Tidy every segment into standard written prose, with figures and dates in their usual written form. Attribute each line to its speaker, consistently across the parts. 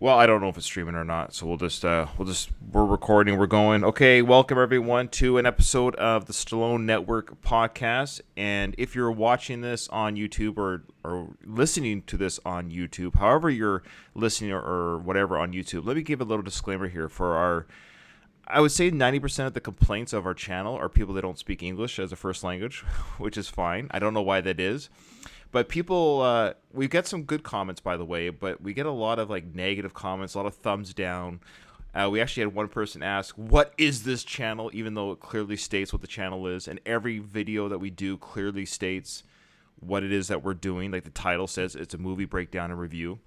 Speaker 1: Well, I don't know if it's streaming or not, so we're recording, we're going. Okay, welcome everyone to an episode of the Stallone Network podcast. And if you're watching this on YouTube or listening to this on YouTube, however you're listening or whatever on YouTube, let me give a little disclaimer here for I would say 90% of the complaints of our channel are people that don't speak English as a first language, which is fine. I don't know why that is. But people, we get some good comments, by the way, but we get a lot of like negative comments, a lot of thumbs down. We actually had one person ask, "What is this channel?" Even though it clearly states what the channel is, and every video that we do clearly states what it is that we're doing. Like the title says, it's a movie breakdown and review.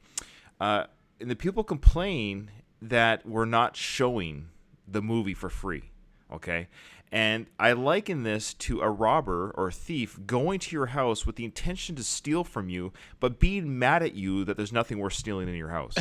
Speaker 1: And the people complain that we're not showing the movie for free. Okay. And I liken this to a robber or a thief going to your house with the intention to steal from you, but being mad at you that there's nothing worth stealing in your house.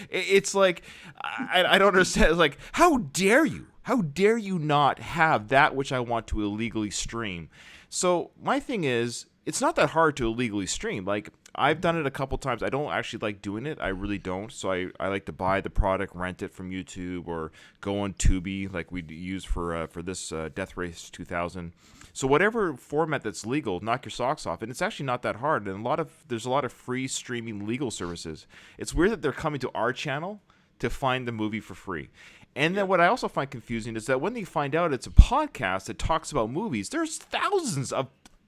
Speaker 1: It's like, I don't understand. It's like, how dare you? How dare you not have that which I want to illegally stream? So my thing is, it's not that hard to illegally stream. Like, I've done it a couple times. I don't actually like doing it. I really don't. So I like to buy the product, rent it from YouTube, or go on Tubi like we use for this Death Race 2000. So whatever format that's legal, knock your socks off. And it's actually not that hard. And there's a lot of free streaming legal services. It's weird that they're coming to our channel to find the movie for free. And then what I also find confusing is that when they find out it's a podcast that talks about movies, there's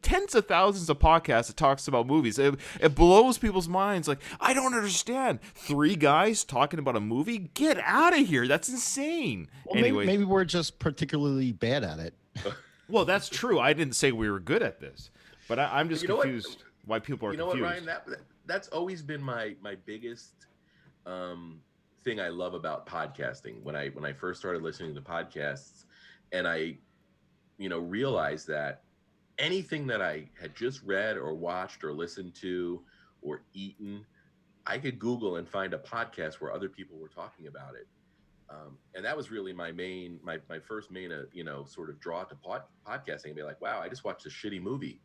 Speaker 1: tens of thousands of podcasts that talks about movies. It blows people's minds. Like, I don't understand. 3 guys talking about a movie? Get out of here. That's insane.
Speaker 2: Well, anyway, maybe we're just particularly bad at it.
Speaker 1: Well, that's true. I didn't say we were good at this, but I'm just confused why people are confused.
Speaker 3: You know what, Ryan? That's always been my biggest thing I love about podcasting. When I first started listening to podcasts, and I realized that anything that I had just read or watched or listened to or eaten, I could Google and find a podcast where other people were talking about it. And that was really my first main, sort of draw to podcasting, and be like, wow, I just watched a shitty movie.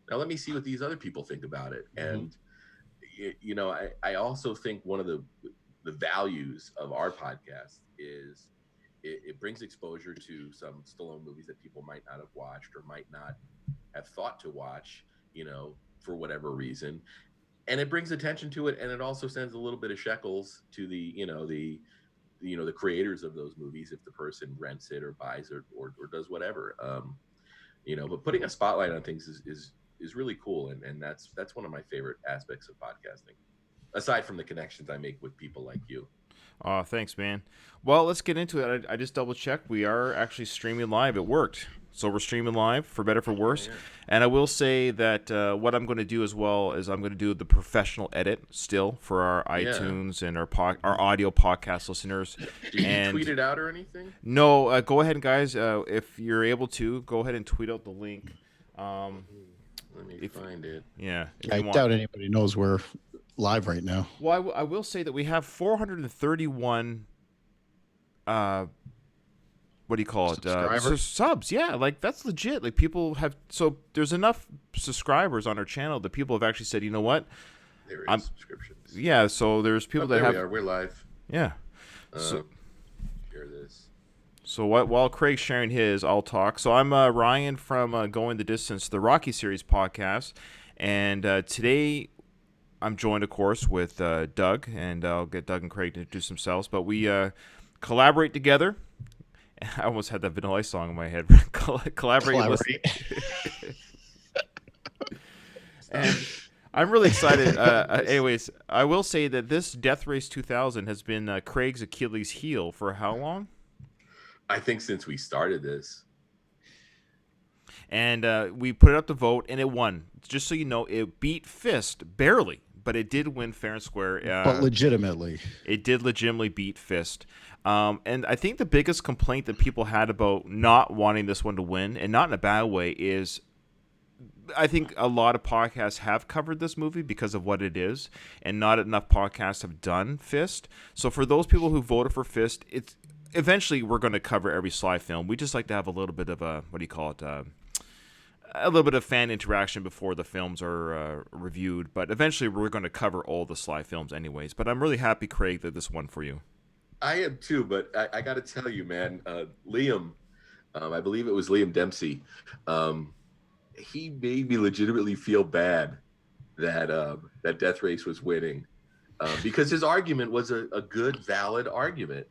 Speaker 3: Now let me see what these other people think about it. Mm-hmm. And, I also think one of the values of our podcast is it brings exposure to some Stallone movies that people might not have watched or might not have thought to watch, for whatever reason, and it brings attention to it, and it also sends a little bit of shekels to the creators of those movies if the person rents it or buys it or does whatever. But putting a spotlight on things is really cool, and that's one of my favorite aspects of podcasting, aside from the connections I make with people like you.
Speaker 1: Oh, thanks, man. Well, let's get into it. I just double checked. We are actually streaming live. It worked. So we're streaming live, for better, for worse. Yeah. And I will say that what I'm going to do as well is I'm going to do the professional edit still for our iTunes and our audio podcast listeners.
Speaker 3: Did you tweet it out or anything?
Speaker 1: No. Go ahead, guys. If you're able to, go ahead and tweet out the link.
Speaker 3: Let me find it.
Speaker 1: Yeah.
Speaker 2: I doubt anybody knows we're live right now.
Speaker 1: Well, I will say that we have 431 what do you call it? Subs. Yeah, like that's legit. Like people have, so there's enough subscribers on our channel that people have actually said, you know what?
Speaker 3: There is subscriptions.
Speaker 1: Yeah, so there's people that have.
Speaker 3: We're live.
Speaker 1: Yeah.
Speaker 3: So share this.
Speaker 1: So while Craig's sharing his, I'll talk. So I'm Ryan from Going the Distance, the Rocky Series podcast, and today I'm joined, of course, with Doug, and I'll get Doug and Craig to introduce themselves. But we collaborate together. I almost had that Vanilla Ice song in my head. Collaborate. And I'm really excited. Anyways, I will say that this Death Race 2000 has been Craig's Achilles heel for how long?
Speaker 3: I think since we started this.
Speaker 1: And we put it up to vote, and it won. Just so you know, it beat Fist barely, but it did win fair and square.
Speaker 2: But legitimately.
Speaker 1: It did legitimately beat Fist. And I think the biggest complaint that people had about not wanting this one to win, and not in a bad way, is I think a lot of podcasts have covered this movie because of what it is, and not enough podcasts have done Fist. So for those people who voted for Fist, it's eventually we're going to cover every Sly film. We just like to have a little bit of a, what do you call it, a little bit of fan interaction before the films are reviewed. But eventually, we're going to cover all the Sly films, anyways. But I'm really happy, Craig, that this one for you.
Speaker 3: I am too, but I got to tell you, man, Liam, I believe it was Liam Dempsey. Um, he made me legitimately feel bad that that Death Race was winning, because his argument was a good, valid argument.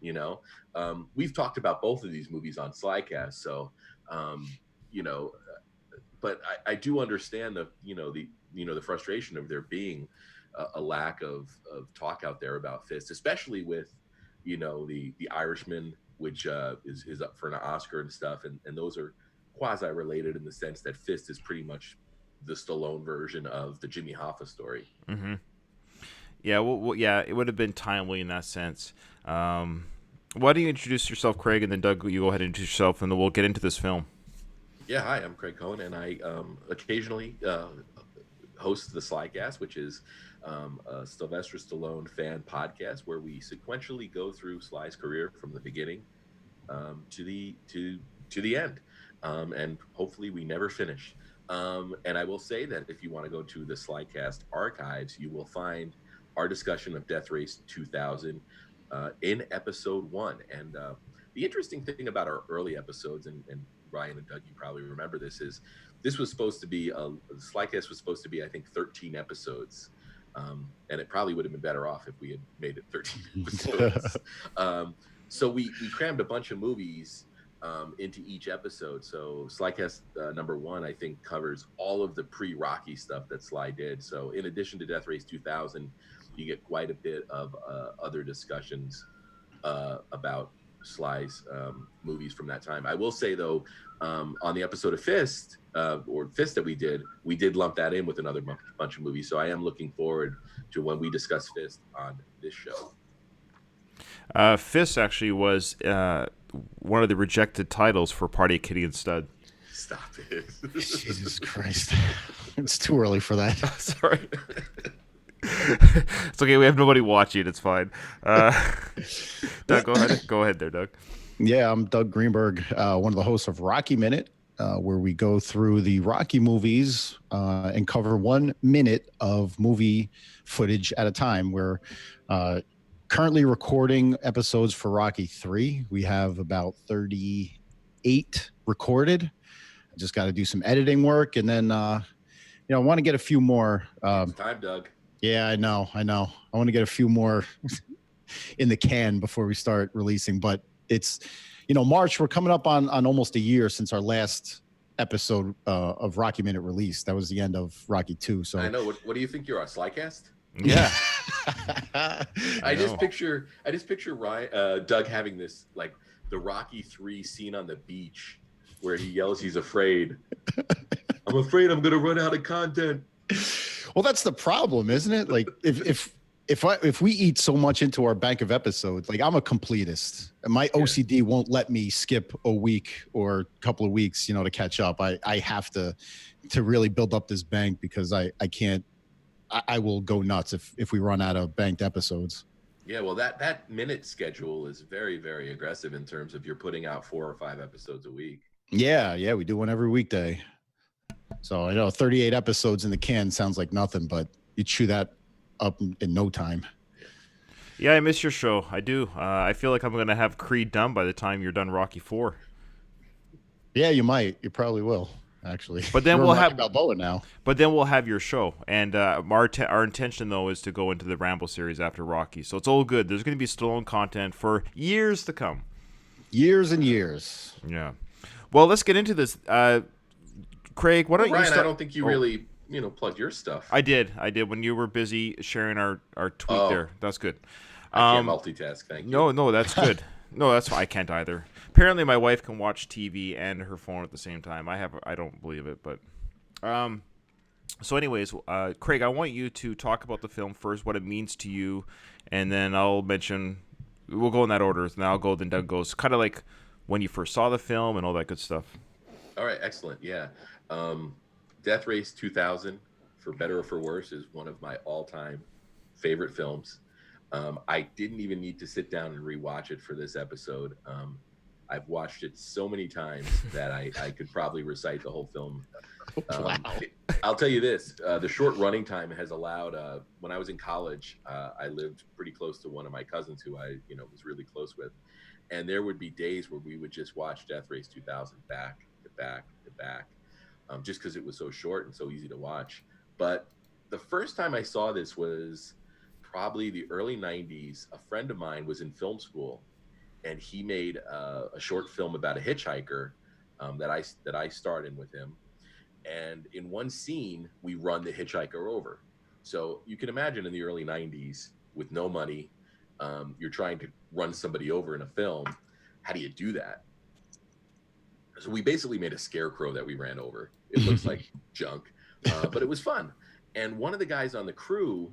Speaker 3: We've talked about both of these movies on Slycast, so you know, but I do understand the frustration of there being a lack of talk out there about Fist, especially with the Irishman, which is up for an Oscar and stuff, and those are quasi related in the sense that Fist is pretty much the Stallone version of the Jimmy Hoffa story.
Speaker 1: Mm-hmm. Yeah, well, yeah, it would have been timely in that sense. Why don't you introduce yourself, Craig, and then Doug, you go ahead and introduce yourself, and then we'll get into this film.
Speaker 3: Yeah, hi, I'm Craig Cohen, and I occasionally host the Slycast, which is a Sylvester Stallone fan podcast where we sequentially go through Sly's career from the beginning to the end, and hopefully we never finish. And I will say that if you want to go to the Slycast archives, you will find our discussion of Death Race 2000 in episode 1. And the interesting thing about our early episodes, and Ryan and Doug, you probably remember this, is this was supposed to be Slycast was supposed to be, I think, 13 episodes. And it probably would have been better off if we had made it 13 episodes. So we crammed a bunch of movies into each episode. So Slycast number 1, I think, covers all of the pre-Rocky stuff that Sly did. So in addition to Death Race 2000, you get quite a bit of other discussions about Sly's movies from that time. I will say, though, on the episode of Fist, that we did lump that in with another bunch of movies. So I am looking forward to when we discuss Fist on this show.
Speaker 1: Fist actually was one of the rejected titles for Party of Kitty and Stud.
Speaker 3: Stop it.
Speaker 2: Jesus Christ. It's too early for that.
Speaker 1: Sorry. It's okay. We have nobody watching. It's fine. Doug, go ahead. Go ahead there, Doug.
Speaker 2: Yeah, I'm Doug Greenberg, one of the hosts of Rocky Minute, where we go through the Rocky movies and cover 1 minute of movie footage at a time. We're currently recording episodes for Rocky 3. We have about 38 recorded. I just got to do some editing work, and then I want to get a few more.
Speaker 3: It's time, Doug.
Speaker 2: Yeah, I know. I want to get a few more in the can before we start releasing. But it's, March, we're coming up on almost a year since our last episode of Rocky Minute release. That was the end of Rocky 2. So
Speaker 3: I know. What do you think you're on, Slycast?
Speaker 1: Yeah.
Speaker 3: I just picture Ryan, Doug having this, like, the Rocky 3 scene on the beach where he yells he's afraid. I'm afraid I'm going to run out of content.
Speaker 2: Well, that's the problem, isn't it? Like, if we eat so much into our bank of episodes, like, I'm a completist, and my OCD won't let me skip a week or a couple of weeks, to catch up. I have to really build up this bank, because I can't. I will go nuts if we run out of banked episodes.
Speaker 3: Yeah, well, that minute schedule is very, very aggressive in terms of you're putting out 4 or 5 episodes a week.
Speaker 2: Yeah, we do one every weekday. So I know 38 episodes in the can sounds like nothing, but you chew that up in no time.
Speaker 1: Yeah, I miss your show. I do. I feel like I'm going to have Creed done by the time you're done Rocky 4.
Speaker 2: Yeah, you might. You probably will, actually.
Speaker 1: But then we'll have
Speaker 2: Balboa now.
Speaker 1: But then we'll have your show, and our intention though is to go into the Rambo series after Rocky. So it's all good. There's going to be Stallone content for years to come.
Speaker 2: Years and years.
Speaker 1: Yeah. Well, let's get into this. Craig, why don't
Speaker 3: Ryan,
Speaker 1: you start?
Speaker 3: I don't think you really, plugged your stuff.
Speaker 1: I did when you were busy sharing our tweet there. That's good.
Speaker 3: I can't multitask, thank you.
Speaker 1: No, that's good. No, that's I can't either. Apparently, my wife can watch TV and her phone at the same time. I don't believe it, but so anyways, Craig, I want you to talk about the film first, what it means to you, and then I'll mention. We'll go in that order. And I'll go, then Doug goes. Kind of like when you first saw the film and all that good stuff.
Speaker 3: All right, excellent. Yeah. Death Race 2000, for better or for worse, is one of my all-time favorite films. I didn't even need to sit down and rewatch it for this episode. I've watched it so many times that I could probably recite the whole film.
Speaker 2: Wow.
Speaker 3: I'll tell you this: the short running time has allowed. When I was in college, I lived pretty close to one of my cousins who I, was really close with, and there would be days where we would just watch Death Race 2000 back to back to back, just because it was so short and so easy to watch. But the first time I saw this was probably the early '90s. A friend of mine was in film school, and he made a short film about a hitchhiker that I starred in with him. And in one scene, we run the hitchhiker over. So you can imagine in the early '90s, with no money, you're trying to run somebody over in a film. How do you do that? So we basically made a scarecrow that we ran over. It looks like junk, but it was fun. And one of the guys on the crew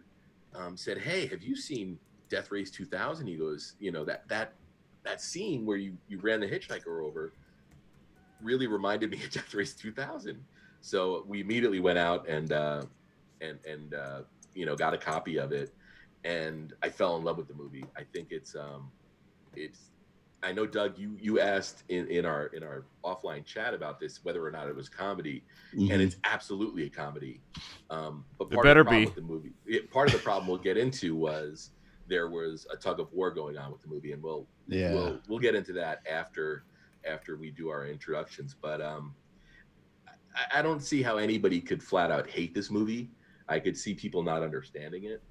Speaker 3: said, "Hey, have you seen Death Race 2000?" He goes, that scene where you ran the hitchhiker over really reminded me of Death Race 2000. So we immediately went out and got a copy of it, and I fell in love with the movie. I think it's I know, Doug, you asked in our offline chat about this, whether or not it was comedy, and it's absolutely a comedy. But part of the problem with the movie, part of the problem we'll get into was there was a tug of war going on with the movie, and we'll get into that after we do our introductions. But I don't see how anybody could flat out hate this movie. I could see people not understanding it,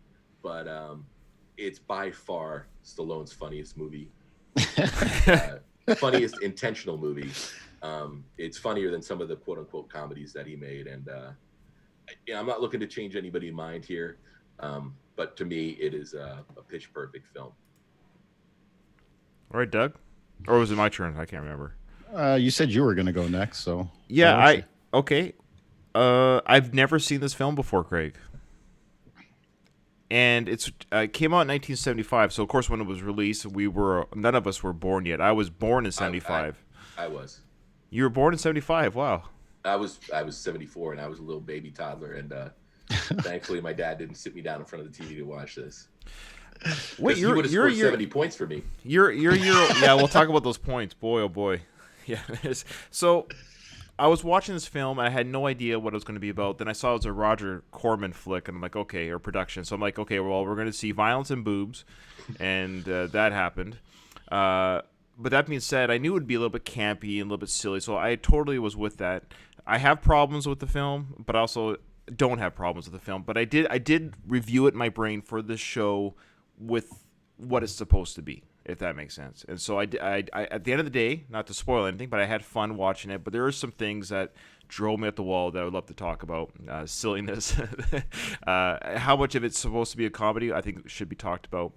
Speaker 3: but it's by far Stallone's funniest movie. Funniest intentional movie. It's funnier than some of the quote unquote comedies that he made. And I'm not looking to change anybody's mind here. But to me, it is a pitch perfect film.
Speaker 1: All right, Doug? Or was it my turn? I can't remember.
Speaker 2: You said you were going to go next, so.
Speaker 1: Yeah, okay. I've never seen this film before, Craig. And it came out in 1975. So, of course, when it was released, none of us were born yet. I was born in 75.
Speaker 3: I was.
Speaker 1: You were born in 75. Wow.
Speaker 3: I was 74, and I was a little baby toddler, and thankfully my dad didn't sit me down in front of the TV to watch this. Wait, you would have scored 70 points for me.
Speaker 1: You're yeah, we'll talk about those points. Boy, oh boy. Yeah. So I was watching this film, and I had no idea what it was going to be about. Then I saw it was a Roger Corman flick, and I'm like, okay, or production. So I'm like, okay, well, we're going to see violence and boobs, and that happened. But that being said, I knew it would be a little bit campy and a little bit silly, so I totally was with that. I have problems with the film, but also don't have problems with the film. But I did review it in my brain for this show with what it's supposed to be, if that makes sense. And so I at the end of the day, not to spoil anything, but I had fun watching it. But there are some things that drove me at the wall that I would love to talk about. Silliness. How much of it's supposed to be a comedy, I think should be talked about.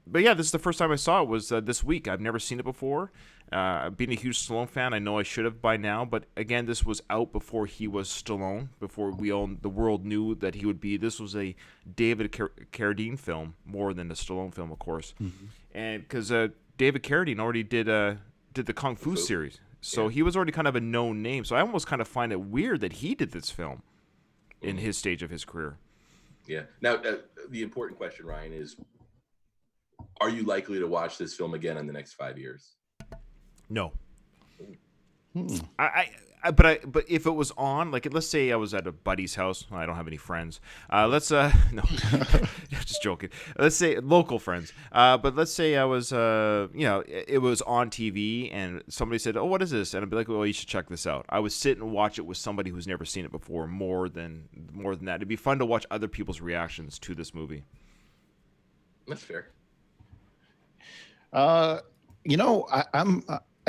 Speaker 1: But yeah, this is the first time I saw it was this week. I've never seen it before. Being a huge Stallone fan, I know I should have by now. But again, this was out before he was Stallone, before the world knew that he would be. This was a David Carradine film more than a Stallone film, of course. Mm-hmm. And because David Carradine already did the Kung Fu series. So he was already kind of a known name. So I almost kind of find it weird that he did this film in his stage of his career.
Speaker 3: Yeah. Now, the important question, Ryan, is, are you likely to watch this film again in the next 5 years?
Speaker 1: No. But if it was on, like, let's say I was at a buddy's house. I don't have any friends. No, just joking. Let's say local friends. But let's say I was, it was on TV and somebody said, "Oh, what is this?" And I'd be like, "Well, you should check this out." I would sit and watch it with somebody who's never seen it before. More than that, it'd be fun to watch other people's reactions to this movie.
Speaker 3: That's fair.
Speaker 2: I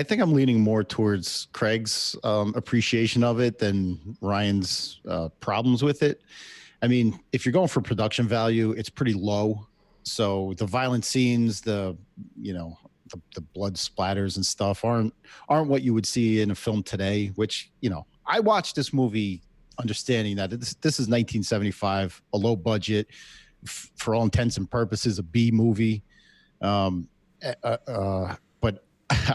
Speaker 2: think I'm leaning more towards Craig's appreciation of it than Ryan's problems with it. I mean, if you're going for production value, it's pretty low. So the violent scenes, the blood splatters and stuff aren't what you would see in a film today. Which, I watched this movie understanding that this is 1975, a low budget, for all intents and purposes, a B movie. But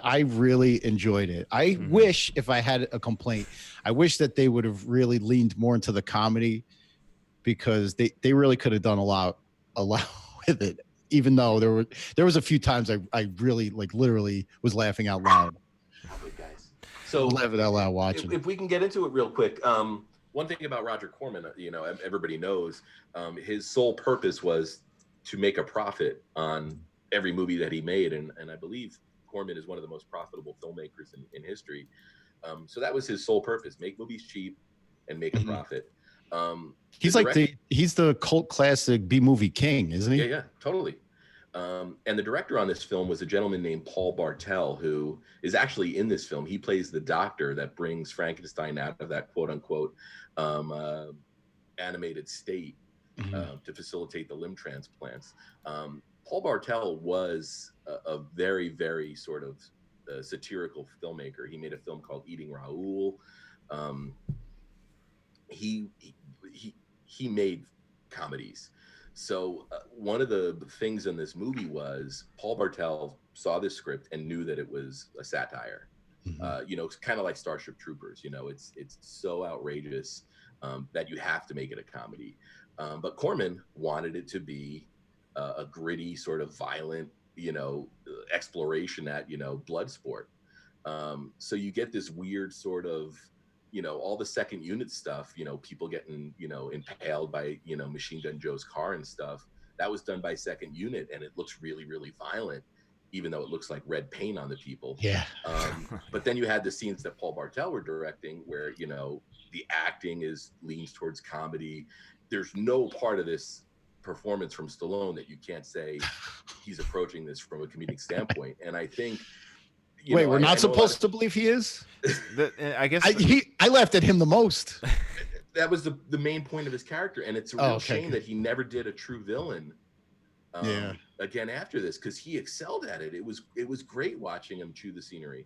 Speaker 2: I really enjoyed it. I wish, if I had a complaint, I wish that they would have really leaned more into the comedy, because they really could have done a lot with it. even though there was a few times I really like literally was laughing out loud.
Speaker 3: Good guys. So
Speaker 2: Laughing out loud watching.
Speaker 3: If we can get into it real quick, one thing about Roger Corman, everybody knows, his sole purpose was to make a profit on every movie that he made, and I believe Corman is one of the most profitable filmmakers in history. So that was his sole purpose: make movies cheap and make a profit.
Speaker 2: He's he's the cult classic B movie king, isn't he?
Speaker 3: Yeah, totally. And the director on this film was a gentleman named Paul Bartel, who is actually in this film. He plays the doctor that brings Frankenstein out of that quote unquote animated state to facilitate the limb transplants. Paul Bartel was a very, very sort of satirical filmmaker. He made a film called Eating Raoul. He made comedies. So one of the things in this movie was Paul Bartel saw this script and knew that it was a satire. It's kind of like Starship Troopers. It's so outrageous that you have to make it a comedy. But Corman wanted it to be a gritty, sort of violent, exploration at blood sport. So you get this weird sort of all the second unit stuff, people getting, impaled by, Machine Gun Joe's car and stuff. That was done by second unit, and it looks really, really violent, even though it looks like red paint on the people.
Speaker 2: Yeah.
Speaker 3: But then you had the scenes that Paul Bartel were directing where, the acting leans towards comedy. There's no part of this performance from Stallone that you can't say he's approaching this from a comedic standpoint. And I think,
Speaker 2: wait, we're not supposed to believe he is?
Speaker 1: I guess
Speaker 2: I laughed at him the most.
Speaker 3: That was the main point of his character, and it's a real shame that he never did a true villain again after this, because he excelled at it. It was great watching him chew the scenery.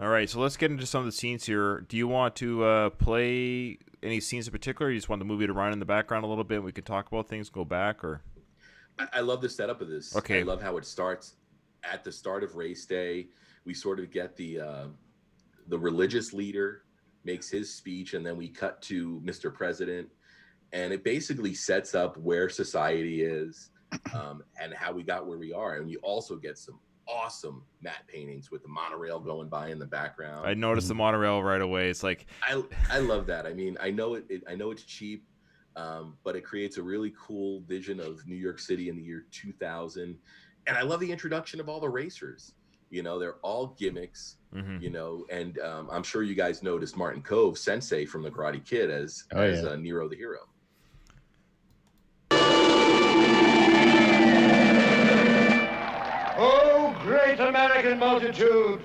Speaker 1: All right, so let's get into some of the scenes here. Do you want to play any scenes in particular, or you just want the movie to run in the background a little bit and we can talk about things, go back? Or
Speaker 3: I love the setup of this.
Speaker 1: Okay.
Speaker 3: I love how it starts at the start of race day. We sort of get the religious leader makes his speech, and then we cut to Mr. President, and it basically sets up where society is and how we got where we are. And you also get some awesome matte paintings with the monorail going by in the background.
Speaker 1: I noticed the monorail right away. It's like
Speaker 3: I love that. I mean, I know it's cheap, but it creates a really cool vision of New York City in the year 2000. And I love the introduction of all the racers. They're all gimmicks, and I'm sure you guys noticed Martin Kove, Sensei from The Karate Kid, as Nero the Hero.
Speaker 4: Oh, great American multitude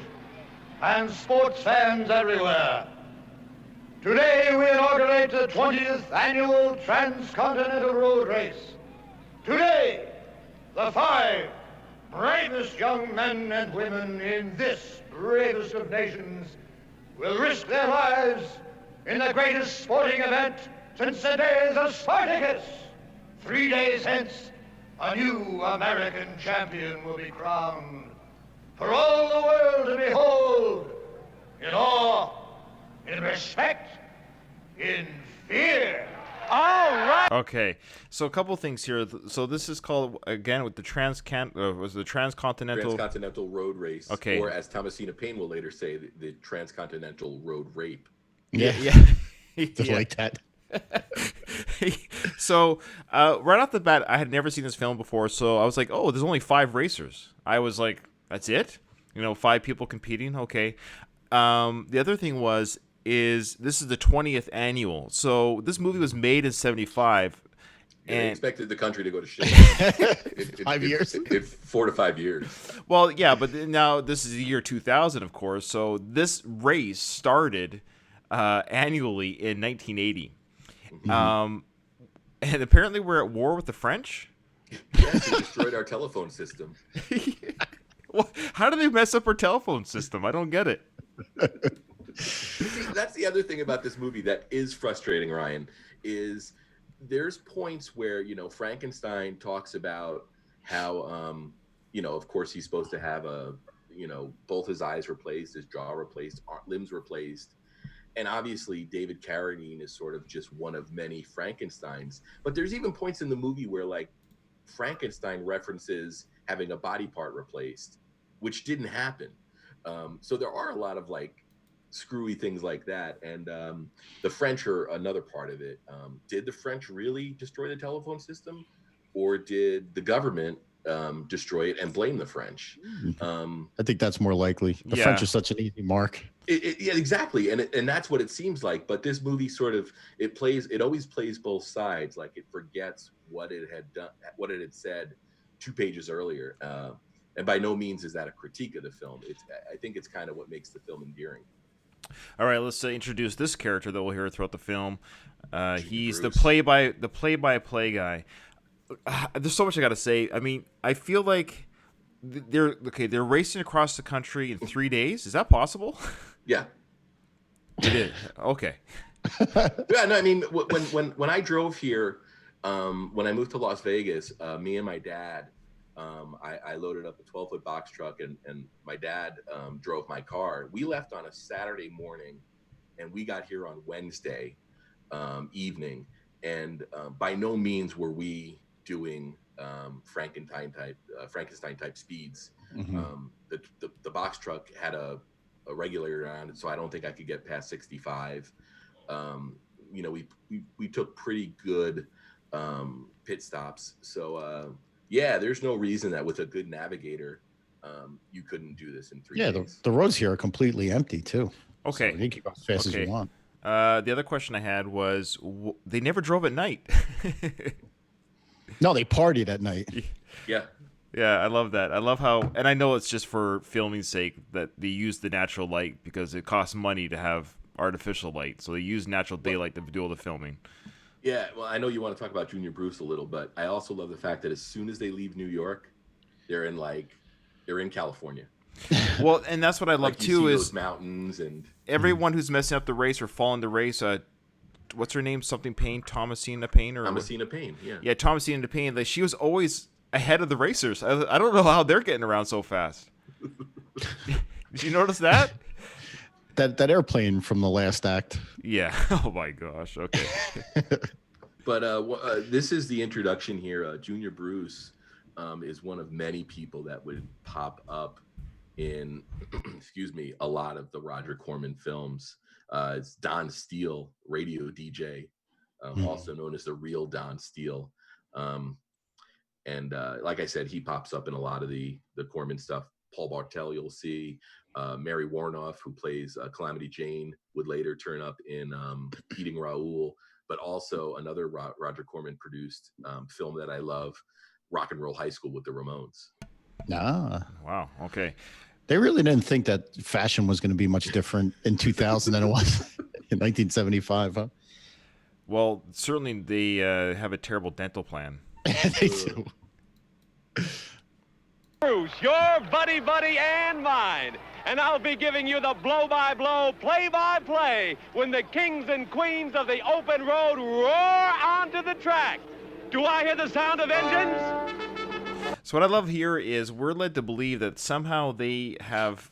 Speaker 4: and sports fans everywhere. Today we inaugurate the 20th annual Transcontinental Road Race. Today, the 5 bravest young men and women in this bravest of nations will risk their lives in the greatest sporting event since the days of Spartacus. 3 days hence, a new American champion will be crowned for all the world to behold, in awe, in respect, in fear.
Speaker 1: All right. Okay, so a couple things here. So this is called, again, with the Transcontinental
Speaker 3: Road Race.
Speaker 1: Okay.
Speaker 3: Or as Thomasina Payne will later say, the Transcontinental Road Rape.
Speaker 2: Yeah. Just like that.
Speaker 1: So right off the bat, I had never seen this film before, so I was like, oh, there's only 5 racers. I was like, that's it? 5 people competing? Okay. The other thing is this is the 20th annual. So this movie was made in 1975.
Speaker 3: And they expected the country to go to shit.
Speaker 2: 5 years?
Speaker 3: 4 to 5 years.
Speaker 1: Well, yeah, but now this is the year 2000, of course. So this race started annually in 1980. And apparently we're at war with the French.
Speaker 3: Yes, they destroyed our telephone system.
Speaker 1: Well, how do they mess up our telephone system? I don't get it.
Speaker 3: See, that's the other thing about this movie that is frustrating, Ryan, is there's points where, Frankenstein talks about how, of course he's supposed to have both his eyes replaced, his jaw replaced, limbs replaced. And obviously David Carradine is sort of just one of many Frankensteins. But there's even points in the movie where, like, Frankenstein references having a body part replaced, which didn't happen. So there are a lot of like screwy things like that. And the French are another part of it. Did the French really destroy the telephone system, or did the government destroy it and blame the French?
Speaker 2: I think that's more likely. The French are such an easy mark.
Speaker 3: Yeah, exactly, and that's what it seems like. But this movie sort of it always plays both sides. Like it forgets what it had done, what it had said 2 pages earlier. And by no means is that a critique of the film. I think it's kind of what makes the film endearing.
Speaker 1: All right, let's introduce this character that we'll hear throughout the film. He's
Speaker 3: Bruce.
Speaker 1: the play-by-play guy. There's so much I got to say. I mean, I feel like they're racing across the country in 3 days. Is that possible?
Speaker 3: Yeah.
Speaker 1: It is. Okay.
Speaker 3: Yeah, no, I mean, when I drove here, when I moved to Las Vegas, me and my dad, I loaded up a 12-foot box truck, and my dad drove my car. We left on a Saturday morning, and we got here on Wednesday evening. And by no means were we doing Frankenstein type speeds.
Speaker 2: Mm-hmm.
Speaker 3: The box truck had a regulator on it, so I don't think I could get past 65. We took pretty good pit stops. So yeah, there's no reason that with a good navigator, you couldn't do this in 3 days.
Speaker 2: Yeah, the roads here are completely empty too.
Speaker 1: Okay.
Speaker 2: So you can go as fast as you want.
Speaker 1: The other question I had was, they never drove at night.
Speaker 2: No, they partied at night.
Speaker 3: Yeah.
Speaker 1: Yeah, I love that. I love how, and I know it's just for filming's sake that they use the natural light because it costs money to have artificial light. So they use natural daylight to do all the filming.
Speaker 3: Yeah, well, I know you want to talk about Junior Bruce a little, but I also love the fact that as soon as they leave New York, they're in California.
Speaker 1: Well, and that's what I love
Speaker 3: Like you
Speaker 1: too
Speaker 3: see
Speaker 1: is
Speaker 3: those mountains and
Speaker 1: everyone who's messing up the race or falling the race. What's her name? Something Payne, Thomasina Payne, or
Speaker 3: Thomasina Payne. Yeah.
Speaker 1: Yeah, Thomasina Payne. Like, she was always ahead of the racers. I don't know how they're getting around so fast. Did you notice that?
Speaker 2: That airplane from the last act.
Speaker 1: Yeah. Oh my gosh. Okay.
Speaker 3: But this is the introduction here. Junior Bruce is one of many people that would pop up in, a lot of the Roger Corman films. It's Don Steele, radio DJ, also known as the real Don Steele. And like I said, he pops up in a lot of the Corman stuff. Paul Bartel, you'll see. Mary Warnoff, who plays Calamity Jane, would later turn up in Eating Raoul, but also another Roger Corman produced film that I love, Rock and Roll High School with the Ramones.
Speaker 1: Wow. Okay.
Speaker 2: They really didn't think that fashion was going to be much different in 2000 than it was in 1975, huh?
Speaker 1: Well, certainly they have a terrible dental plan.
Speaker 2: They do.
Speaker 5: Bruce, your buddy and mine. And I'll be giving you the blow-by-blow, play-by-play when the kings and queens of the open road roar onto the track. Do I hear the sound of engines?
Speaker 1: So what I love here is we're led to believe that somehow they have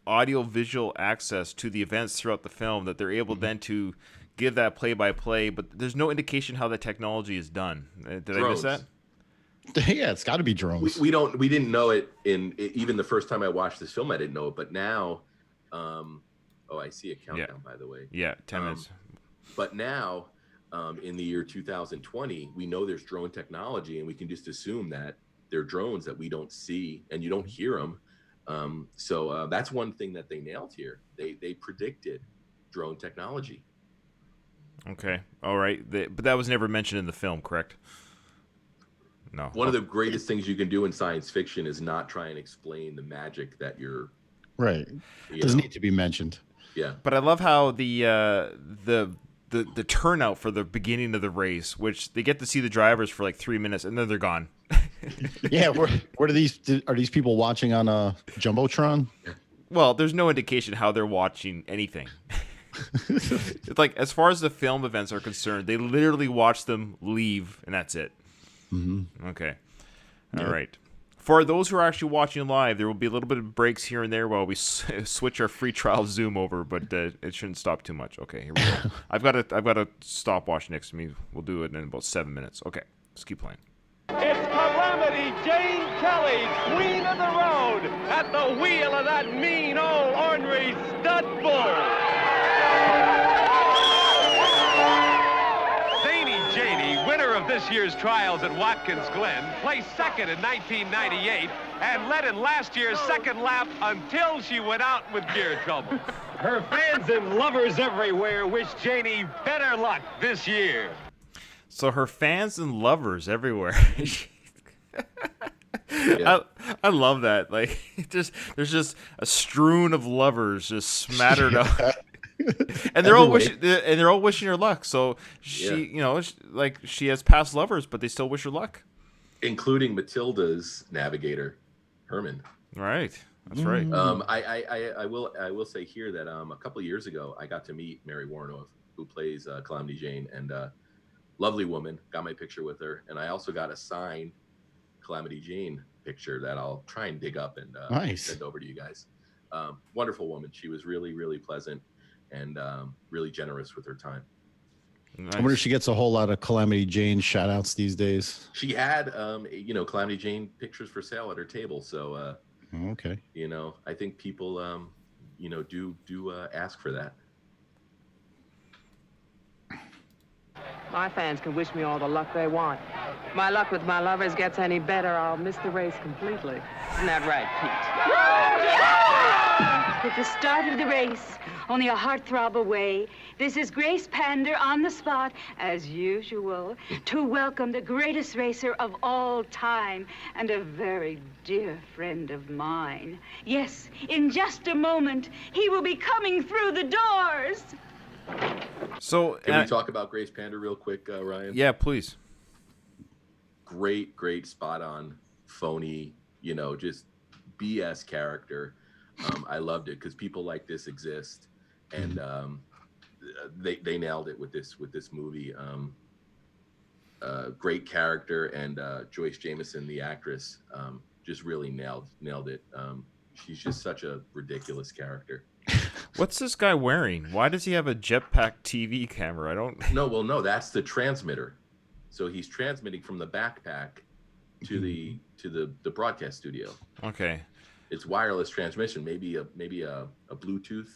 Speaker 1: audio-visual access to the events throughout the film, that they're able then to give that play-by-play, but there's no indication how that technology is done. Did
Speaker 3: Drones.
Speaker 1: I miss that?
Speaker 2: Yeah, it's got to be drones.
Speaker 3: We didn't know it even the first time I watched this film. I didn't know it, but now, I see a countdown, by the way.
Speaker 1: Yeah, 10 minutes.
Speaker 3: But now, in the year 2020, we know there's drone technology, and we can just assume that they're drones that we don't see and you don't hear them. So that's one thing that they nailed here. They predicted drone technology.
Speaker 1: Okay, all right, but that was never mentioned in the film, correct? No.
Speaker 3: One of the greatest things you can do in science fiction is not try and explain the magic that you're.
Speaker 2: Right. Doesn't need to be mentioned.
Speaker 3: Yeah.
Speaker 1: But I love how the turnout for the beginning of the race, which they get to see the drivers for like 3 minutes and then they're gone.
Speaker 2: Yeah. What are these people watching on a Jumbotron?
Speaker 1: Well, there's no indication how they're watching anything. It's like, as far as the film events are concerned, they literally watch them leave and that's it.
Speaker 2: Mm-hmm.
Speaker 1: Okay. All right. For those who are actually watching live, there will be a little bit of breaks here and there while we switch our free trial Zoom over, but it shouldn't stop too much. Okay, here we go. I've got a stopwatch next to me. We'll do it in about 7 minutes. Okay, let's keep playing.
Speaker 5: It's coming Jane Kelly, queen of the road, at the wheel of that mean old ornery stud bull. Zany Janie, winner of this year's trials at Watkins Glen, placed second in 1998 and led in last year's second lap until she went out with gear trouble. Her fans and lovers everywhere wish Janie better luck this year.
Speaker 1: So her fans and lovers everywhere.
Speaker 3: Yeah.
Speaker 1: I love that. Like, there's just a strewn of lovers just smattered up, and they're all wishing her luck. So she, she has past lovers, but they still wish her luck,
Speaker 3: Including Matilda's navigator, Herman.
Speaker 1: Right. That's right.
Speaker 3: I will say here that a couple of years ago I got to meet Mary Warnoff, who plays Calamity Jane, and lovely woman. Got my picture with her, and I also got a signed Calamity Jane picture that I'll try and dig up and send over to you guys. Wonderful woman. She was really, really pleasant and really generous with her time.
Speaker 2: Nice. I wonder if she gets a whole lot of Calamity Jane shout outs these days.
Speaker 3: She had Calamity Jane pictures for sale at her table, so
Speaker 2: okay.
Speaker 3: I think people do ask for that.
Speaker 6: My fans can wish me all the luck they want. My luck with my lovers gets any better, I'll miss the race completely. Isn't that right, Pete?
Speaker 7: At the start of the race, only a heartthrob away, this is Grace Pander on the spot, as usual, to welcome the greatest racer of all time and a very dear friend of mine. Yes, in just a moment, he will be coming through the doors.
Speaker 1: So
Speaker 3: can we talk about Grace Pander real quick, Ryan?
Speaker 1: Yeah, please.
Speaker 3: Great, spot on, phony, just BS character. I loved it because people like this exist, and they nailed it with this movie. Great character, and Joyce Jameson, the actress, just really nailed it. She's just such a ridiculous character.
Speaker 1: What's this guy wearing? Why does he have a jetpack TV camera? I don't.
Speaker 3: No, that's the transmitter. So he's transmitting from the backpack to the broadcast studio.
Speaker 1: Okay.
Speaker 3: It's wireless transmission, maybe a Bluetooth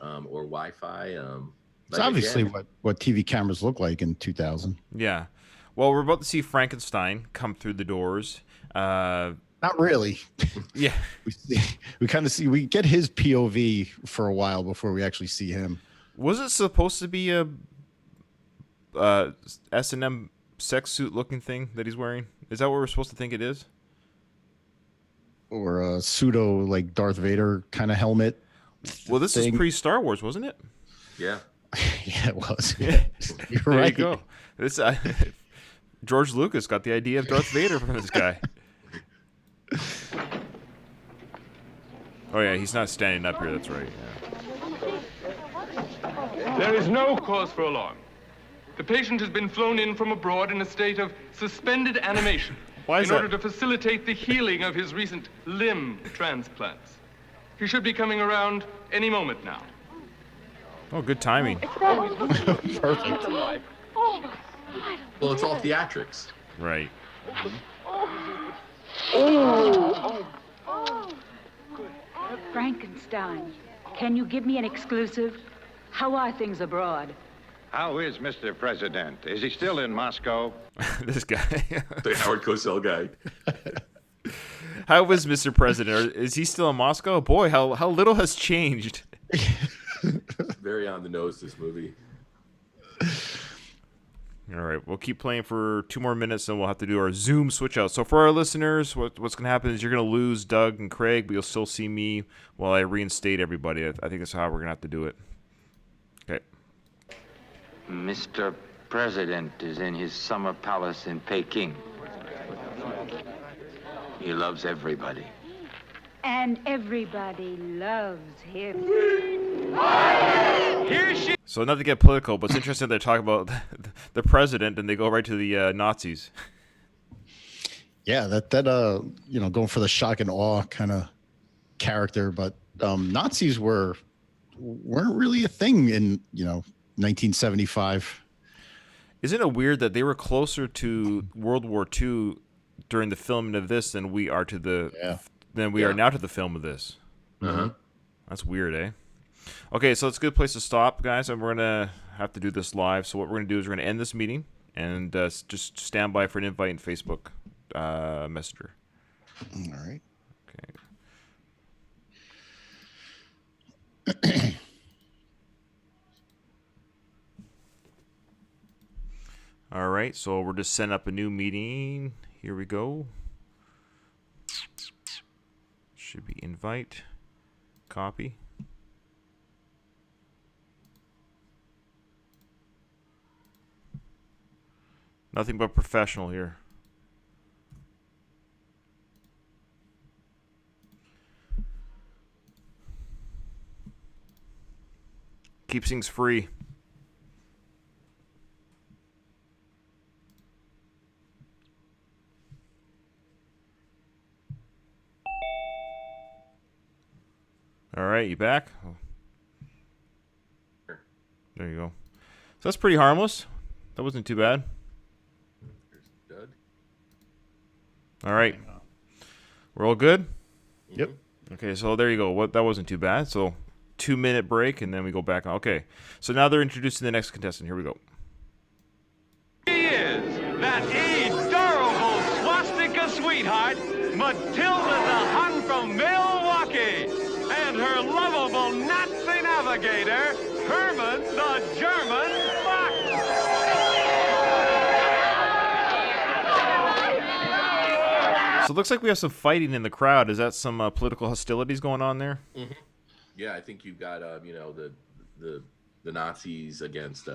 Speaker 3: or Wi-Fi.
Speaker 2: It's obviously what TV cameras look like in 2000.
Speaker 1: Yeah. Well, we're about to see Frankenstein come through the doors.
Speaker 2: Not really.
Speaker 1: Yeah.
Speaker 2: we get his POV for a while before we actually see him.
Speaker 1: Was it supposed to be a S&M sex suit looking thing that he's wearing? Is that what we're supposed to think it is?
Speaker 2: Or a pseudo like Darth Vader kind of helmet?
Speaker 1: Well, this is pre-Star Wars, wasn't it?
Speaker 3: Yeah.
Speaker 2: Yeah, it was.
Speaker 1: Yeah.
Speaker 2: You're
Speaker 1: there
Speaker 2: right.
Speaker 1: You go. This George Lucas got the idea of Darth Vader from this guy. Oh yeah, he's not standing up here. That's right. Yeah.
Speaker 8: There is no cause for alarm. The patient has been flown in from abroad in a state of suspended animation in order to facilitate the healing of his recent limb transplants. He should be coming around any moment now.
Speaker 1: Oh, good timing.
Speaker 2: Perfect.
Speaker 3: Well, it's all theatrics.
Speaker 1: Right.
Speaker 7: Frankenstein, can you give me an exclusive? How are things abroad?
Speaker 9: How is Mr. President? Is he still in Moscow?
Speaker 1: This guy.
Speaker 3: The Howard Cosell guy.
Speaker 1: How is Mr. President? Is he still in Moscow? Boy, how little has changed.
Speaker 3: Very on the nose, this movie.
Speaker 1: All right, we'll keep playing for 2 more minutes, and we'll have to do our Zoom switch out. So for our listeners, what's going to happen is you're going to lose Doug and Craig, but you'll still see me while I reinstate everybody. I think that's how we're going to have to do it. Okay.
Speaker 10: Mr. President is in his summer palace in Peking. He loves everybody.
Speaker 7: And everybody loves him.
Speaker 5: Here she.
Speaker 1: So not to get political, but it's interesting they're talking about the president and they go right to the Nazis.
Speaker 2: Yeah, that going for the shock and awe kind of character, but Nazis weren't really a thing in 1975.
Speaker 1: Isn't it weird that they were closer to World War II during the filming of this than we are to the
Speaker 2: Yeah.
Speaker 1: are now to the film of this.
Speaker 3: Uh-huh.
Speaker 1: That's weird, eh? Okay, so it's a good place to stop, guys, and we're gonna have to do this live. So what we're gonna do is we're gonna end this meeting and just stand by for an invite in Facebook Messenger.
Speaker 2: All right.
Speaker 1: Okay. All right, so we're just setting up a new meeting. Here we go. Should be invite, copy. Nothing but professional here. Keep things free. All right, you back? Oh. There you go. So that's pretty harmless. That wasn't too bad. All right. We're all good?
Speaker 2: Yep.
Speaker 1: Okay, so there you go. That wasn't too bad. So 2-minute break, and then we go back on. Okay, so now they're introducing the next contestant. Here we go.
Speaker 5: He is that adorable swastika sweetheart, Matilda the Hun from Milwaukee, and her lovable Nazi navigator, Herman the German Fox.
Speaker 1: So it looks like we have some fighting in the crowd. Is that some political hostilities going on there?
Speaker 3: Mm-hmm. Yeah, I think you've got the Nazis against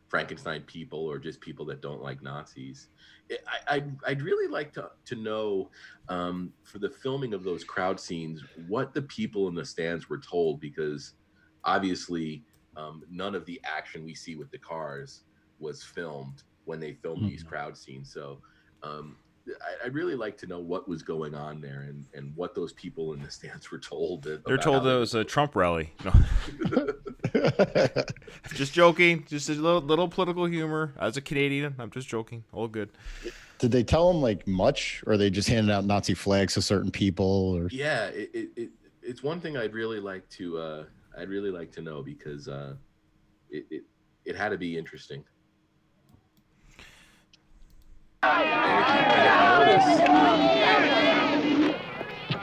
Speaker 3: Frankenstein people, or just people that don't like Nazis. I'd really like to know for the filming of those crowd scenes what the people in the stands were told, because obviously none of the action we see with the cars was filmed when they filmed these crowd scenes. So I'd really like to know what was going on there and what those people in the stands were told.
Speaker 1: They're told it was a Trump rally. No. Just joking. Just a little political humor. As a Canadian, I'm just joking. All good.
Speaker 2: Did they tell them like much, or they just handed out Nazi flags to certain people? Or
Speaker 3: yeah, it's one thing I'd really like to know, because it had to be interesting.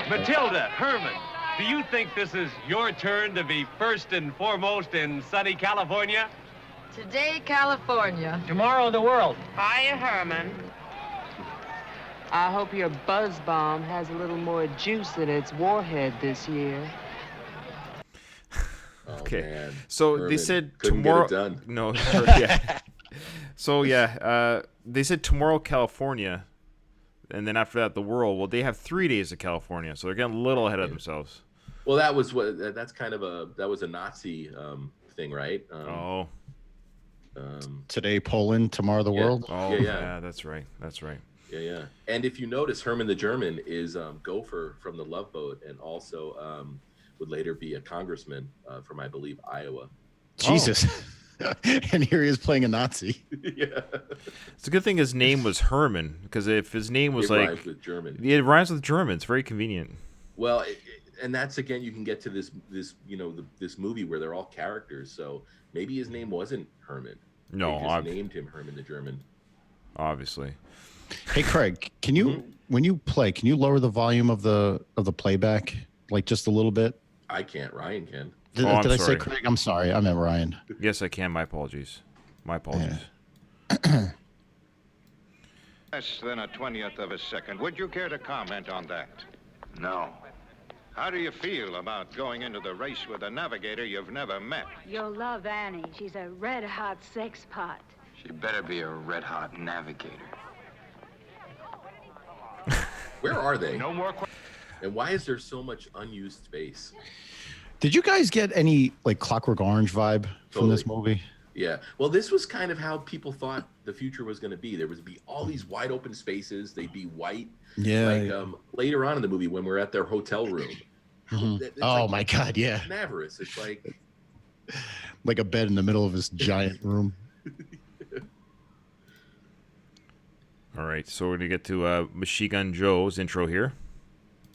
Speaker 5: Matilda, Herman, do you think this is your turn to be first and foremost in sunny California?
Speaker 11: Today, California.
Speaker 5: Tomorrow, the world.
Speaker 6: Hiya, Herman. I hope your buzz bomb has a little more juice in its warhead this year.
Speaker 1: Okay,
Speaker 3: man.
Speaker 1: so
Speaker 3: Herman
Speaker 1: they said
Speaker 3: couldn't
Speaker 1: tomorrow.
Speaker 3: get it done.
Speaker 1: No, yeah. So yeah, they said tomorrow, California, and then after that, the world. Well, they have 3 days of California, so they're getting a little ahead of themselves.
Speaker 3: Well, that's kind of a Nazi thing, right?
Speaker 2: today Poland, tomorrow the world.
Speaker 1: Oh yeah, that's right.
Speaker 3: Yeah. And if you notice, Herman the German is Gopher from the Love Boat, and also would later be a congressman from, I believe, Iowa.
Speaker 2: Jesus. And here he is playing a Nazi.
Speaker 3: Yeah.
Speaker 1: It's a good thing his name was Herman, because if his name was
Speaker 3: It rhymes with German.
Speaker 1: It rhymes with German. It's very convenient.
Speaker 3: Well, and that's, again, you can get to this this movie where they're all characters. So maybe his name wasn't Herman.
Speaker 1: No,
Speaker 3: they just named him Herman the German.
Speaker 1: Obviously.
Speaker 2: Hey, Craig, can you when you play, can you lower the volume of the playback, like just a little bit?
Speaker 3: I can't. Ryan can.
Speaker 2: Did I say Craig? I'm sorry. I meant Ryan.
Speaker 1: Yes, I can. My apologies.
Speaker 9: Less than a 20th of a second. Would you care to comment on that?
Speaker 10: No.
Speaker 9: How do you feel about going into the race with a navigator you've never met?
Speaker 7: You'll love Annie. She's a red-hot sex pot.
Speaker 10: She better be a red-hot navigator.
Speaker 3: Where are they?
Speaker 5: No more
Speaker 3: And why is there so much unused space?
Speaker 2: Did you guys get any like Clockwork Orange vibe from this movie?
Speaker 3: Yeah. Well, this was kind of how people thought the future was going to be. There was be all these wide open spaces. They'd be white.
Speaker 2: Yeah.
Speaker 3: Like later on in the movie when we're at their hotel room.
Speaker 2: Oh my God! Yeah.
Speaker 3: Canaverous. It's
Speaker 2: like a bed in the middle of this giant room.
Speaker 1: All All right, so we're going to get to Machine Gun Joe's intro here.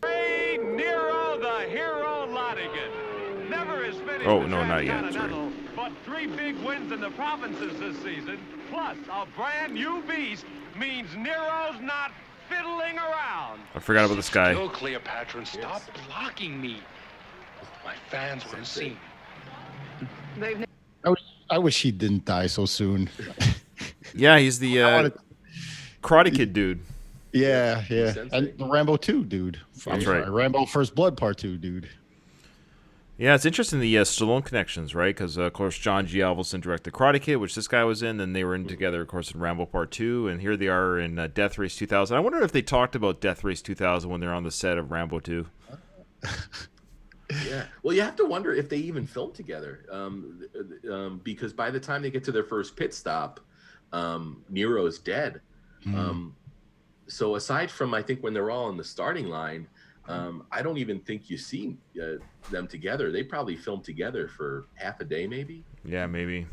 Speaker 5: Hey, Nero the Hero Lottigan. Never is finished.
Speaker 1: Oh, no, not yet. Sorry.
Speaker 5: But 3 big wins in the provinces this season, plus a brand new beast, means Nero's not fiddling around.
Speaker 1: I forgot about this guy.
Speaker 12: Still, Cleopatra, and stop blocking me. My fans would have seen.
Speaker 2: I wish he didn't die so soon.
Speaker 1: Yeah, he's the Karate Kid dude.
Speaker 2: Yeah. And the Rambo 2 dude.
Speaker 1: That's right.
Speaker 2: Rambo First Blood Part 2 dude.
Speaker 1: Yeah, it's interesting, the Stallone connections, right? Because, of course, John G. Avildsen directed Karate Kid, which this guy was in. Then they were in together, of course, in Rambo Part 2. And here they are in Death Race 2000. I wonder if they talked about Death Race 2000 when they're on the set of Rambo 2.
Speaker 3: Yeah. Well, you have to wonder if they even filmed together. Because by the time they get to their first pit stop, Nero's dead. So aside from, I think, when they're all on the starting line, I don't even think you see them together. They probably filmed together for half a day, maybe.
Speaker 1: Yeah, maybe.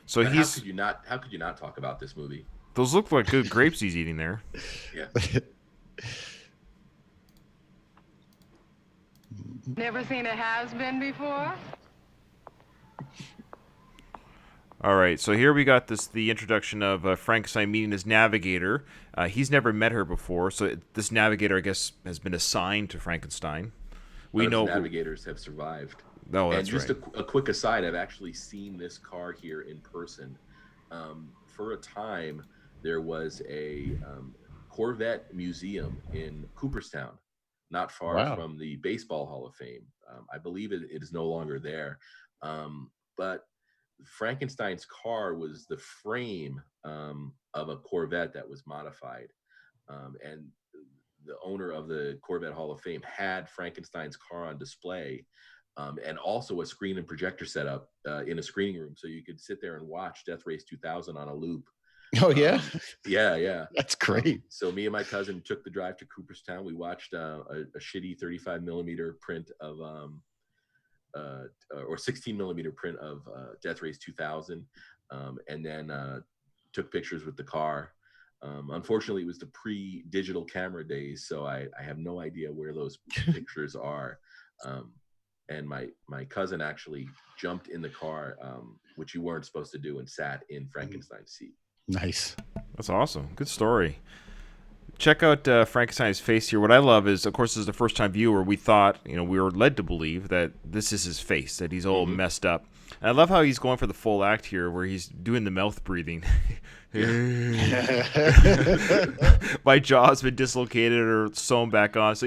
Speaker 1: So
Speaker 3: but how could you not talk about this movie?
Speaker 1: Those look like good grapes he's eating there.
Speaker 3: Yeah.
Speaker 6: Never seen a has-been before?
Speaker 1: All right, so here we got the introduction of Frankenstein meeting his navigator. He's never met her before, so this navigator, I guess, has been assigned to Frankenstein. We know
Speaker 3: navigators have survived.
Speaker 1: Oh, that's
Speaker 3: and just
Speaker 1: right.
Speaker 3: a quick aside, I've actually seen this car here in person. For a time, there was a Corvette museum in Cooperstown, not far from the Baseball Hall of Fame. I believe it is no longer there, but Frankenstein's car was the frame of a Corvette that was modified, and the owner of the Corvette Hall of Fame had Frankenstein's car on display, and also a screen and projector set up in a screening room, so you could sit there and watch Death Race 2000 on a loop.
Speaker 2: Oh yeah,
Speaker 3: yeah.
Speaker 2: That's great.
Speaker 3: So me and my cousin took the drive to Cooperstown. We watched a shitty 35 millimeter print of or 16 millimeter print of Death Race 2000, and then took pictures with the car. Unfortunately, it was the pre-digital camera days, so I have no idea where those pictures are. And my cousin actually jumped in the car, which you weren't supposed to do, and sat in Frankenstein's seat.
Speaker 2: Nice.
Speaker 1: That's awesome. Good story. Check out Frankenstein's face here. What I love is, of course, as a first-time viewer, we thought, we were led to believe that this is his face, that he's all messed up. And I love how he's going for the full act here, where he's doing the mouth breathing. My jaw's been dislocated or sewn back on. So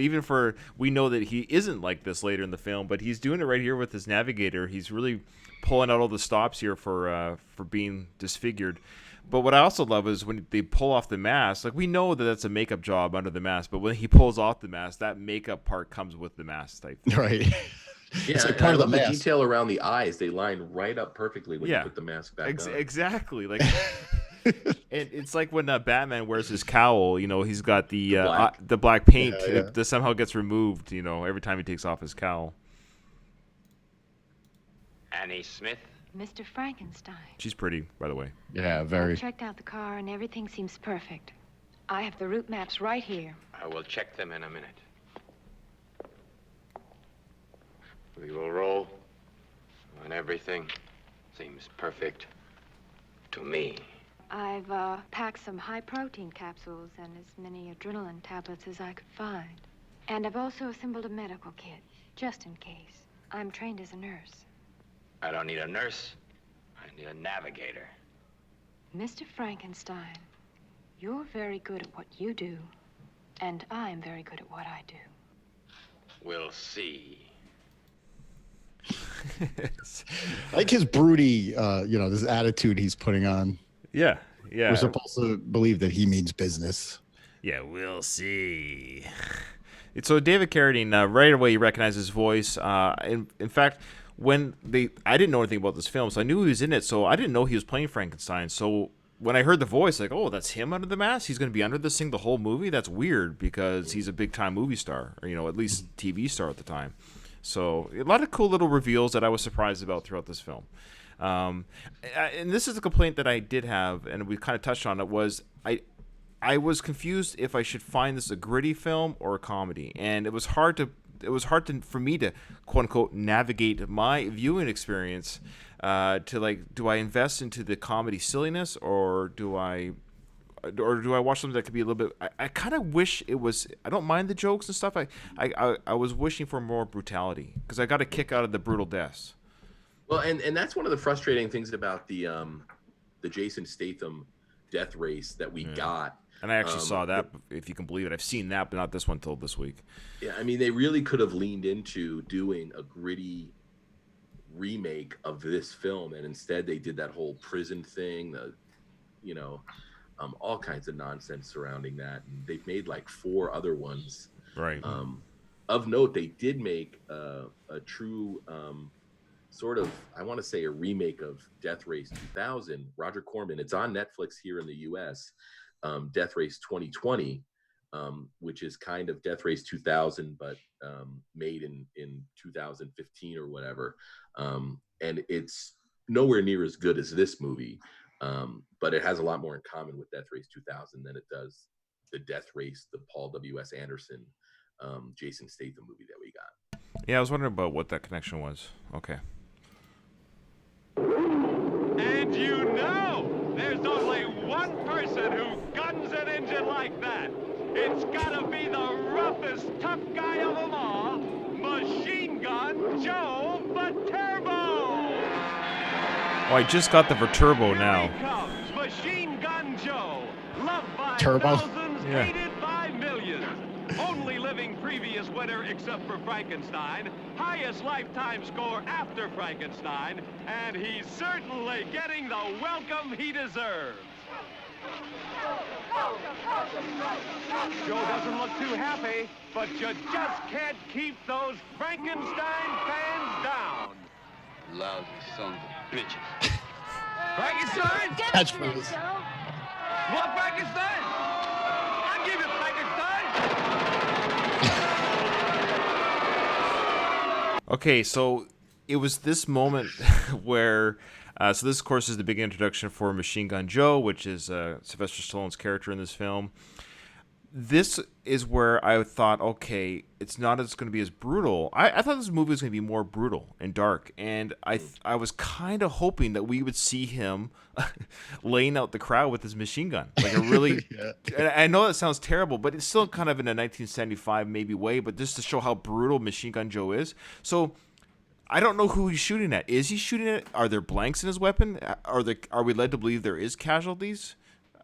Speaker 1: we know that he isn't like this later in the film, but he's doing it right here with his navigator. He's really pulling out all the stops here for being disfigured. But what I also love is when they pull off the mask, like we know that that's a makeup job under the mask, but when he pulls off the mask, that makeup part comes with the mask type thing.
Speaker 2: Right.
Speaker 3: Yeah, it's like part of the mask. Detail around the eyes, they line right up perfectly when you put the mask back on.
Speaker 1: Exactly. Like, and it's like when Batman wears his cowl, he's got the black paint that somehow gets removed, every time he takes off his cowl.
Speaker 10: Annie Smith.
Speaker 7: Mr. Frankenstein.
Speaker 1: She's pretty, by the way.
Speaker 2: Yeah, very.
Speaker 7: I checked out the car and everything seems perfect. I have the route maps right here.
Speaker 10: I will check them in a minute. We will roll when everything seems perfect to me.
Speaker 7: I've packed some high-protein capsules and as many adrenaline tablets as I could find. And I've also assembled a medical kit, just in case. I'm trained as a nurse.
Speaker 10: I don't need a nurse. I need a navigator.
Speaker 7: Mr. Frankenstein, you're very good at what you do, and I'm very good at what I do.
Speaker 10: We'll see.
Speaker 2: I like his broody, this attitude he's putting on.
Speaker 1: Yeah.
Speaker 2: We're supposed to believe that he means business.
Speaker 1: Yeah, we'll see. So David Carradine, right away you recognize his voice. In fact, I didn't know anything about this film, so I knew he was in it, so I didn't know he was playing Frankenstein. So when I heard the voice, like, oh, that's him under the mask? He's going to be under this thing the whole movie? That's weird, because he's a big-time movie star, or, at least TV star at the time. So a lot of cool little reveals that I was surprised about throughout this film. And this is a complaint that I did have, and we kind of touched on it, was I was confused if I should find this a gritty film or a comedy, and it was hard for me to quote unquote navigate my viewing experience to like, do I invest into the comedy silliness or do I watch something that could be a little bit? I kind of wish it was. I don't mind the jokes and stuff. I was wishing for more brutality because I got a kick out of the brutal deaths.
Speaker 3: Well, and that's one of the frustrating things about the Jason Statham death race that we got.
Speaker 1: And I actually saw that, if you can believe it. I've seen that, but not this one till this week.
Speaker 3: Yeah, I mean, they really could have leaned into doing a gritty remake of this film, and instead they did that whole prison thing, all kinds of nonsense surrounding that. And they've made like 4 other ones.
Speaker 1: Right.
Speaker 3: Of note, they did make a true sort of, I want to say, a remake of Death Race 2000. Roger Corman. It's on Netflix here in the U.S. Death Race 2020, which is kind of Death Race 2000, but made in 2015 or whatever. And it's nowhere near as good as this movie, but it has a lot more in common with Death Race 2000 than it does the Death Race, the Paul W.S. Anderson, Jason Statham movie that we got.
Speaker 1: Yeah, I was wondering about what that connection was. Okay.
Speaker 5: And there's only one person who guns an engine like that. It's gotta be the roughest, tough guy of them all, Machine Gun Joe Viterbo.
Speaker 1: Oh, I just got the Viterbo now.
Speaker 5: Here he comes, Machine Gun Joe, loved by
Speaker 2: Turbo.
Speaker 5: thousands, hated by millions. Only living previous winner except for Frankenstein, highest lifetime score after Frankenstein, and he's certainly getting the welcome he deserves. Joe doesn't look too happy, but you just can't keep those Frankenstein fans down.
Speaker 12: Lousy sons of bitches.
Speaker 5: Frankenstein?
Speaker 2: Catchphrase.
Speaker 5: You want Frankenstein? I'll give you Frankenstein.
Speaker 1: Okay, so it was this moment where, so this, of course, is the big introduction for Machine Gun Joe, which is Sylvester Stallone's character in this film. This is where I thought, okay, it's not as going to be as brutal. I thought this movie was going to be more brutal and dark, and I was kind of hoping that we would see him laying out the crowd with his machine gun, like a really. And I know that sounds terrible, but it's still kind of in a 1975 maybe way, but just to show how brutal Machine Gun Joe is. So I don't know who he's shooting at. Is he shooting at? Are there blanks in his weapon? Are we led to believe there is casualties?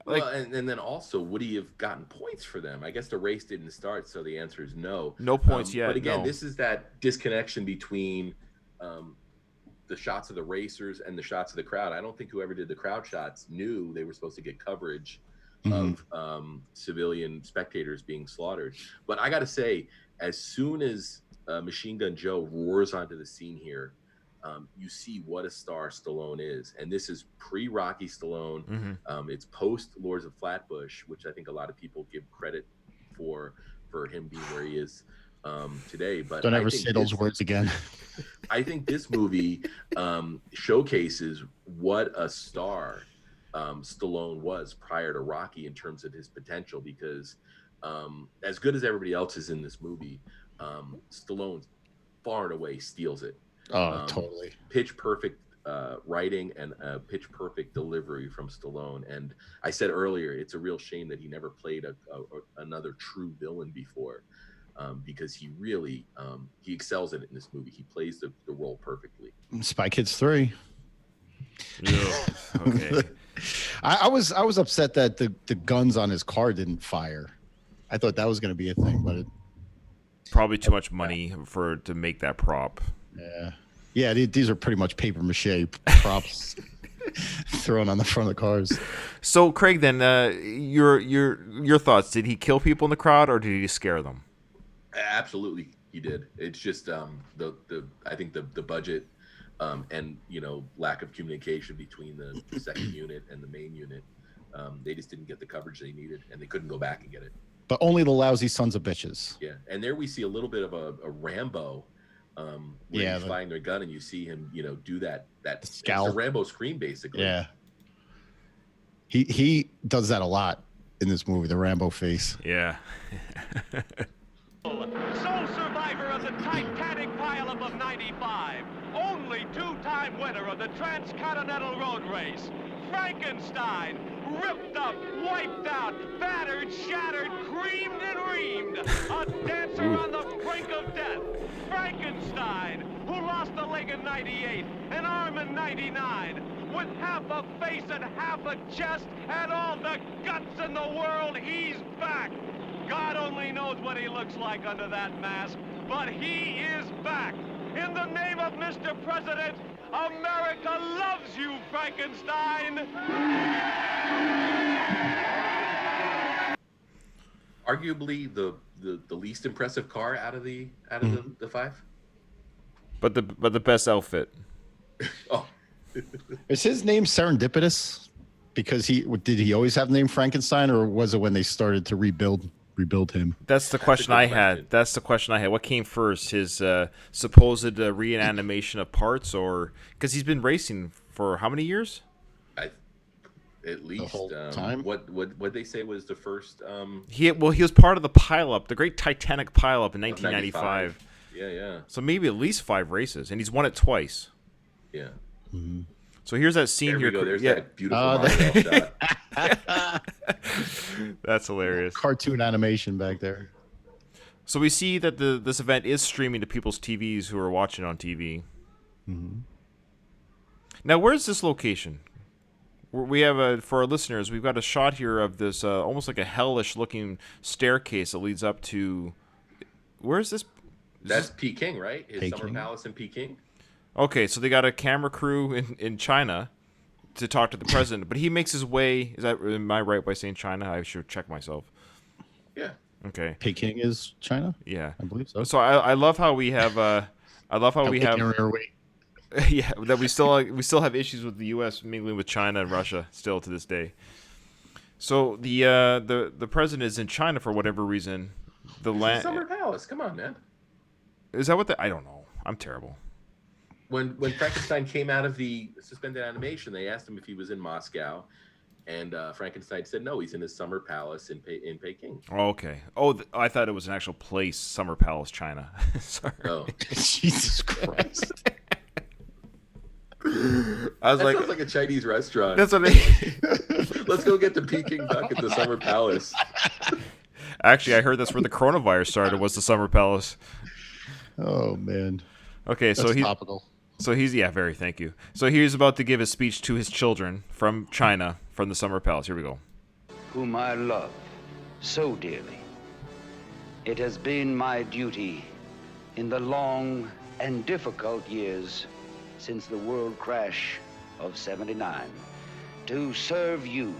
Speaker 3: Well, and then also, would he have gotten points for them? I guess the race didn't start, so the answer is no.
Speaker 1: No points yet.
Speaker 3: But again,
Speaker 1: no.
Speaker 3: This is that disconnection between the shots of the racers and the shots of the crowd. I don't think whoever did the crowd shots knew they were supposed to get coverage of civilian spectators being slaughtered. But I got to say, as soon as Machine Gun Joe roars onto the scene here, you see what a star Stallone is. And this is pre-Rocky Stallone. It's post Lords of Flatbush, which I think a lot of people give credit for him being where he is today. But
Speaker 2: don't ever say those words again.
Speaker 3: I think this movie showcases what a star Stallone was prior to Rocky in terms of his potential, because as good as everybody else is in this movie, Stallone far and away steals it.
Speaker 2: Oh, totally.
Speaker 3: Pitch perfect writing and pitch perfect delivery from Stallone. And I said earlier, it's a real shame that he never played another true villain before, because he really he excels in it in this movie. He plays the role perfectly.
Speaker 2: Spy Kids 3.
Speaker 1: Yeah. Okay.
Speaker 2: I was upset that the guns on his car didn't fire. I thought that was going to be a thing, but
Speaker 1: probably too much money to make that prop.
Speaker 2: Yeah. These are pretty much paper mache props thrown on the front of the cars.
Speaker 1: So, Craig, then your thoughts? Did he kill people in the crowd, or did he scare them?
Speaker 3: Absolutely, he did. It's just I think the budget and lack of communication between the second unit and the main unit. They just didn't get the coverage they needed, and they couldn't go back and get it.
Speaker 2: But only the lousy sons of bitches.
Speaker 3: Yeah, and there we see a little bit of a Rambo. Where he's firing their gun, and you see him, do that scowl. It's a Rambo scream, basically.
Speaker 2: Yeah. He does that a lot in this movie, the Rambo face.
Speaker 1: Yeah.
Speaker 5: Sole survivor of the Titanic pileup of '95. Only two-time winner of the Transcontinental Road Race. Frankenstein. Ripped up, wiped out, battered, shattered, creamed and reamed. A dancer on the brink of death. Frankenstein, who lost a leg in '98, an arm in '99. With half a face and half a chest and all the guts in the world, he's back. God only knows what he looks like under that mask, but he is back. In the name of Mr. President, America loves you, Frankenstein.
Speaker 3: Arguably the least impressive car out of the five.
Speaker 1: But the best outfit.
Speaker 3: Oh.
Speaker 2: Is his name serendipitous? Because did he always have the name Frankenstein, or was it when they started to rebuild him?
Speaker 1: That's the question I had. That's the question I had. What came first, his supposed reanimation of parts, or because he's been racing for how many years?
Speaker 3: At least
Speaker 2: the whole time.
Speaker 3: What they say was the first.
Speaker 1: He was part of the pileup, the Great Titanic pileup in 1995.
Speaker 3: Yeah.
Speaker 1: So maybe at least 5 races, and he's won it twice.
Speaker 3: Yeah.
Speaker 2: Mm-hmm.
Speaker 1: So here's that scene
Speaker 3: there
Speaker 1: here.
Speaker 3: We go. There's that beautiful shot.
Speaker 1: That's hilarious.
Speaker 2: Cartoon animation back there.
Speaker 1: So we see that this event is streaming to people's TVs who are watching on TV.
Speaker 2: Mm-hmm.
Speaker 1: Now, where's this location? We have for our listeners, we've got a shot here of this almost like a hellish-looking staircase that leads up to. Where is this?
Speaker 3: That's Peking, right? His
Speaker 2: Peking.
Speaker 3: summer palace in Peking.
Speaker 1: Okay, so they got a camera crew in China to talk to the president, but he makes his way. Am I right by saying China? I should check myself.
Speaker 3: Yeah.
Speaker 1: Okay.
Speaker 2: Peking is China?
Speaker 1: Yeah,
Speaker 2: I believe so.
Speaker 1: So I love how we have. I love how we have. Yeah, that we still have issues with the U.S. mingling with China and Russia still to this day. So the president is in China for whatever reason.
Speaker 3: The summer palace. Come on, man.
Speaker 1: Is that what I don't know. I'm terrible.
Speaker 3: When Frankenstein came out of the suspended animation, they asked him if he was in Moscow, and Frankenstein said no, he's in his summer palace in Peking.
Speaker 1: Oh, okay. Oh, I thought it was an actual place, Summer Palace, China. Sorry.
Speaker 3: Oh,
Speaker 2: Jesus Christ.
Speaker 1: I was
Speaker 3: that
Speaker 1: like,
Speaker 3: sounds like a Chinese restaurant.
Speaker 1: That's what
Speaker 3: Let's go get the Peking duck at the summer palace.
Speaker 1: Actually, I heard that's where the coronavirus started. Was the Summer Palace?
Speaker 2: Oh man.
Speaker 1: Okay,
Speaker 2: that's topical.
Speaker 1: So he's very. Thank you. So he's about to give his speech to his children from China, from the Summer Palace. Here we go.
Speaker 13: Whom I love so dearly. It has been my duty in the long and difficult years since the world crash of '79 to serve you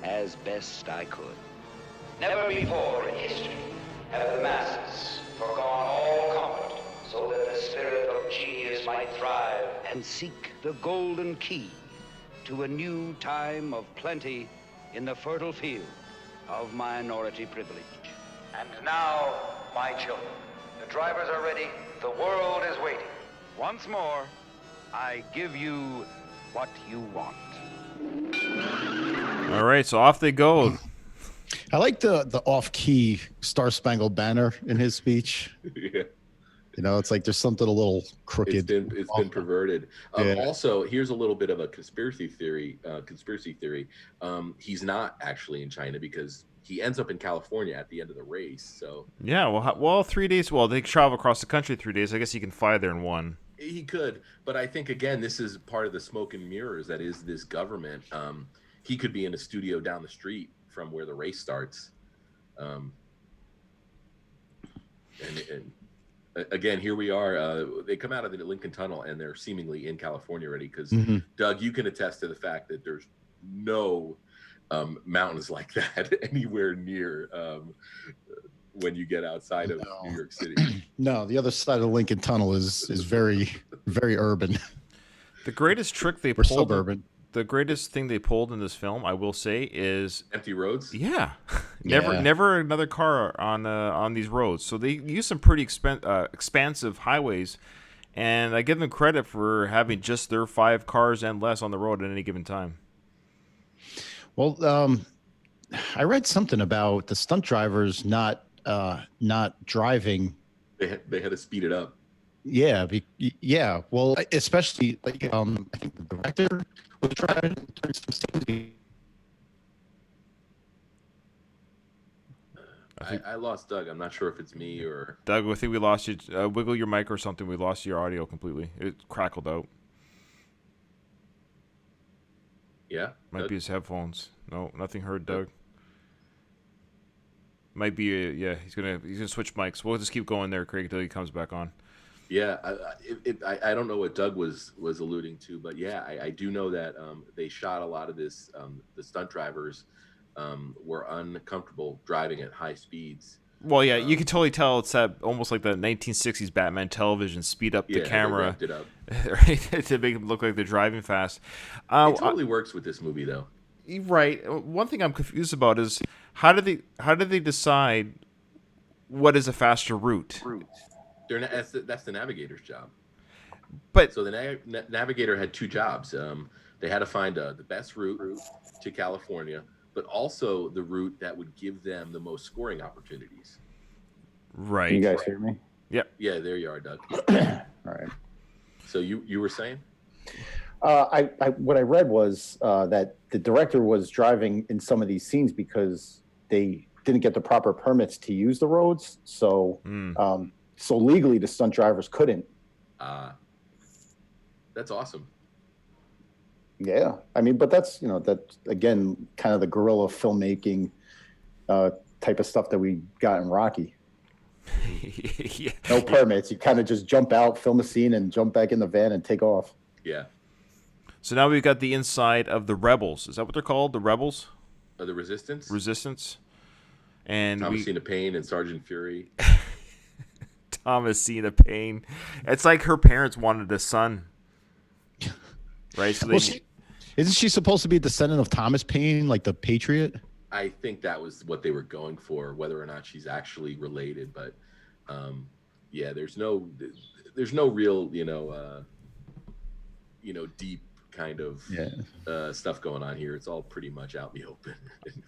Speaker 13: as best I could. Never before in history have the masses forgone all comfort so that the spirit of genius might thrive and seek the golden key to a new time of plenty in the fertile field of minority privilege. And now, my children, the drivers are ready, the world is waiting. Once more, I give you what you want.
Speaker 1: All right, so off they go.
Speaker 2: I like the off-key Star Spangled Banner in his speech.
Speaker 3: Yeah.
Speaker 2: You know, it's like there's something a little crooked.
Speaker 3: It's been perverted. Also, here's a little bit of a conspiracy theory. He's not actually in China because he ends up in California at the end of the race. So
Speaker 1: yeah, well, 3 days. Well, they travel across the country 3 days. I guess he can fly there in one.
Speaker 3: He could, but I think again, this is part of the smoke and mirrors that is this government. He could be in a studio down the street from where the race starts. And again, here we are. They come out of the Lincoln Tunnel and they're seemingly in California already. Because Doug, you can attest to the fact that there's no mountains like that anywhere near when you get outside of New York City.
Speaker 2: No, the other side of the Lincoln Tunnel is very, very urban.
Speaker 1: The greatest trick they
Speaker 2: pulled.
Speaker 1: Suburban. The greatest thing they pulled in this film, I will say, is
Speaker 3: empty roads.
Speaker 1: Yeah, never another car on these roads. So they use some pretty expansive highways, and I give them credit for having just their 5 cars and less on the road at any given time.
Speaker 2: Well, I read something about the stunt drivers not driving.
Speaker 3: They had to speed it up.
Speaker 2: Yeah, yeah. Well, especially like I think the director was driving during some scenes.
Speaker 3: I lost Doug. I'm not sure if it's me or
Speaker 1: Doug. I think we lost you. Wiggle your mic or something. We lost your audio completely. It crackled out.
Speaker 3: Yeah,
Speaker 1: might
Speaker 3: Doug?
Speaker 1: be his headphones. No, nothing heard, Doug. Might be yeah. He's gonna switch mics. We'll just keep going there, Craig, until he comes back on.
Speaker 3: Yeah, I don't know what Doug was alluding to, but yeah, I do know that they shot a lot of this. The stunt drivers were uncomfortable driving at high speeds.
Speaker 1: Well, yeah, you can totally tell it's that almost like the 1960s Batman television, speed up the camera,
Speaker 3: they ramped it up.
Speaker 1: right, to make them look like they're driving fast.
Speaker 3: It totally works with this movie, though.
Speaker 1: Right. One thing I'm confused about is how did they decide what is a faster route?
Speaker 3: That's the navigator's job.
Speaker 1: But
Speaker 3: so the navigator had two jobs. They had to find the best route to California, but also the route that would give them the most scoring opportunities.
Speaker 1: Right.
Speaker 14: Can you guys hear me?
Speaker 1: Yep.
Speaker 3: Yeah, there you are, Doug.
Speaker 14: All right.
Speaker 3: So you were saying?
Speaker 14: What I read was that the director was driving in some of these scenes because they didn't get the proper permits to use the roads. So, so legally the stunt drivers couldn't.
Speaker 3: That's awesome.
Speaker 14: Yeah, I mean, but that's that again, kind of the guerrilla filmmaking type of stuff that we got in Rocky.
Speaker 1: Yeah.
Speaker 14: No permits. You kind of just jump out, film a scene, and jump back in the van and take off.
Speaker 3: Yeah.
Speaker 1: So now we've got the inside of the Rebels. Is that what they're called? The Rebels?
Speaker 3: The Resistance?
Speaker 1: Resistance. And
Speaker 3: Thomasina Payne and Sergeant Fury.
Speaker 1: Thomasina Payne. It's like her parents wanted a son. Right? So
Speaker 2: isn't she supposed to be a descendant of Thomas Paine, like the Patriot?
Speaker 3: I think that was what they were going for, whether or not she's actually related. But yeah, there's no real, deep kind of stuff going on here. It's all pretty much out in the open,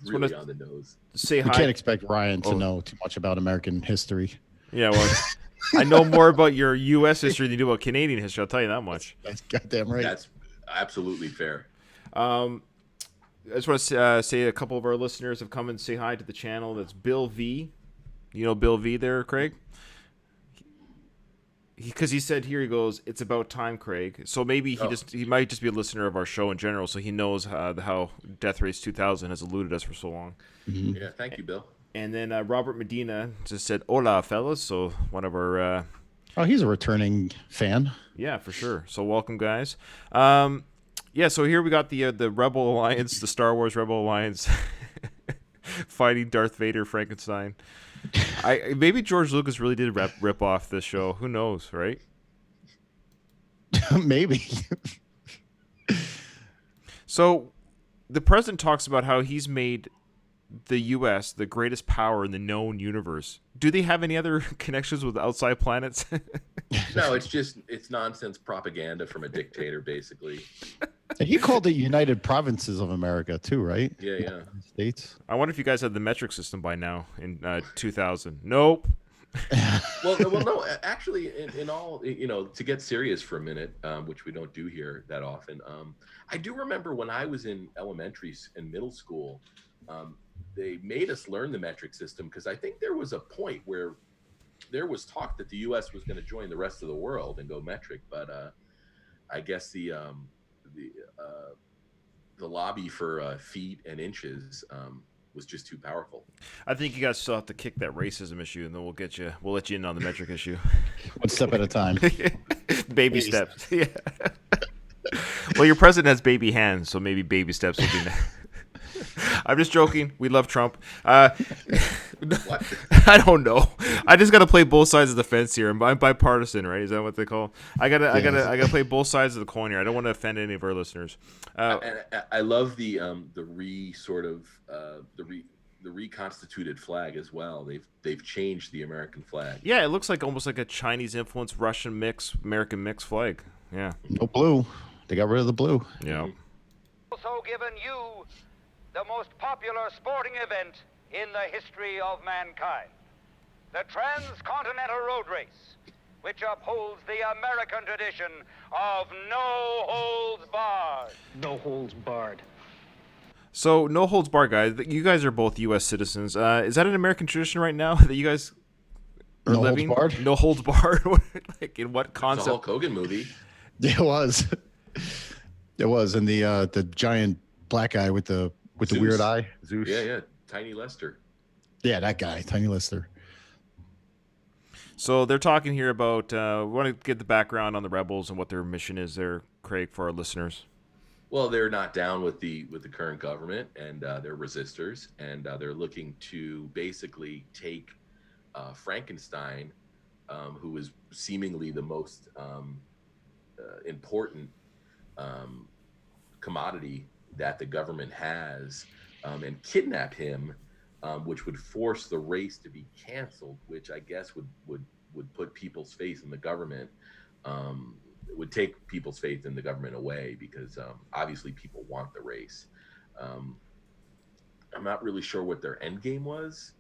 Speaker 3: really on the nose.
Speaker 2: We can't expect Ryan to know too much about American history.
Speaker 1: Yeah, well, I know more about your U.S. history than you do about Canadian history. I'll tell you that much.
Speaker 2: That's goddamn right.
Speaker 3: That's absolutely fair.
Speaker 1: I just want to say a couple of our listeners have come and say hi to the channel. That's Bill V. You know Bill V there, Craig? Because he said here, he goes, "It's about time, Craig." So maybe he might just be a listener of our show in general, so he knows how Death Race 2000 has eluded us for so long.
Speaker 3: Mm-hmm. Yeah, thank you, Bill.
Speaker 1: And then Robert Medina just said, "Hola, fellas." So one of our
Speaker 2: he's a returning fan.
Speaker 1: Yeah, for sure. So welcome, guys. Yeah, so here we got the Rebel Alliance, the Star Wars Rebel Alliance, fighting Darth Vader, Frankenstein. Maybe George Lucas really did rip off this show. Who knows, right?
Speaker 2: Maybe.
Speaker 1: So the president talks about how he's made the U.S. the greatest power in the known universe. Do they have any other connections with outside planets?
Speaker 3: No, it's nonsense propaganda from a dictator, basically.
Speaker 2: He called it United Provinces of America too, right?
Speaker 3: Yeah.
Speaker 2: States.
Speaker 1: I wonder if you guys had the metric system by now in 2000. Nope.
Speaker 3: well, no. Actually, in all, to get serious for a minute, which we don't do here that often. I do remember when I was in elementary and middle school, they made us learn the metric system because I think there was a point where there was talk that the U.S. was going to join the rest of the world and go metric, but I guess the lobby for feet and inches was just too powerful.
Speaker 1: I think you guys still have to kick that racism issue, and then we'll let you in on the metric issue.
Speaker 2: One step at a time.
Speaker 1: Baby steps. Yeah. Well, your president has baby hands, so maybe baby steps will be next. I'm just joking. We love Trump. I don't know. I just got to play both sides of the fence here. I'm bipartisan, right? Is that what they call? I gotta play both sides of the coin here. I don't want to offend any of our listeners.
Speaker 3: And I love the reconstituted flag as well. They've changed the American flag.
Speaker 1: Yeah, it looks like almost like a Chinese influenced Russian mix, American mix flag. Yeah.
Speaker 2: No blue. They got rid of the blue.
Speaker 1: Yeah.
Speaker 13: Also given you the most popular sporting event in the history of mankind. The Transcontinental Road Race, which upholds the American tradition of no holds barred.
Speaker 12: No holds barred.
Speaker 1: So, no holds barred, guys. You guys are both U.S. citizens. Is that an American tradition right now that you guys are
Speaker 2: No
Speaker 1: living?
Speaker 2: holds barred?
Speaker 1: No holds barred? Like, in what concept?
Speaker 3: It's a Hulk Hogan movie.
Speaker 2: It was. It was, and the giant black guy with the
Speaker 3: Zeus.
Speaker 2: weird eye, Zeus.
Speaker 3: Yeah, Tiny Lester.
Speaker 2: Yeah, that guy, Tiny Lester.
Speaker 1: So they're talking here about. We want to get the background on the rebels and what their mission is there, Craig, for our listeners.
Speaker 3: Well, they're not down with the current government, and they're resistors, and they're looking to basically take Frankenstein, who is seemingly the most important commodity that the government has, and kidnap him, which would force the race to be canceled, which I guess would put people's faith in the government. Would take people's faith in the government away, because obviously people want the race. I'm not really sure what their end game was.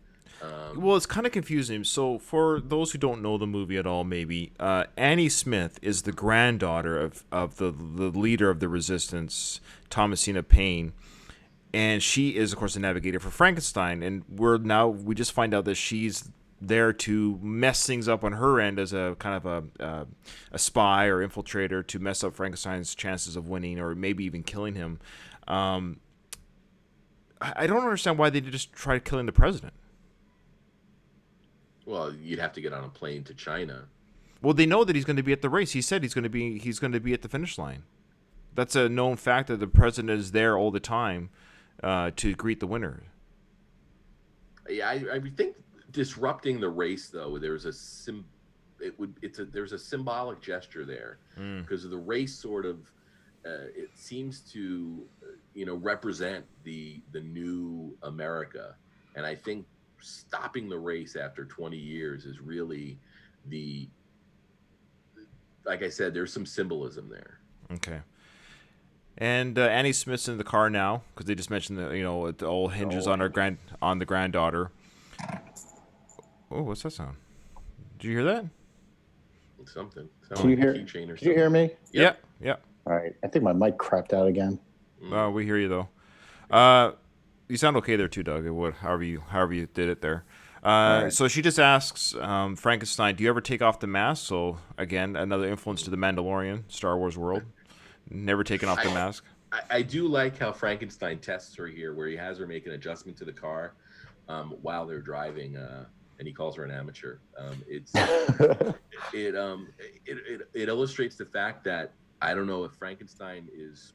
Speaker 1: Well, it's kind of confusing. So for those who don't know the movie at all, maybe Annie Smith is the granddaughter of the leader of the resistance, Thomasina Paine, and she is, of course, the navigator for Frankenstein. And we just find out that she's there to mess things up on her end as a kind of a spy or infiltrator to mess up Frankenstein's chances of winning or maybe even killing him. I don't understand why they just try killing the president.
Speaker 3: Well, you'd have to get on a plane to China.
Speaker 1: Well, they know that he's going to be at the race. He said he's going to be at the finish line. That's a known fact that the president is there all the time to greet the winner.
Speaker 3: Yeah, I think disrupting the race, though, there's a symbolic gesture there, because the race sort of it seems to represent the new America, and I think stopping the race after 20 years is really like I said, there's some symbolism there.
Speaker 1: Okay. And Annie Smith's in the car now, because they just mentioned that it all hinges on the granddaughter. Oh, what's that sound? Did you hear that?
Speaker 3: Something.
Speaker 14: Can you hear me?
Speaker 1: Yep. Yeah.
Speaker 14: All right. I think my mic crapped out again.
Speaker 1: We hear you though. You sound okay there too, Doug. However you did it there. Right. So she just asks Frankenstein, "Do you ever take off the mask?" So again, another influence to the Mandalorian, Star Wars world. Never taken off the mask.
Speaker 3: I do like how Frankenstein tests her here, where he has her make an adjustment to the car while they're driving, and he calls her an amateur. It illustrates the fact that I don't know if Frankenstein is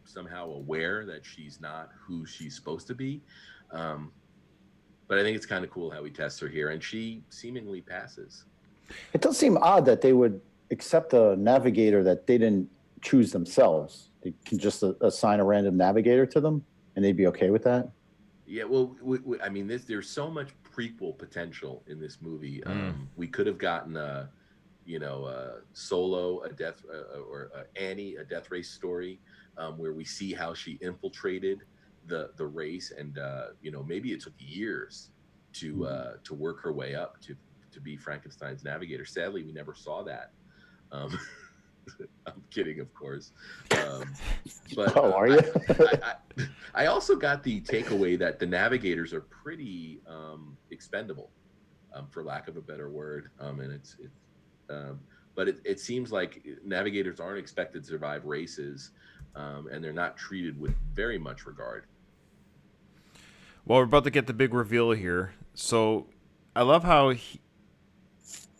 Speaker 3: somehow aware that she's not who she's supposed to be, but I think it's kind of cool how he tests her here, and she seemingly passes.
Speaker 14: It does seem odd that they would accept a navigator that they didn't choose themselves. They can just assign a random navigator to them, and they'd be okay with that.
Speaker 3: Yeah, well, I mean, there's so much prequel potential in this movie. We could have gotten Solo, or Annie, a death race story, where we see how she infiltrated the race, and maybe it took years to work her way up to be Frankenstein's navigator. Sadly, we never saw that. I'm kidding, of course. But
Speaker 14: are you?
Speaker 3: I also got the takeaway that the navigators are pretty expendable, for lack of a better word. But it seems like navigators aren't expected to survive races, and they're not treated with very much regard.
Speaker 1: Well, we're about to get the big reveal here. So I love how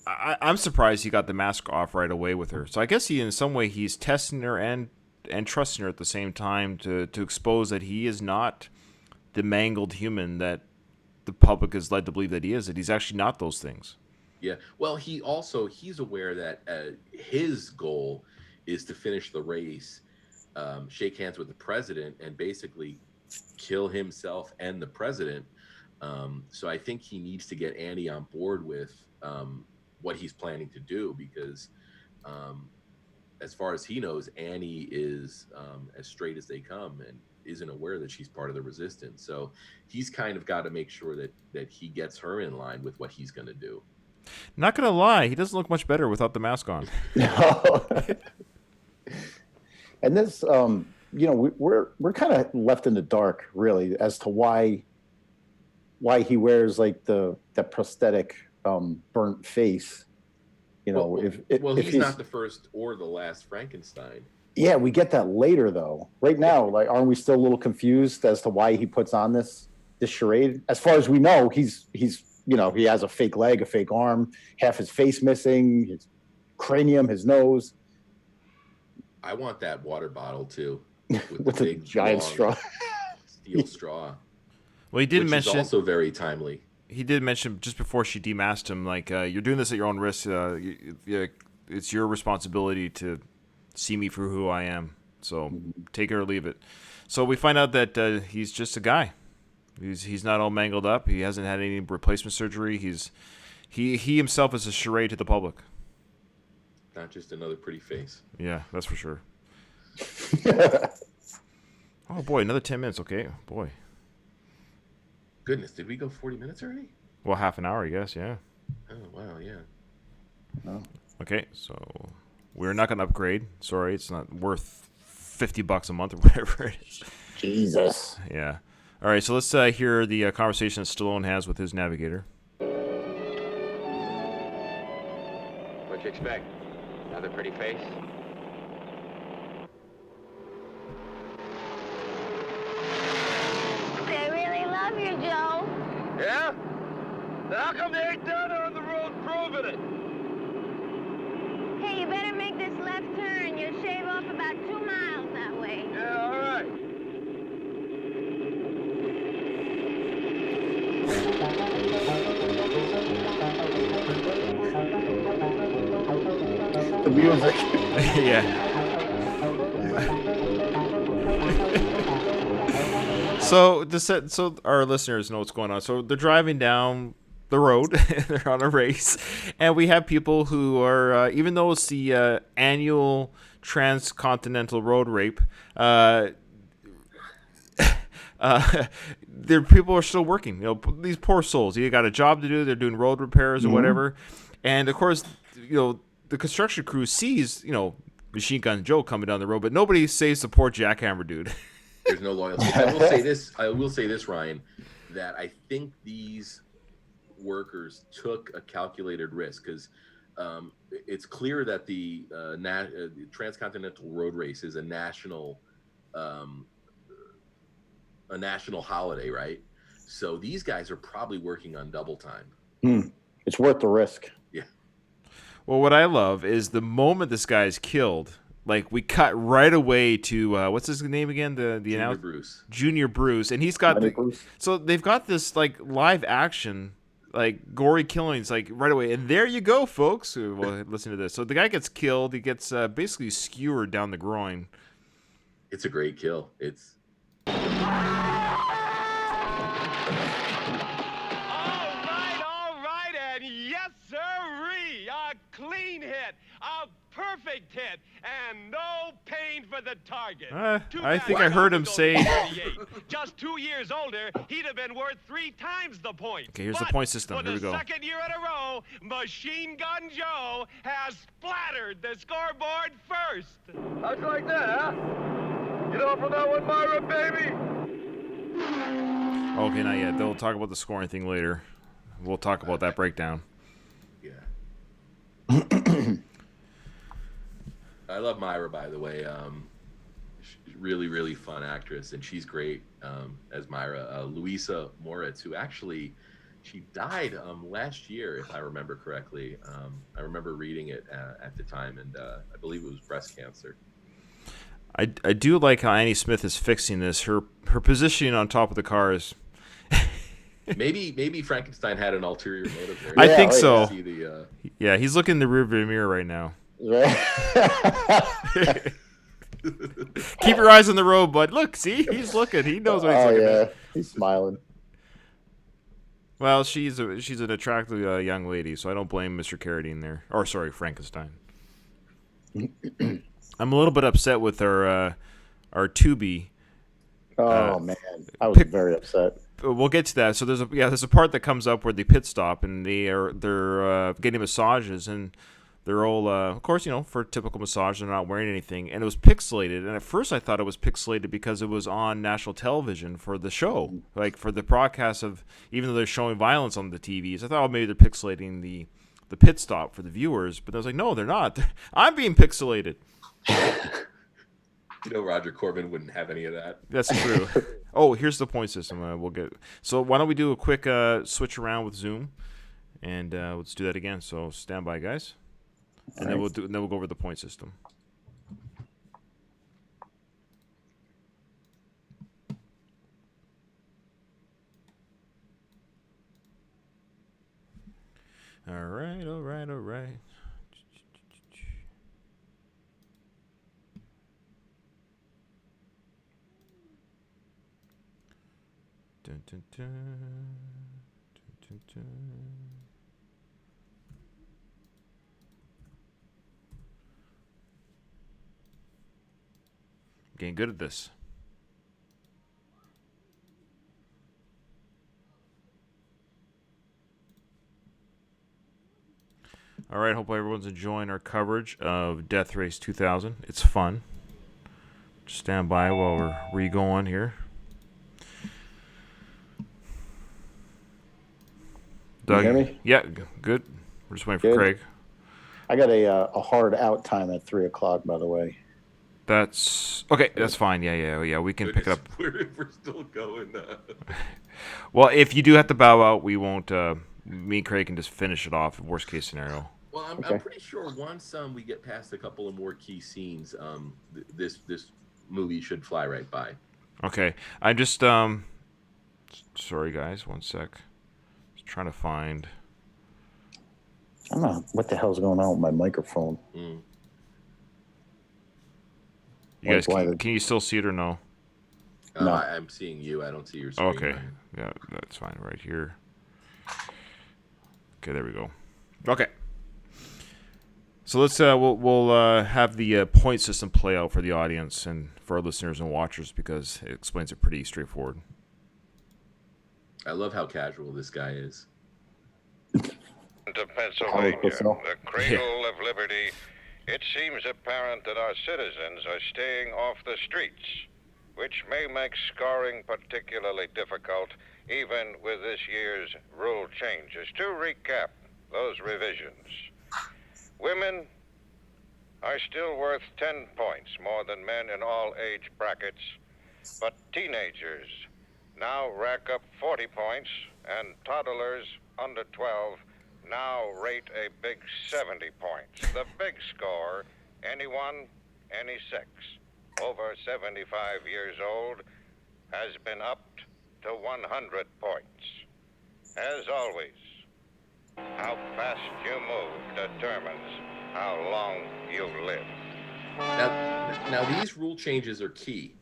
Speaker 1: I'm surprised he got the mask off right away with her. So I guess in some way he's testing her and trusting her at the same time to expose that he is not the mangled human that the public is led to believe that he is. That he's actually not those things.
Speaker 3: Yeah. Well, he's aware that his goal is to finish the race, shake hands with the president, and basically kill himself and the president. So I think he needs to get Annie on board with what he's planning to do, because as far as he knows, Annie is as straight as they come, and isn't aware that she's part of the resistance. So he's kind of got to make sure that he gets her in line with what he's going to do.
Speaker 1: Not gonna lie, he doesn't look much better without the mask on.
Speaker 14: No. And this, we're kind of left in the dark, really, as to why he wears like the prosthetic burnt face. If
Speaker 3: he's not the first or the last Frankenstein. Yeah,
Speaker 14: we get that later though. Right now, like, aren't we still a little confused as to why he puts on this charade? As far as we know, he's he has a fake leg, a fake arm, half his face missing, his cranium, his nose.
Speaker 3: I want that water bottle too,
Speaker 14: with a giant straw,
Speaker 3: steel straw.
Speaker 1: Well, he did mention,
Speaker 3: is also very timely.
Speaker 1: He did mention just before she demasked him, like, you're doing this at your own risk. It's your responsibility to see me for who I am. So take it or leave it. So we find out that he's just a guy. He's not all mangled up. He hasn't had any replacement surgery. He himself is a charade to the public.
Speaker 3: Not just another pretty face.
Speaker 1: Yeah, that's for sure. Oh boy, another 10 minutes. Okay, boy.
Speaker 3: Goodness, did we go 40 minutes already?
Speaker 1: Well, half an hour, I guess. Yeah.
Speaker 3: Oh wow, yeah.
Speaker 14: Oh.
Speaker 1: Okay, so we're not going to upgrade. Sorry, it's not worth $50 a month or whatever it is.
Speaker 14: Jesus.
Speaker 1: Yeah. All right, so let's hear the conversation that Stallone has with his navigator.
Speaker 10: What'd you expect? Another pretty face?
Speaker 15: They really love you, Joe.
Speaker 5: Yeah? Then how come they ain't down there on the road proving it?
Speaker 15: Hey, you better make this left turn. You'll shave off about 2 miles that way.
Speaker 5: Yeah, all right.
Speaker 14: The music.
Speaker 1: Yeah. So our listeners know what's going on. So they're driving down the road. They're on a race, and we have people who are, even though it's the annual transcontinental road rape, their people are still working. These poor souls. You got a job to do. They're doing road repairs or whatever, and of course, the construction crew sees, Machine Gun Joe coming down the road, but nobody says the poor jackhammer dude.
Speaker 3: There's no loyalty. I will say this, Ryan, that I think these workers took a calculated risk because it's clear that the transcontinental road race is a national holiday, right? So these guys are probably working on double time.
Speaker 14: It's worth the risk.
Speaker 3: Yeah.
Speaker 1: Well, what I love is the moment this guy is killed, like, we cut right away to what's his name again? The
Speaker 3: Junior Bruce.
Speaker 1: Junior Bruce, and he's got so they've got this like live action, like gory killings, like right away, and there you go, folks. Well, listen to this. So the guy gets killed. He gets basically skewered down the groin.
Speaker 3: It's a great kill. It's.
Speaker 5: All right, and yes, sirree, a clean hit, a perfect hit, and no pain for the target.
Speaker 1: I think I heard him say.
Speaker 5: Just 2 years older, he'd have been worth 3 times the points.
Speaker 1: Okay, here's the point system. Here we go.
Speaker 5: For the second year in a row, Machine Gun Joe has splattered the scoreboard first. How'd you like that, huh? Get off of that one, Myra, baby.
Speaker 1: Okay, not yet. They'll talk about the scoring thing later. We'll talk about that breakdown.
Speaker 3: Yeah. I love Myra, by the way. She's really, really fun actress, and she's great as Myra. Luisa Moritz, who actually, she died last year, if I remember correctly. I remember reading it at the time, and I believe it was breast cancer.
Speaker 1: I do like how Annie Smith is fixing this. Her positioning on top of the car is.
Speaker 3: Maybe Frankenstein had an ulterior motive there.
Speaker 1: I think so. Yeah, he's looking in the rearview mirror right now. Keep your eyes on the road, bud. Look, see, he's looking. He knows what he's looking at.
Speaker 14: He's smiling.
Speaker 1: Well, she's an attractive young lady, so I don't blame Mr. Carradine there. Or sorry, Frankenstein. I'm a little bit upset with our Tubi.
Speaker 14: Oh man, I was very upset.
Speaker 1: We'll get to that. So there's a part that comes up where they pit stop and they're getting massages, and they're all of course, for typical massage, they're not wearing anything, and it was pixelated. And at first I thought it was pixelated because it was on national television for the show, like for the broadcast of, even though they're showing violence on the TVs. I thought, oh, maybe they're pixelating the pit stop for the viewers, but I was like, no, they're not. I'm being pixelated.
Speaker 3: Roger Corman wouldn't have any of that.
Speaker 1: That's true. Oh, here's the point system. We'll get. So why don't we do a quick switch around with Zoom, and let's do that again. So stand by, guys, and then we'll go over the point system. All right. Dun, dun, dun. Dun, dun, dun. Getting good at this. All right, hope everyone's enjoying our coverage of Death Race 2000. It's fun. Just stand by while we're re-going here. Doug,
Speaker 14: can you hear me?
Speaker 1: Yeah, good. We're just waiting for Craig.
Speaker 14: I got a hard out time at 3:00, by the way.
Speaker 1: That's okay. That's fine. Yeah. We can pick it up.
Speaker 3: We're still going.
Speaker 1: Well, if you do have to bow out, we won't. Me and Craig can just finish it off. Worst case scenario.
Speaker 3: Well, I'm pretty sure once we get past a couple of more key scenes, this movie should fly right by.
Speaker 1: Okay, I just sorry guys, one sec. Just trying to find.
Speaker 14: I don't know what the hell's going on with my microphone.
Speaker 1: You guys, can you still see it or no?
Speaker 3: No, I'm seeing you. I don't see your screen.
Speaker 1: Okay, yeah, that's fine. Right here. Okay, there we go. Okay. So let's we'll have the point system play out for the audience and for our listeners and watchers, because it explains it pretty straightforward.
Speaker 3: I love how casual this guy is.
Speaker 9: To Pennsylvania, the cradle of liberty, it seems apparent that our citizens are staying off the streets, which may make scoring particularly difficult, even with this year's rule changes. To recap those revisions, women are still worth 10 points more than men in all age brackets, but teenagers now rack up 40 points, and toddlers under 12 now rate a big 70 points. The big score, anyone, any sex, over 75 years old, has been upped to 100 points. As always, how fast you move determines how long you live.
Speaker 3: Now these rule changes are key,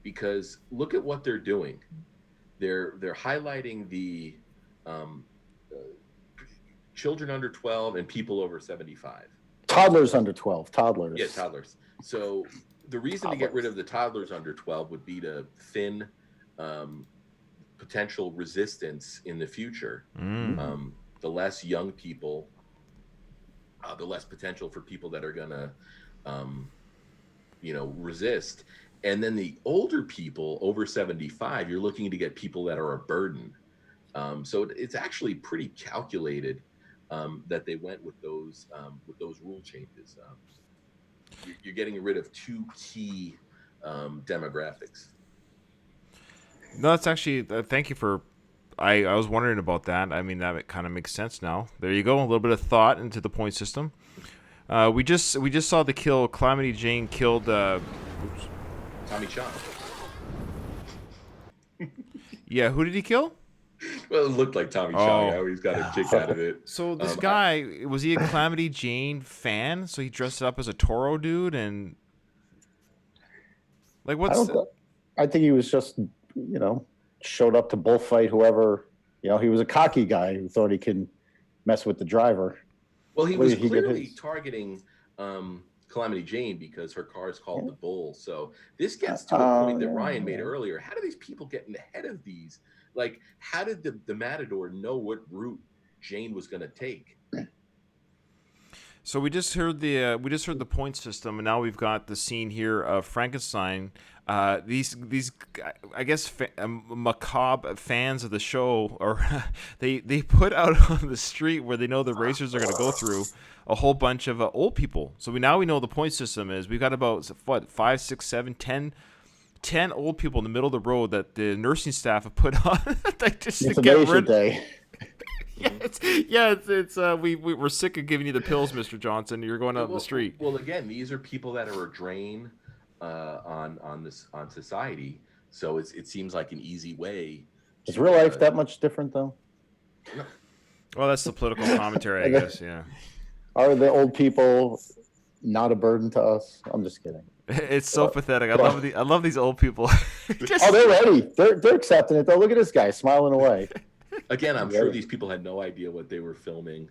Speaker 3: because look at what they're doing. They're highlighting the children under 12 and people over 75.
Speaker 14: Toddlers under 12. Toddlers.
Speaker 3: Yeah, toddlers. So the reason to get rid of the toddlers under 12 would be to thin potential resistance in the future. The less young people, the less potential for people that are gonna, resist. And then the older people over 75, you're looking to get people that are a burden. So it's actually pretty calculated that they went with those rule changes. You're getting rid of two key demographics.
Speaker 1: No, that's actually thank you for. I was wondering about that. I mean, that kind of makes sense now. There you go. A little bit of thought into the point system. We just saw the kill. Calamity Jane killed.
Speaker 3: Tommy Shaw.
Speaker 1: Yeah, who did he kill?
Speaker 3: Well, it looked like Tommy Shaw. Yeah, he's got a kick out of it.
Speaker 1: So this guy, was he a Calamity Jane fan? So he dressed up as a Toro dude and like what's?
Speaker 14: I think he was just showed up to bullfight whoever. He was a cocky guy who thought he could mess with the driver.
Speaker 3: Well, he was clearly targeting Calamity Jane because her car is called the Bull. So this gets to a point that Ryan made earlier. How do these people get ahead of these? Like, how did the Matador know what route Jane was going to take?
Speaker 1: So we just heard the point system, and now we've got the scene here of Frankenstein. These I guess macabre fans of the show, or they put out on the street where they know the racers are going to go through a whole bunch of old people. So we know the point system is we've got about 5, 6, 7, 10 old people in the middle of the road that the nursing staff have put on just to get rid. Day. We're sick of giving you the pills, Mr. Johnson. You're going out in the street.
Speaker 3: Well, again, these are people that are a drain on society. So it seems like an easy way.
Speaker 14: Is real life that much different, though?
Speaker 1: Well, that's the political commentary, I guess. Yeah.
Speaker 14: Are the old people not a burden to us? I'm just kidding.
Speaker 1: It's so pathetic. I love these old people.
Speaker 14: They're ready. They're accepting it though. Look at this guy smiling away.
Speaker 3: Again, I'm sure these people had no idea what they were filming.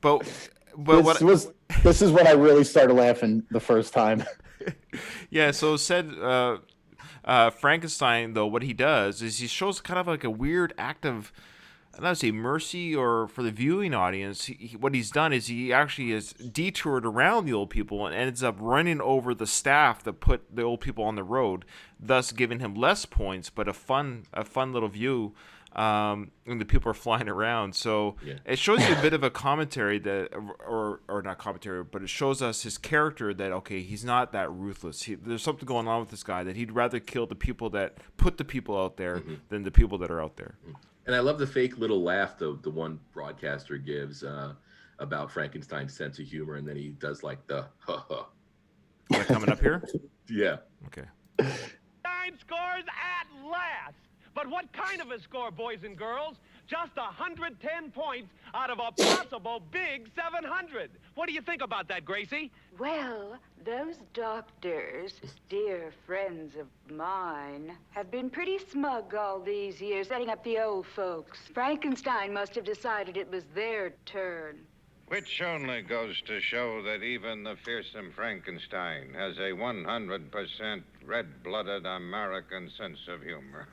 Speaker 1: but
Speaker 14: this is when I really started laughing the first time.
Speaker 1: Yeah. So said Frankenstein though, what he does is he shows kind of like a weird act of, I don't say mercy or for the viewing audience. What he's done is he actually has detoured around the old people and ends up running over the staff that put the old people on the road, thus giving him less points, but a fun little view. And the people are flying around. So it shows you a bit of a commentary that, or not commentary, but it shows us his character that, okay, he's not that ruthless. There's something going on with this guy that he'd rather kill the people that put the people out there than the people that are out there.
Speaker 3: And I love the fake little laugh the one broadcaster gives about Frankenstein's sense of humor, and then he does like the ha-ha.
Speaker 1: Is that coming up here?
Speaker 3: Yeah.
Speaker 1: Okay.
Speaker 5: 9 scores at last. But what kind of a score, boys and girls? Just 110 points out of a possible big 700. What do you think about that, Gracie?
Speaker 7: Well, those doctors, dear friends of mine, have been pretty smug all these years, setting up the old folks. Frankenstein must have decided it was their turn.
Speaker 9: Which only goes to show that even the fearsome Frankenstein has a 100% red-blooded American sense of humor.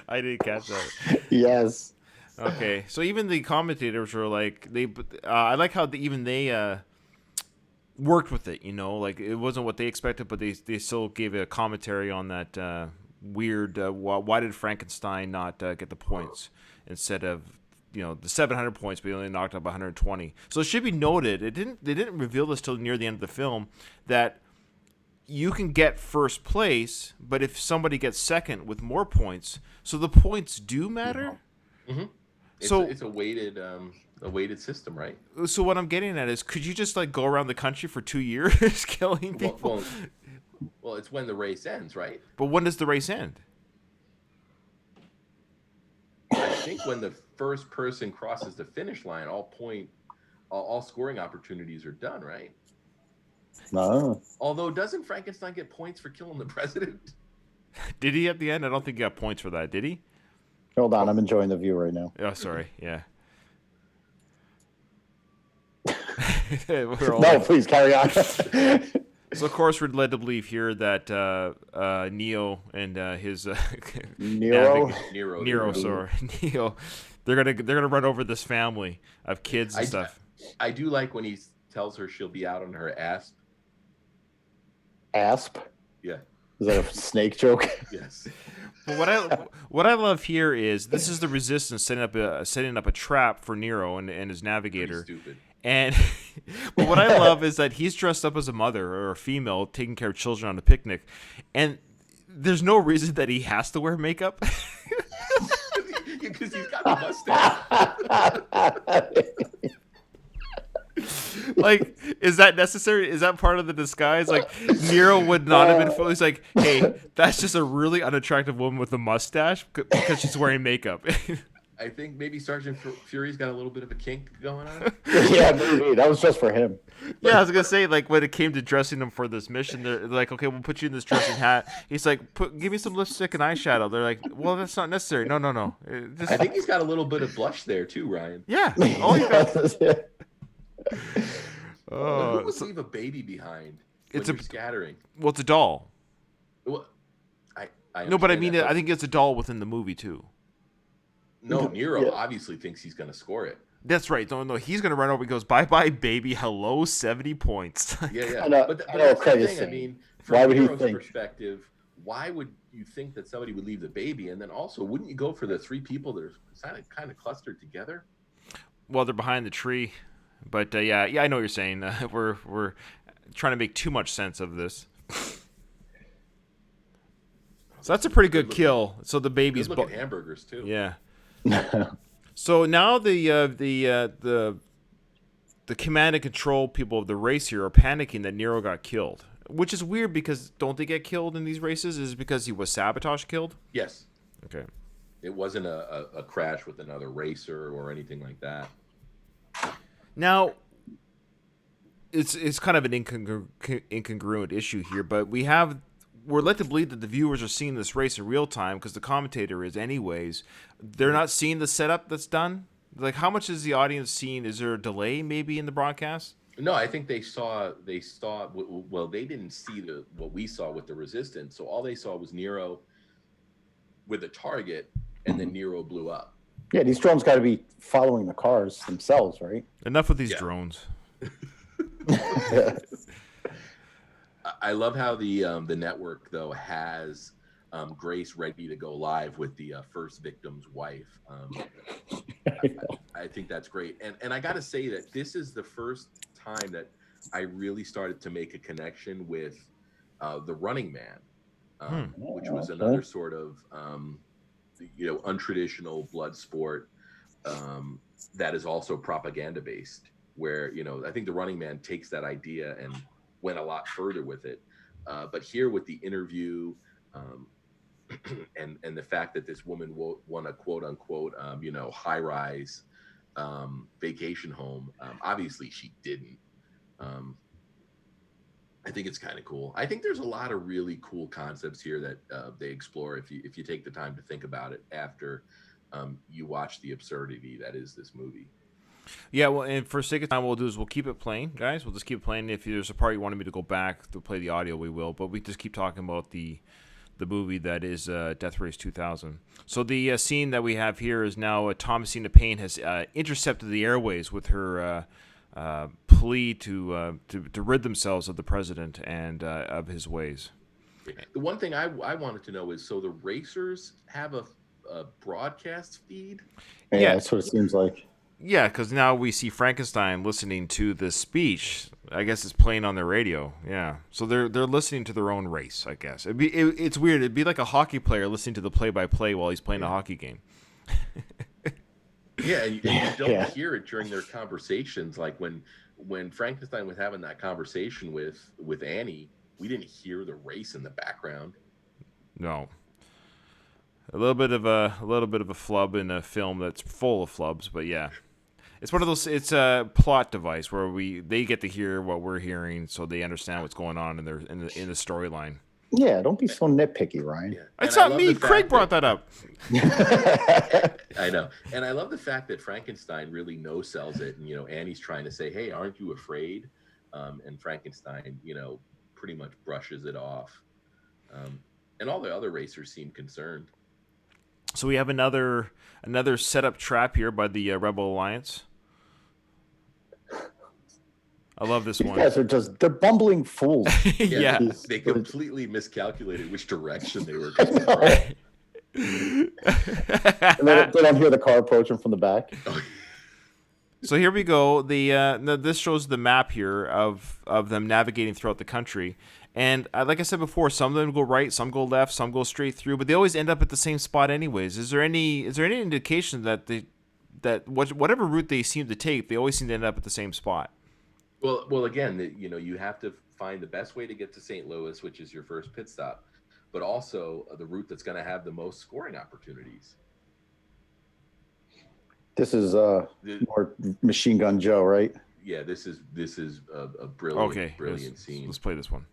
Speaker 1: I didn't catch that.
Speaker 14: Yes.
Speaker 1: Okay, so even the commentators were like, I like how they worked with it, like it wasn't what they expected, but they still gave a commentary on that weird, why did Frankenstein not get the points instead of, the 700 points, but he only knocked up 120. So it should be noted, they didn't reveal this till near the end of the film, that you can get first place, but if somebody gets second with more points, so the points do matter.
Speaker 3: Mm-hmm. It's a weighted system, right?
Speaker 1: So what I'm getting at is, could you just like go around the country for 2 years killing people?
Speaker 3: Well, it's when the race ends, right?
Speaker 1: But when does the race end?
Speaker 3: I think when the first person crosses the finish line, all scoring opportunities are done, right?
Speaker 14: No.
Speaker 3: Although, doesn't Frankenstein get points for killing the president?
Speaker 1: Did he at the end? I don't think he got points for that. Did he?
Speaker 14: Hold on, I'm enjoying the view right now.
Speaker 1: Oh, sorry. Yeah.
Speaker 14: No, please carry on.
Speaker 1: So, of course, we're led to believe here that Neo and his
Speaker 14: Nero,
Speaker 1: they're gonna run over this family of kids and stuff.
Speaker 3: I do like when he tells her she'll be out on her asp.
Speaker 14: Asp?
Speaker 3: Yeah.
Speaker 14: Is that a snake joke?
Speaker 3: Yes.
Speaker 1: But what I love here is this is the Resistance setting up a trap for Nero and his navigator.
Speaker 3: Pretty stupid.
Speaker 1: And but what I love is that he's dressed up as a mother or a female taking care of children on a picnic, and there's no reason that he has to wear makeup.
Speaker 3: Because he's got the mustache.
Speaker 1: Like, is that necessary? Is that part of the disguise? Like, Nero would not have been. He's like, hey, that's just a really unattractive woman with a mustache because she's wearing makeup.
Speaker 3: I think maybe Sergeant Fury's got a little bit of a kink going on.
Speaker 14: Yeah, maybe that was just for him.
Speaker 1: Yeah, I was gonna say, like, when it came to dressing him for this mission, they're like, okay, we'll put you in this dressing hat. He's like, give me some lipstick and eyeshadow. They're like, well, that's not necessary. No.
Speaker 3: I think he's got a little bit of blush there too, Ryan.
Speaker 1: Yeah. Oh, you got.
Speaker 3: Who would leave a baby behind? It's a scattering.
Speaker 1: Well, it's a doll.
Speaker 3: Well, I
Speaker 1: no, but I mean,
Speaker 3: that,
Speaker 1: I think it's a doll within the movie too.
Speaker 3: No, Nero obviously thinks he's going to score it.
Speaker 1: That's right. No, he's going to run over. He goes, bye, baby. Hello, 70 points.
Speaker 3: Yeah.
Speaker 14: But
Speaker 3: that's the thing. I mean, from Nero's
Speaker 14: think?
Speaker 3: perspective, why would you think that somebody would leave the baby? And then also, wouldn't you go for the three people that are kind of clustered together?
Speaker 1: Well, they're behind the tree. But, yeah, I know what you're saying. We're trying to make too much sense of this. So that's a pretty good kill. So the baby's
Speaker 3: good looking hamburgers too.
Speaker 1: Yeah. So now the command and control people of the race here are panicking that Nero got killed, which is weird because don't they get killed in these races? Is it because he was sabotage killed?
Speaker 3: Yes.
Speaker 1: Okay.
Speaker 3: It wasn't a crash with another racer or anything like that.
Speaker 1: Now, it's kind of an incongruent issue here, but we're led to believe that the viewers are seeing this race in real time because the commentator is anyways. They're not seeing the setup that's done. Like, how much is the audience seeing? Is there a delay maybe in the broadcast?
Speaker 3: No, I think they saw. Well, they didn't see what we saw with the resistance. So all they saw was Nero with a target, and then Nero blew up.
Speaker 14: Yeah, these drones got to be following the cars themselves, right?
Speaker 1: Enough with these drones.
Speaker 3: I love how the network though has Grace ready to go live with the first victim's wife. I think that's great, and I got to say that this is the first time that I really started to make a connection with the Running Man, which was another sort of untraditional blood sport that is also propaganda based. Where I think the Running Man takes that idea and went a lot further with it, but here with the interview and the fact that this woman won a quote unquote high rise vacation home, obviously she didn't. I think it's kind of cool. I think there's a lot of really cool concepts here that they explore if you take the time to think about it after you watch the absurdity that is this movie.
Speaker 1: Yeah, well, and for sake of time, what we'll do is we'll keep it playing, guys. We'll just keep playing. If there's a part you wanted me to go back to play the audio, we will. But we just keep talking about the movie that is Death Race 2000. So the scene that we have here is now Thomasina Payne has intercepted the airways with her plea to rid themselves of the president and of his ways.
Speaker 3: The one thing I wanted to know is, so the racers have a broadcast feed?
Speaker 14: Yeah, that's what it seems like.
Speaker 1: Yeah, because now we see Frankenstein listening to this speech. I guess it's playing on their radio. Yeah, so they're listening to their own race. I guess it's weird. It'd be like a hockey player listening to the play-by-play while he's playing a hockey game.
Speaker 3: Yeah, and you don't hear it during their conversations. Like when Frankenstein was having that conversation with Annie, we didn't hear the race in the background.
Speaker 1: No. A little bit of a flub in a film that's full of flubs, but yeah. It's one of those. It's a plot device where they get to hear what we're hearing, so they understand what's going on in the storyline.
Speaker 14: Yeah, don't be so nitpicky, Ryan.
Speaker 3: Yeah.
Speaker 1: It's not me. Craig brought that up.
Speaker 3: I know, and I love the fact that Frankenstein really no-sells it, and Annie's trying to say, "Hey, aren't you afraid?" And Frankenstein, pretty much brushes it off, and all the other racers seem concerned.
Speaker 1: So we have another setup trap here by the Rebel Alliance. I love this one.
Speaker 14: You guys they're bumbling fools.
Speaker 1: Yeah.
Speaker 3: They completely miscalculated which direction they were going.
Speaker 14: And they don't hear the car approaching from the back.
Speaker 1: So here we go. This shows the map here of them navigating throughout the country. And like I said before, some of them go right, some go left, some go straight through, but they always end up at the same spot anyways. Is there any indication that whatever route they seem to take, they always seem to end up at the same spot?
Speaker 3: Well, again, you have to find the best way to get to St. Louis, which is your first pit stop, but also the route that's going to have the most scoring opportunities.
Speaker 14: This is more Machine Gun Joe, right?
Speaker 3: Yeah, this is a brilliant scene.
Speaker 1: Let's play this one.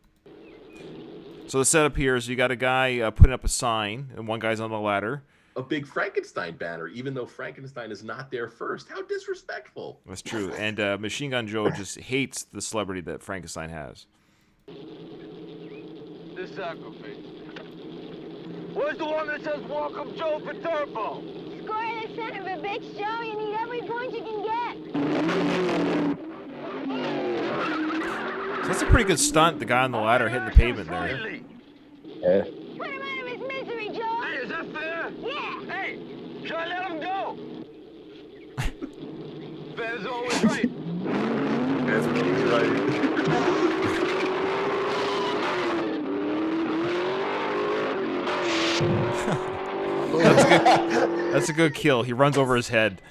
Speaker 1: So the setup here is you got a guy putting up a sign, and one guy's on the ladder.
Speaker 3: A big Frankenstein banner, even though Frankenstein is not there first. How disrespectful.
Speaker 1: That's true. And Machine Gun Joe just hates the celebrity that Frankenstein has.
Speaker 5: The sacrifice. Where's the one that says Welcome Joe for Turbo?
Speaker 15: Score the son of a bitch, Joe. You need every point you can get.
Speaker 1: So that's a pretty good stunt, the guy on the ladder hitting the pavement there.
Speaker 14: Yeah.
Speaker 15: Put him out of his misery, Joe.
Speaker 5: Hey, is that fair?
Speaker 15: Yeah.
Speaker 5: Hey, should I let him go? Fair's always right.
Speaker 3: That's what he's
Speaker 1: That's a good kill. He runs over his head.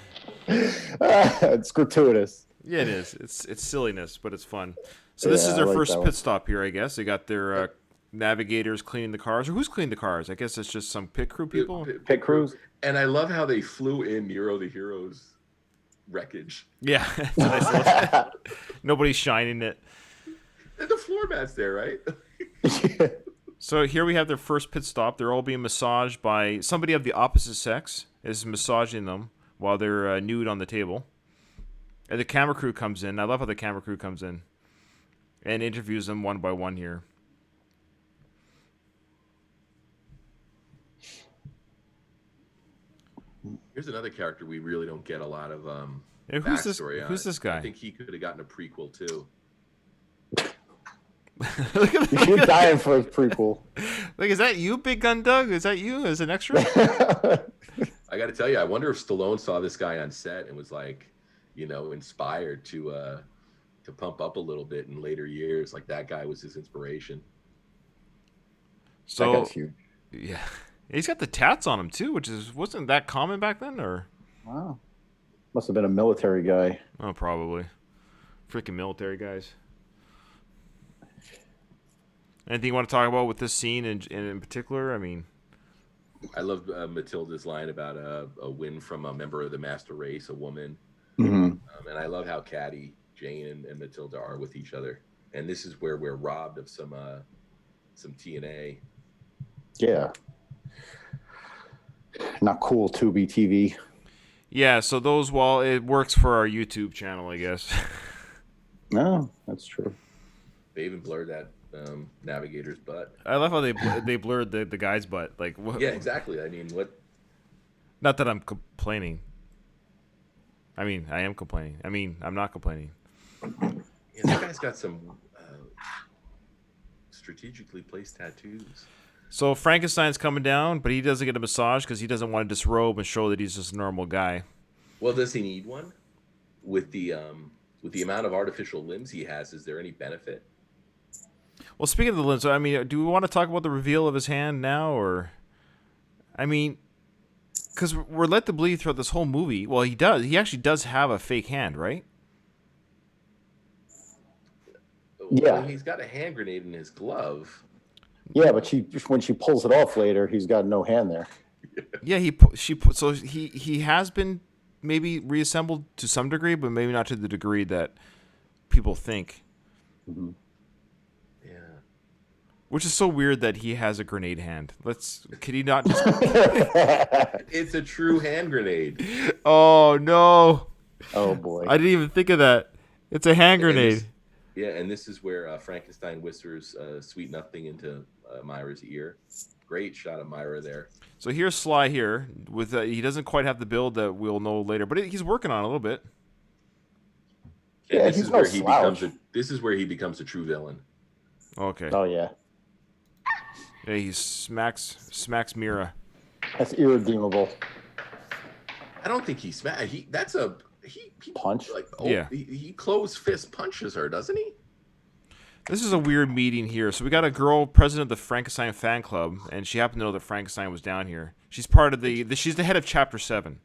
Speaker 14: It's gratuitous.
Speaker 1: Yeah, it is. It's silliness, but it's fun. So this is their first pit stop here, I guess. They got their navigators cleaning the cars. Or who's cleaning the cars? I guess it's just some pit crew people.
Speaker 14: Pit crews.
Speaker 3: And I love how they flew in Nero the Hero's wreckage.
Speaker 1: Yeah, it's a nice little... Nobody's shining it.
Speaker 3: And the floor mat's there, right?
Speaker 1: So here we have their first pit stop. They're all being massaged by somebody of the opposite sex is massaging them while they're nude on the table. And the camera crew comes in. I love how the camera crew comes in and interviews them one by one here.
Speaker 3: Here's another character we really don't get a lot of backstory on.
Speaker 1: Who's this guy?
Speaker 3: I think he could have gotten a prequel too.
Speaker 14: You're dying for a prequel.
Speaker 1: Like, is that you, Big Gun Doug? Is that you as an extra?
Speaker 3: I got to tell you, I wonder if Stallone saw this guy on set and was like, inspired to pump up a little bit in later years. Like that guy was his inspiration.
Speaker 1: So,
Speaker 14: that guy's huge.
Speaker 1: Yeah, he's got the tats on him too, which wasn't that common back then, or?
Speaker 14: Wow, must have been a military guy.
Speaker 1: Oh, probably. Freaking military guys. Anything you want to talk about with this scene in particular? I mean,
Speaker 3: I love Matilda's line about a win from a member of the master race, a woman.
Speaker 14: Mm-hmm.
Speaker 3: And I love how catty Jane and Matilda are with each other. And this is where we're robbed of some TNA.
Speaker 14: Yeah. Not cool, Tubi TV.
Speaker 1: Yeah, so it works for our YouTube channel, I guess.
Speaker 14: No, that's true.
Speaker 3: They even blurred that navigator's butt.
Speaker 1: I love how they blurred the guy's butt. Like, what?
Speaker 3: Yeah, exactly. I mean, what?
Speaker 1: Not that I'm complaining. I mean, I am complaining. I mean, I'm not complaining.
Speaker 3: Yeah, that guy's got some strategically placed tattoos.
Speaker 1: So Frankenstein's coming down, but he doesn't get a massage because he doesn't want to disrobe and show that he's just a normal guy.
Speaker 3: Well, does he need one? With the amount of artificial limbs he has, is there any benefit?
Speaker 1: Well, speaking of the limbs, I mean, do we want to talk about the reveal of his hand now, or? I mean, because we're led to believe throughout this whole movie. Well, he does. He actually does have a fake hand, right?
Speaker 14: Yeah.
Speaker 3: Well, he's got a hand grenade in his glove.
Speaker 14: Yeah, but when she pulls it off later, he's got no hand there.
Speaker 1: Yeah, so he has been maybe reassembled to some degree, but maybe not to the degree that people think.
Speaker 14: Mm-hmm.
Speaker 3: Yeah.
Speaker 1: Which is so weird that he has a grenade hand. Could he not just?
Speaker 3: It's a true hand grenade.
Speaker 1: Oh no!
Speaker 14: Oh boy!
Speaker 1: I didn't even think of that. It's a hand grenade.
Speaker 3: And this is where Frankenstein whispers "sweet nothing" into Myra's ear. Great shot of Myra there.
Speaker 1: So here's Sly here with he doesn't quite have the build that we'll know later, but he's working on it a little bit.
Speaker 3: And this is where he becomes a true villain.
Speaker 1: Okay.
Speaker 14: Oh yeah.
Speaker 1: Yeah, he smacks Mira.
Speaker 14: That's irredeemable.
Speaker 3: I don't think he
Speaker 14: punch.
Speaker 3: He closed fist punches her, doesn't he?
Speaker 1: This is a weird meeting here. So we got a girl president of the Frankenstein fan club, and she happened to know that Frankenstein was down here. She's part of she's the head of Chapter 7.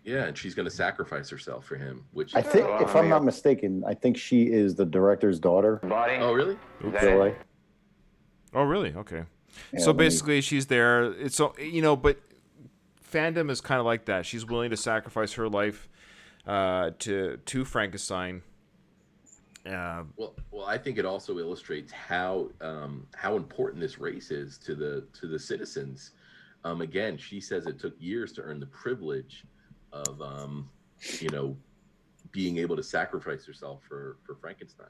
Speaker 3: Yeah, and she's going to sacrifice herself for him. Which
Speaker 14: I think, if I'm not mistaken, I think she is the director's daughter.
Speaker 3: Oh, really?
Speaker 14: Oops.
Speaker 1: Oh, really? Okay.
Speaker 14: Yeah,
Speaker 1: so basically, she's there. But fandom is kind of like that. She's willing to sacrifice her life to Frankenstein.
Speaker 3: Well, I think it also illustrates how important this race is to the citizens. Again, she says it took years to earn the privilege of being able to sacrifice herself for Frankenstein.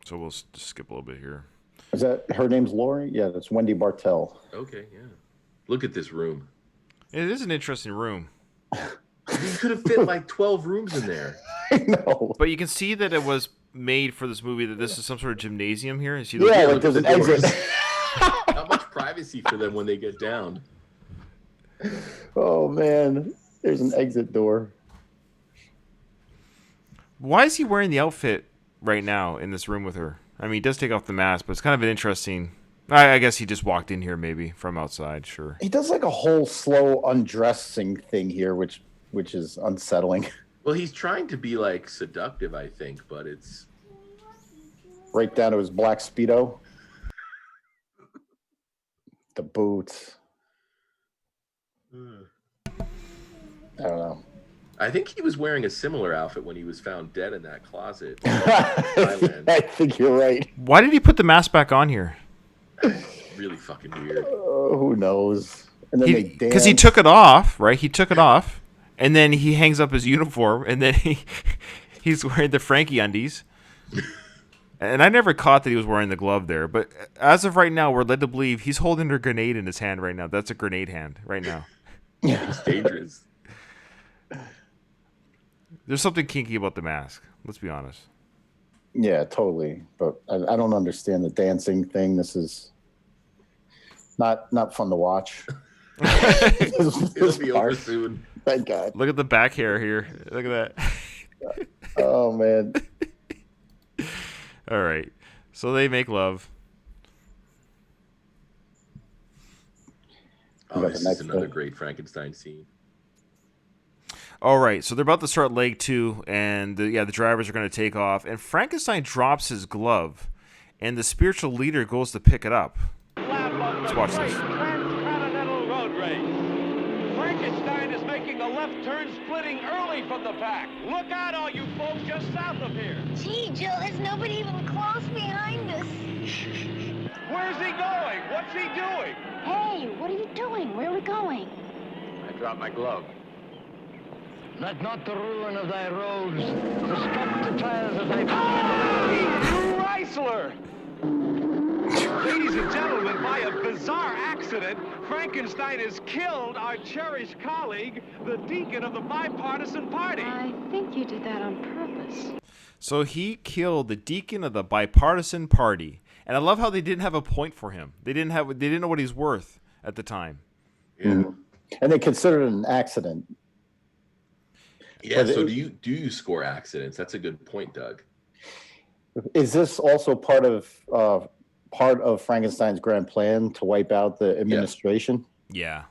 Speaker 1: So we'll skip a little bit here.
Speaker 14: Is that her name's Lori? Yeah, that's Wendy Bartell.
Speaker 3: Okay, yeah. Look at this room.
Speaker 1: It is an interesting room.
Speaker 3: You could have fit like 12 rooms in there.
Speaker 14: I know.
Speaker 1: But you can see that it was made for this movie, that this is some sort of gymnasium here. You see
Speaker 14: like there's an exit.
Speaker 3: Not much privacy for them when they get down.
Speaker 14: Oh, man. There's an exit door.
Speaker 1: Why is he wearing the outfit right now in this room with her? I mean, he does take off the mask, but it's kind of an interesting... I guess he just walked in here maybe from outside, sure.
Speaker 14: He does like a whole slow undressing thing here, which is unsettling.
Speaker 3: Well, he's trying to be like seductive, I think, but it's...
Speaker 14: Right down to his black Speedo. The boots. I don't know.
Speaker 3: I think he was wearing a similar outfit when he was found dead in that closet in Thailand.
Speaker 14: I think you're right.
Speaker 1: Why did he put the mask back on here?
Speaker 3: Really fucking weird.
Speaker 14: Who knows? And then they dance.
Speaker 1: Because he took it off, right? He took it off, and then he hangs up his uniform, and then he's wearing the Frankie undies. And I never caught that he was wearing the glove there. But as of right now, we're led to believe he's holding a grenade in his hand right now. That's a grenade hand right now.
Speaker 3: It's dangerous.
Speaker 1: There's something kinky about the mask. Let's be honest.
Speaker 14: Yeah, totally. But I don't understand the dancing thing. This is not fun to watch.
Speaker 3: It'll be over soon.
Speaker 14: Thank God.
Speaker 1: Look at the back hair here. Look at that.
Speaker 14: Oh, man.
Speaker 1: All right. So they make love.
Speaker 3: Oh, this is another great Frankenstein scene.
Speaker 1: All right, so they're about to start leg 2, and the drivers are going to take off, and Frankenstein drops his glove, and the spiritual leader goes to pick it up. Let's watch this.
Speaker 5: Transcontinental road race. Frankenstein is making a left turn, splitting early from the pack. Look out, all you folks just south of here.
Speaker 15: Gee, Jill, there's nobody even close behind us.
Speaker 5: Where's he going? What's he doing?
Speaker 15: Hey, what are you doing? Where are we going?
Speaker 10: I dropped my glove.
Speaker 4: Let not the ruin of thy roads disrupt the tires of thy...
Speaker 5: Chrysler! Ladies and gentlemen, by a bizarre accident, Frankenstein has killed our cherished colleague, the deacon of the bipartisan party.
Speaker 7: I think you did that on purpose.
Speaker 1: So he killed the deacon of the bipartisan party, and I love how they didn't have a point for him. They didn't know what he's worth at the time.
Speaker 3: Yeah.
Speaker 14: Mm-hmm. And they considered it an accident.
Speaker 3: Yeah, so do you score accidents? That's a good point, Doug.
Speaker 14: Is this also part of Frankenstein's grand plan to wipe out the administration?
Speaker 1: Yeah.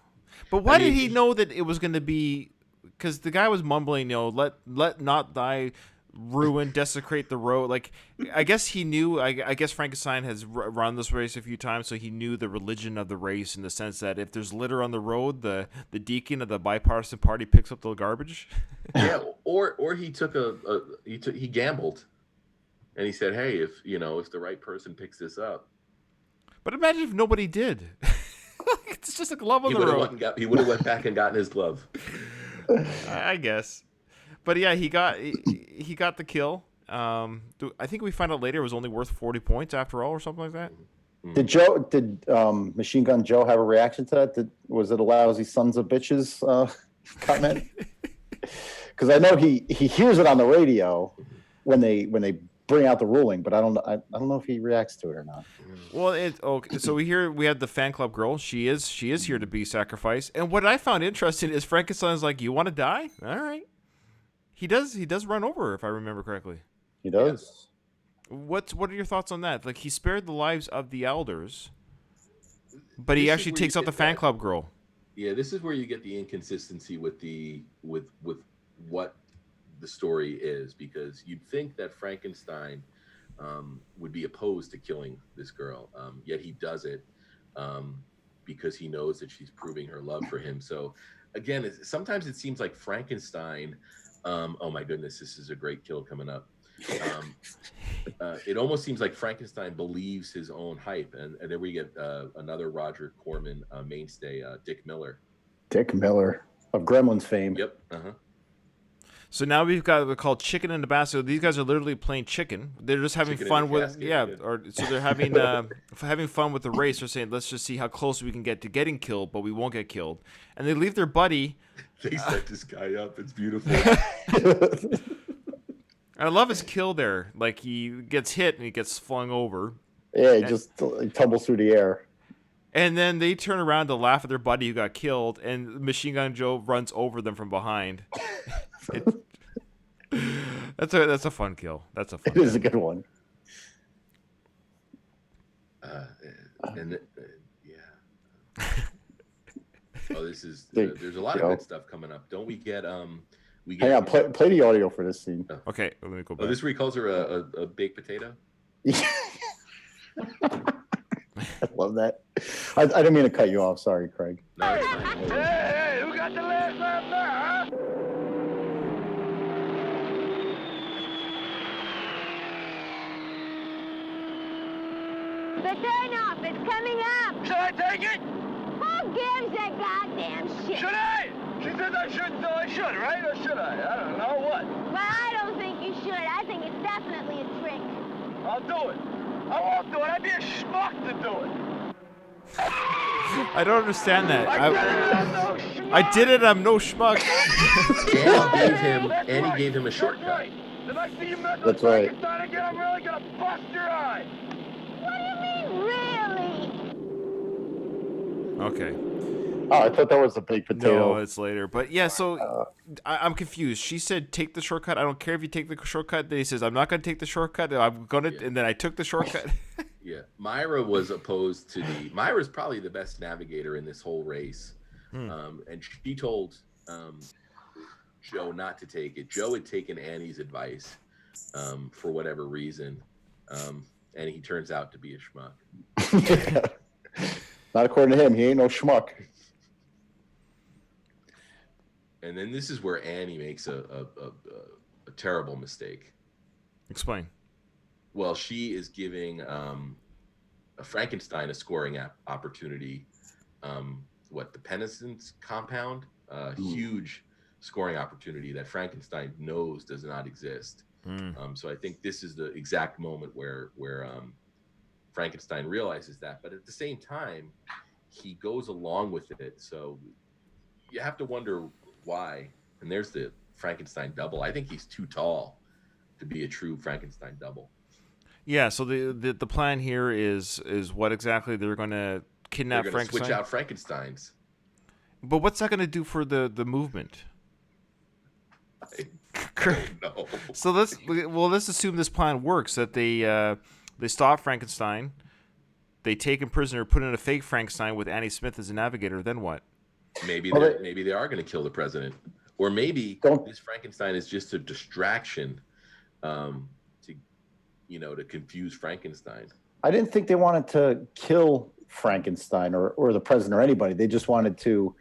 Speaker 1: But why did he know that it was going to be... Because the guy was mumbling, let not thy ruin desecrate the road. Like, I guess he knew... I guess Frankenstein has run this race a few times, so he knew the religion of the race in the sense that if there's litter on the road, the deacon of the bipartisan party picks up the garbage.
Speaker 3: Yeah, or he took he gambled, and he said, "Hey, if the right person picks this up."
Speaker 1: But imagine if nobody did. It's just a glove on the road.
Speaker 3: He would have went back and gotten his glove.
Speaker 1: I guess. But yeah, he got the kill. I think we find out later it was only worth 40 points after all, or something like that.
Speaker 14: Did Machine Gun Joe have a reaction to that? Was it a lousy sons of bitches comment? Because I know he hears it on the radio when they bring out the ruling, but I don't know if he reacts to it or not.
Speaker 1: Well, so we have the fan club girl. She is here to be sacrificed. And what I found interesting is Frankenstein's like, "You want to die? All right." He does run over her, if I remember correctly.
Speaker 14: He does.
Speaker 1: What are your thoughts on that? Like, he spared the lives of the elders, but he actually takes out the fan club girl.
Speaker 3: Yeah, this is where you get the inconsistency with what the story is, because you'd think that Frankenstein would be opposed to killing this girl, yet he does it. because he knows that she's proving her love for him. So again, sometimes it seems like Frankenstein. Oh my goodness, this is a great kill coming up. It almost seems like Frankenstein believes his own hype, and then we get another Roger Corman mainstay, Dick Miller.
Speaker 14: Dick Miller of Gremlins fame.
Speaker 3: Yep. Uh-huh.
Speaker 1: So now we've got what's called chicken in the basket. These guys are literally playing chicken. They're just having
Speaker 3: Chicken
Speaker 1: fun
Speaker 3: in the
Speaker 1: with
Speaker 3: casket,
Speaker 1: so they're having having fun with the race. They're saying, let's just see how close we can get to getting killed, but we won't get killed. And they leave their buddy.
Speaker 3: They set this guy up. It's beautiful.
Speaker 1: I love his kill there. Like, he gets hit and he gets flung over.
Speaker 14: Yeah, he just tumbles through the air.
Speaker 1: And then they turn around to laugh at their buddy who got killed, and Machine Gun Joe runs over them from behind. That's a fun kill. That's a fun.
Speaker 14: It is a good one.
Speaker 3: Oh, this is there's a lot of good stuff coming up. Don't we get we get?
Speaker 14: Hang on, play the audio for this scene.
Speaker 1: Okay, let me go back.
Speaker 3: Oh, this is where he calls her a baked potato.
Speaker 14: I love that. I didn't mean to cut you off. Sorry, Craig.
Speaker 3: No, it's fine.
Speaker 4: Hey, who got the last laugh there, huh?
Speaker 15: The turn-off is coming up.
Speaker 4: Should I take it?
Speaker 15: Who gives a goddamn shit?
Speaker 4: Should I? She says I shouldn't, so I should, right? Or should I? I don't know. What?
Speaker 15: Well, I don't think you should. I think it's definitely a trick.
Speaker 4: I'll do it. I won't do it. I'd be a schmuck to do it.
Speaker 1: I don't understand that.
Speaker 4: I
Speaker 1: did it. I'm no schmuck.
Speaker 3: Annie gave him a shortcut.
Speaker 4: If I see you mess
Speaker 14: That's
Speaker 4: with
Speaker 14: right.
Speaker 4: Frankenstein again, I'm really gonna bust your eye.
Speaker 15: What do you mean, really?
Speaker 1: Okay.
Speaker 14: Oh, I thought that was the baked potato.
Speaker 1: No, it's later. But yeah, so I'm confused. She said take the shortcut. I don't care if you take the shortcut. Then he says I'm not going to take the shortcut. I'm going to, and then I took the shortcut.
Speaker 3: Yeah, Myra was opposed to Myra's probably the best navigator in this whole race, and she told Joe not to take it. Joe had taken Annie's advice for whatever reason, and he turns out to be a schmuck.
Speaker 14: Not according to him. He ain't no schmuck.
Speaker 3: And then this is where Annie makes a terrible mistake.
Speaker 1: Explain.
Speaker 3: Well, she is giving a Frankenstein a scoring opportunity. The Penitence compound, huge scoring opportunity that Frankenstein knows does not exist. So I think this is the exact moment where Frankenstein realizes that, but at the same time, he goes along with it. So you have to wonder why. And there's the Frankenstein double. I think he's too tall to be a true Frankenstein double.
Speaker 1: Yeah. So the plan here is what exactly they're going to kidnap Frankenstein.
Speaker 3: Switch out Frankensteins.
Speaker 1: But what's that going to do for the movement?
Speaker 3: I don't know.
Speaker 1: So let's assume this plan works. That they stop Frankenstein, they take him prisoner, put in a fake Frankenstein with Annie Smith as a navigator. Then what?
Speaker 3: Maybe they are going to kill the president, or maybe this Frankenstein is just a distraction to confuse Frankenstein.
Speaker 14: I didn't think they wanted to kill Frankenstein or the president or anybody. They just wanted to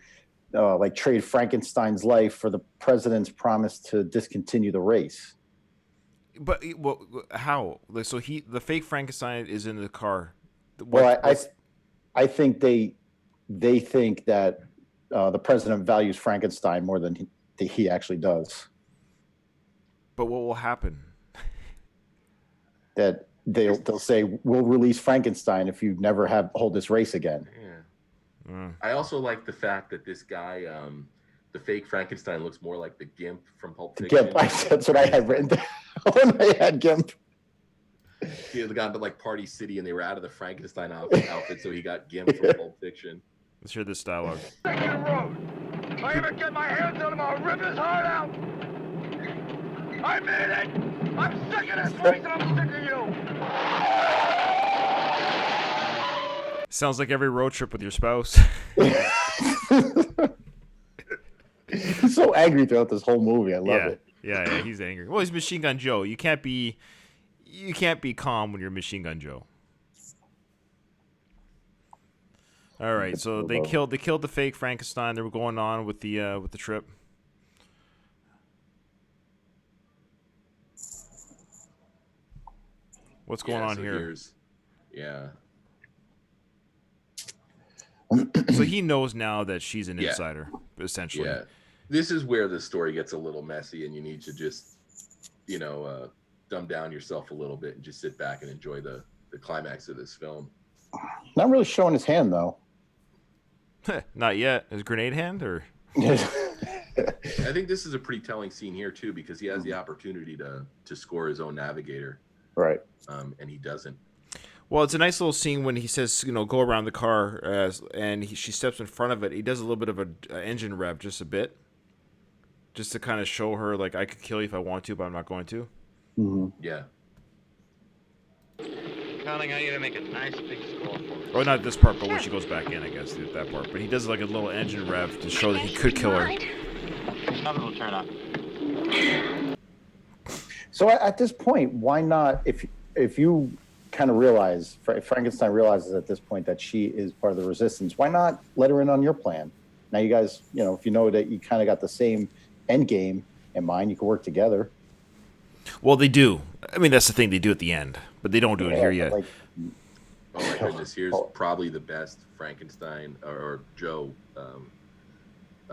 Speaker 14: trade Frankenstein's life for the president's promise to discontinue the race.
Speaker 1: But how? So the fake Frankenstein is in the car.
Speaker 14: I think they think that the president values Frankenstein more than he actually does.
Speaker 1: But what will happen?
Speaker 14: That they'll say, we'll release Frankenstein if you never hold this race again.
Speaker 3: Yeah. I also like the fact that this guy, the fake Frankenstein, looks more like the Gimp from Pulp Fiction.
Speaker 14: Gimp, that's what I had written down when I had Gimp.
Speaker 3: He had gone to Party City and they were out of the Frankenstein outfit, so he got Gimp from Pulp Fiction.
Speaker 1: Let's hear this dialogue.
Speaker 4: Second road. If I ever get my hands on him, I'll rip his heart out. I made it. I'm sick of this race and I'm sick of you.
Speaker 1: Sounds like every road trip with your spouse.
Speaker 14: He's so angry throughout this whole movie. I love it.
Speaker 1: Yeah, he's angry. Well, he's Machine Gun Joe. You can't be calm when you're Machine Gun Joe. All right, so they killed the fake Frankenstein. They were going on with the trip. What's going on here? So he knows now that she's an insider, essentially.
Speaker 3: Yeah. This is where the story gets a little messy, and you need to just, dumb down yourself a little bit and just sit back and enjoy the climax of this film.
Speaker 14: Not really showing his hand, though.
Speaker 1: Not yet. His grenade hand, or?
Speaker 3: I think this is a pretty telling scene here, too, because he has the opportunity to score his own navigator.
Speaker 14: Right.
Speaker 3: And he doesn't.
Speaker 1: Well, it's a nice little scene when he says, go around the car, and she steps in front of it. He does a little bit of an engine rev, just a bit, just to kind of show her, like, I could kill you if I want to, but I'm not going to.
Speaker 14: Mm-hmm.
Speaker 3: Yeah.
Speaker 12: Counting on you to make a nice big score for us.
Speaker 1: Oh, not this part, but when she goes back in, I guess, that part. But he does like a little engine rev to show that he could kill her.
Speaker 12: Something will turn up.
Speaker 14: So at this point, why not, if you kind of realize, Frankenstein realizes at this point that she is part of the resistance, why not let her in on your plan? Now you guys, if you know that you kind of got the same end game in mind, you can work together.
Speaker 1: Well, they do. I mean, that's the thing, they do at the end, but they don't do it here yet.
Speaker 3: Oh my goodness, here's probably the best Frankenstein or Joe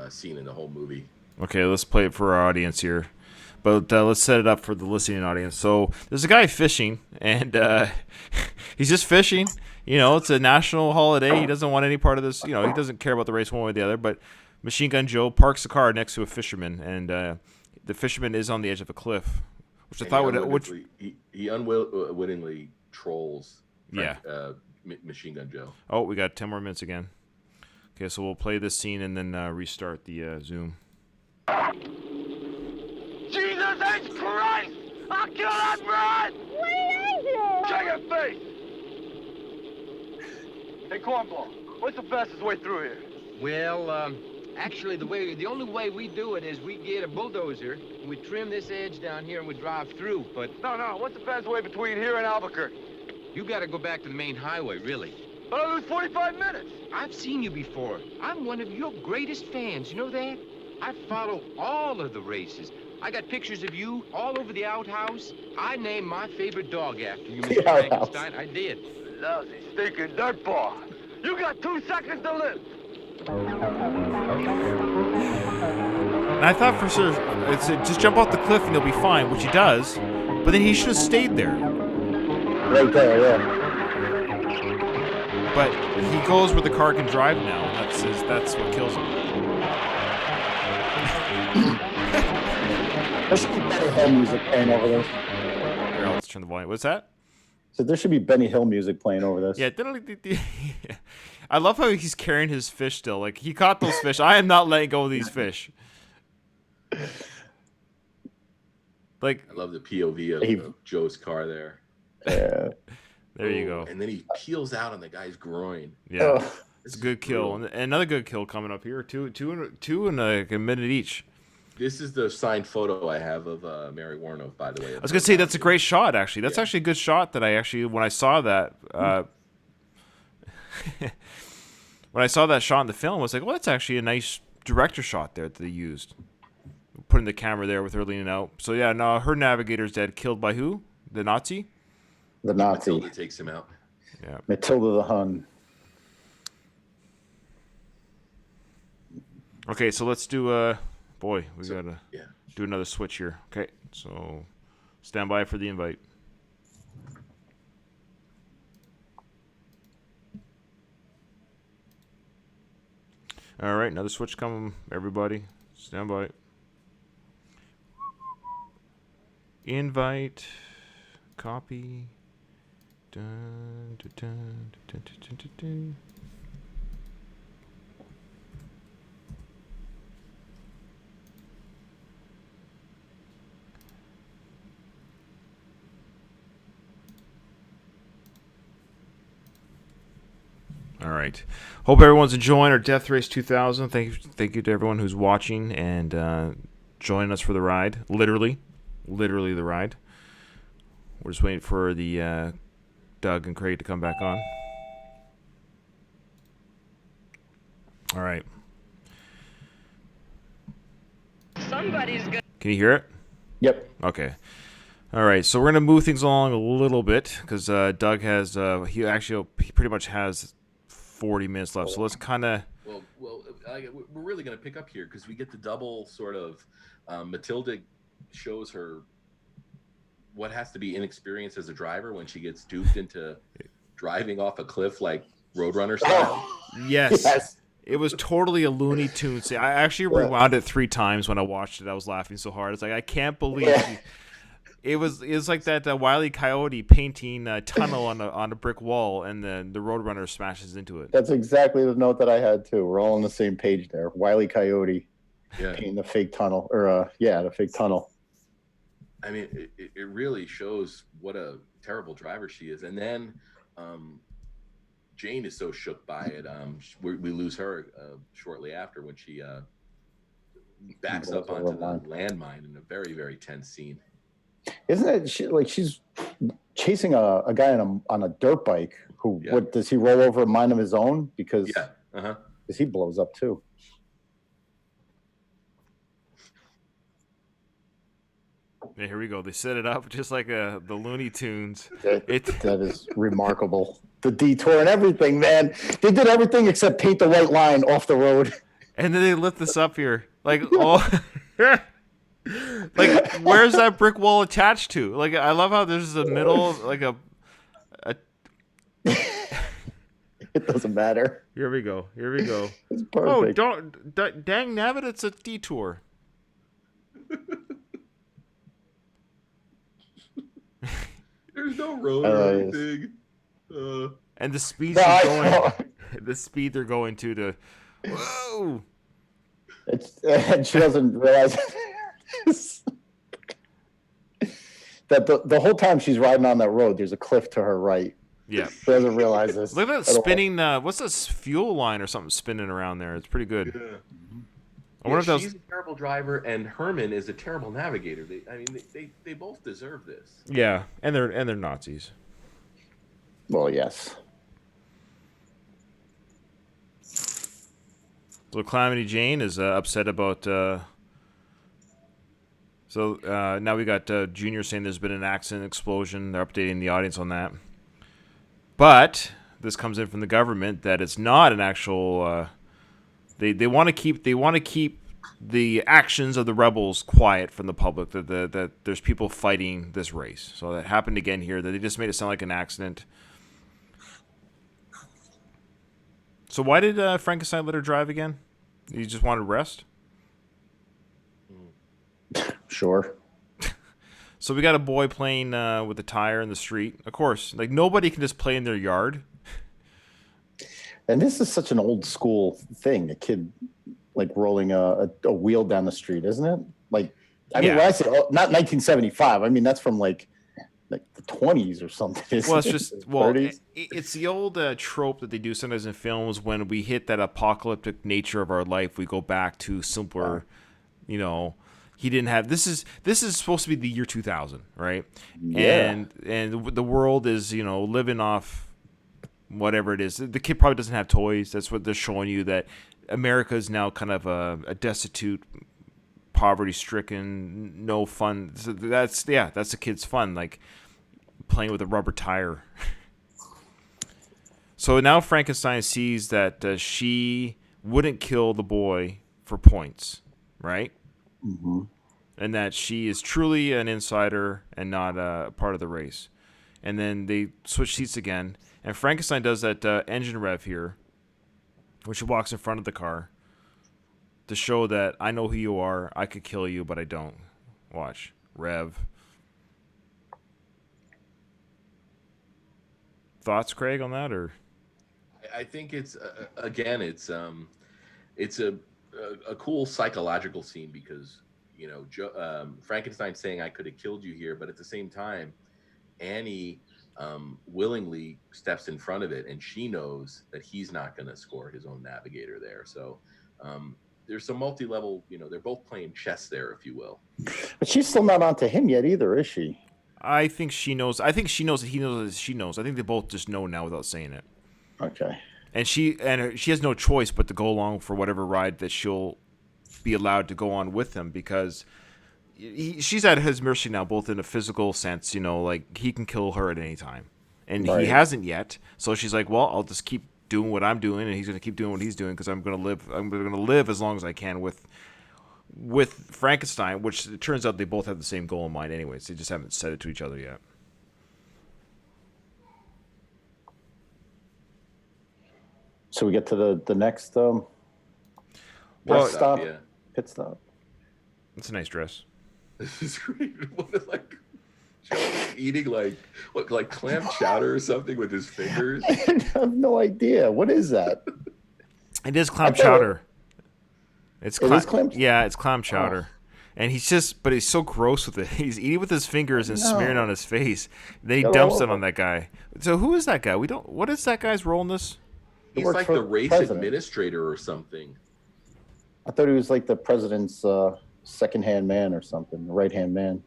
Speaker 3: scene in the whole movie.
Speaker 1: Okay, let's play it for our audience here. But let's set it up for the listening audience. So there's a guy fishing, and he's just fishing. It's a national holiday. He doesn't want any part of this. He doesn't care about the race one way or the other. But Machine Gun Joe parks the car next to a fisherman, and the fisherman is on the edge of a cliff, which I thought would.
Speaker 3: He unwittingly trolls.
Speaker 1: Yeah.
Speaker 3: Machine Gun Joe.
Speaker 1: Oh, we got 10 more minutes again. Okay, so we'll play this scene and then restart the Zoom.
Speaker 12: Jesus H. Christ! I'll kill that broad!
Speaker 15: What did I do?
Speaker 12: Check your face! Hey, Cornball, what's the fastest way through here?
Speaker 10: Well, actually, the only way we do it is we get a bulldozer, and we trim this edge down here, and we drive through, but...
Speaker 12: No, what's the fastest way between here and Albuquerque?
Speaker 10: You gotta go back to the main highway, really.
Speaker 12: But I lose 45 minutes.
Speaker 10: I've seen you before. I'm one of your greatest fans, you know that? I follow all of the races. I got pictures of you all over the outhouse. I named my favorite dog after you, Mr. Frankenstein. I did.
Speaker 12: Lousy, stinking dirtball. You got 2 seconds to live.
Speaker 1: And I thought for sure, it said, just jump off the cliff and you'll be fine, which he does. But then he should have stayed there.
Speaker 14: Right there, yeah.
Speaker 1: But he goes where the car can drive now. That's what kills him.
Speaker 14: There should be Benny Hill music playing over this.
Speaker 1: Here, let's turn the volume. What's that?
Speaker 14: So there should be Benny Hill music playing over this.
Speaker 1: Yeah. I love how he's carrying his fish still. Like, he caught those fish. I am not letting go of these fish. Like,
Speaker 3: I love the POV of Joe's car there.
Speaker 14: Yeah.
Speaker 1: There you go.
Speaker 3: And then he peels out on the guy's groin.
Speaker 1: Yeah. It's a good kill. And another good kill coming up here. Two in like a minute each.
Speaker 3: This is the signed photo I have of Mary Warnow, by the way.
Speaker 1: I was going to say, that's a great shot, actually. That's actually a good shot that when I saw that, when I saw that shot in the film, I was like, well, that's actually a nice director shot there that they used. Putting the camera there with her leaning out. So, yeah, no, her navigator's dead. Killed by who? The Nazi?
Speaker 14: The Nazi.
Speaker 3: Matilda takes him out.
Speaker 1: Yeah.
Speaker 14: Matilda the Hun.
Speaker 1: Okay, so let's do... Boy, we gotta do another switch here. Okay, so stand by for the invite. All right, another switch coming, everybody. Stand by. Invite. Copy. Dun, dun, dun, dun, dun, dun, dun, dun. All right. Hope everyone's enjoying our Death Race 2000. Thank you to everyone who's watching and joining us for the ride. Literally the ride. We're just waiting for the Doug and Craig to come back on. All right.
Speaker 6: Somebody's good.
Speaker 1: Can you hear it?
Speaker 14: Yep.
Speaker 1: Okay. All right. So we're gonna move things along a little bit because Doug has he pretty much has 40 minutes left. So let's kind of.
Speaker 3: Well, we're really going to pick up here because we get the double sort of. Matilda shows her what has to be inexperienced as a driver when she gets duped into driving off a cliff like Roadrunner style.
Speaker 1: Yes. It was totally a Looney Tunes. I actually rewound it 3 times when I watched it. I was laughing so hard. It's like, I can't believe it was like that Wile E. Coyote painting a tunnel on a brick wall, and then the Roadrunner smashes into it.
Speaker 14: That's exactly the note that I had too. We're all on the same page there. Wile E. Coyote painting the fake tunnel, or the fake tunnel.
Speaker 3: I mean, it really shows what a terrible driver she is. And then Jane is so shook by it. We lose her shortly after when she backs up onto the landmine in a very, very tense scene.
Speaker 14: Isn't it she's chasing a guy on a dirt bike who what does he roll over a mind of his own because he blows up too.
Speaker 1: Yeah, here we go. They set it up just like the Looney Tunes.
Speaker 14: That is remarkable. The detour and everything, man. They did everything except paint the white line off the road.
Speaker 1: And then they lift this up here. Like, like, where's that brick wall attached to? Like, I love how there's a middle, like a
Speaker 14: It doesn't matter.
Speaker 1: Here we go.
Speaker 14: It's perfect.
Speaker 1: Dang nabbit, it's a detour.
Speaker 3: There's no road or anything.
Speaker 1: And the speed they're going to whoa.
Speaker 14: And she doesn't realize that the whole time she's riding on that road, there's a cliff to her right.
Speaker 1: Yeah.
Speaker 14: She doesn't realize this.
Speaker 1: Look at that spinning. What's this fuel line or something spinning around there? It's pretty good.
Speaker 3: Yeah.
Speaker 1: I wonder if
Speaker 3: she's a terrible driver and Herman is a terrible navigator. They both deserve this.
Speaker 1: Yeah, and they're Nazis.
Speaker 14: Well, yes.
Speaker 1: So Calamity Jane is upset about. Now we got Junior saying there's been an accident, explosion. They're updating the audience on that. But this comes in from the government that it's not an actual. They want to keep the actions of the rebels quiet from the public. That there's people fighting this race. So that happened again here. That they just made it sound like an accident. So why did Frankenstein let her drive again? He just wanted rest?
Speaker 14: Sure.
Speaker 1: So we got a boy playing with a tire in the street. Of course, like nobody can just play in their yard.
Speaker 14: And this is such an old school thing. A kid like rolling a wheel down the street, isn't it? Like, I mean, when I say not 1975, I mean that's from like the 20s or something.
Speaker 1: Well, it's just it's the old trope that they do sometimes in films when we hit that apocalyptic nature of our life. We go back to simpler, He didn't have this is supposed to be the year 2000, right?
Speaker 14: Yeah.
Speaker 1: And the world is living off whatever it is. The kid probably doesn't have toys. That's what they're showing you, that America is now kind of a destitute, poverty-stricken, no fun. So that's the kid's fun, like playing with a rubber tire. So now Frankenstein sees that she wouldn't kill the boy for points, right?
Speaker 14: Mm-hmm.
Speaker 1: And that she is truly an insider and not a part of the race. And then they switch seats again, and Frankenstein does that engine rev here, when she walks in front of the car, to show that I know who you are, I could kill you, but I don't. Watch. Rev. Thoughts, Craig, on that? Or
Speaker 3: I think it's again, it's a cool psychological scene because Frankenstein saying I could have killed you here, but at the same time, Annie willingly steps in front of it, and she knows that he's not going to score his own navigator there. So there's some multi-level, they're both playing chess there, if you will.
Speaker 14: But she's still not onto him yet either, is she?
Speaker 1: I think she knows. I think she knows that he knows that she knows. I think they both just know now without saying it.
Speaker 14: Okay.
Speaker 1: And she has no choice but to go along for whatever ride that she'll be allowed to go on with him, because she's at his mercy now, both in a physical sense, like he can kill her at any time, and he hasn't yet. So she's like, well, I'll just keep doing what I'm doing, and he's gonna keep doing what he's doing, because I'm gonna live as long as I can with Frankenstein, which it turns out they both have the same goal in mind anyways. They just haven't said it to each other yet.
Speaker 14: So we get to the next stop. Yeah. Pit stop.
Speaker 1: It's a nice dress.
Speaker 3: This is great. What is like eating like clam chowder or something with his fingers?
Speaker 14: I have no idea. What is that?
Speaker 1: It is clam chowder.
Speaker 14: It's clam.
Speaker 1: Yeah, it's clam chowder. And he's so gross with it. He's eating with his fingers and smearing on his face. Then he dumps it on that guy. So who is that guy? What is that guy's role in this?
Speaker 3: He's like the race administrator or something.
Speaker 14: I thought he was like the president's second-hand man or something, the right-hand man.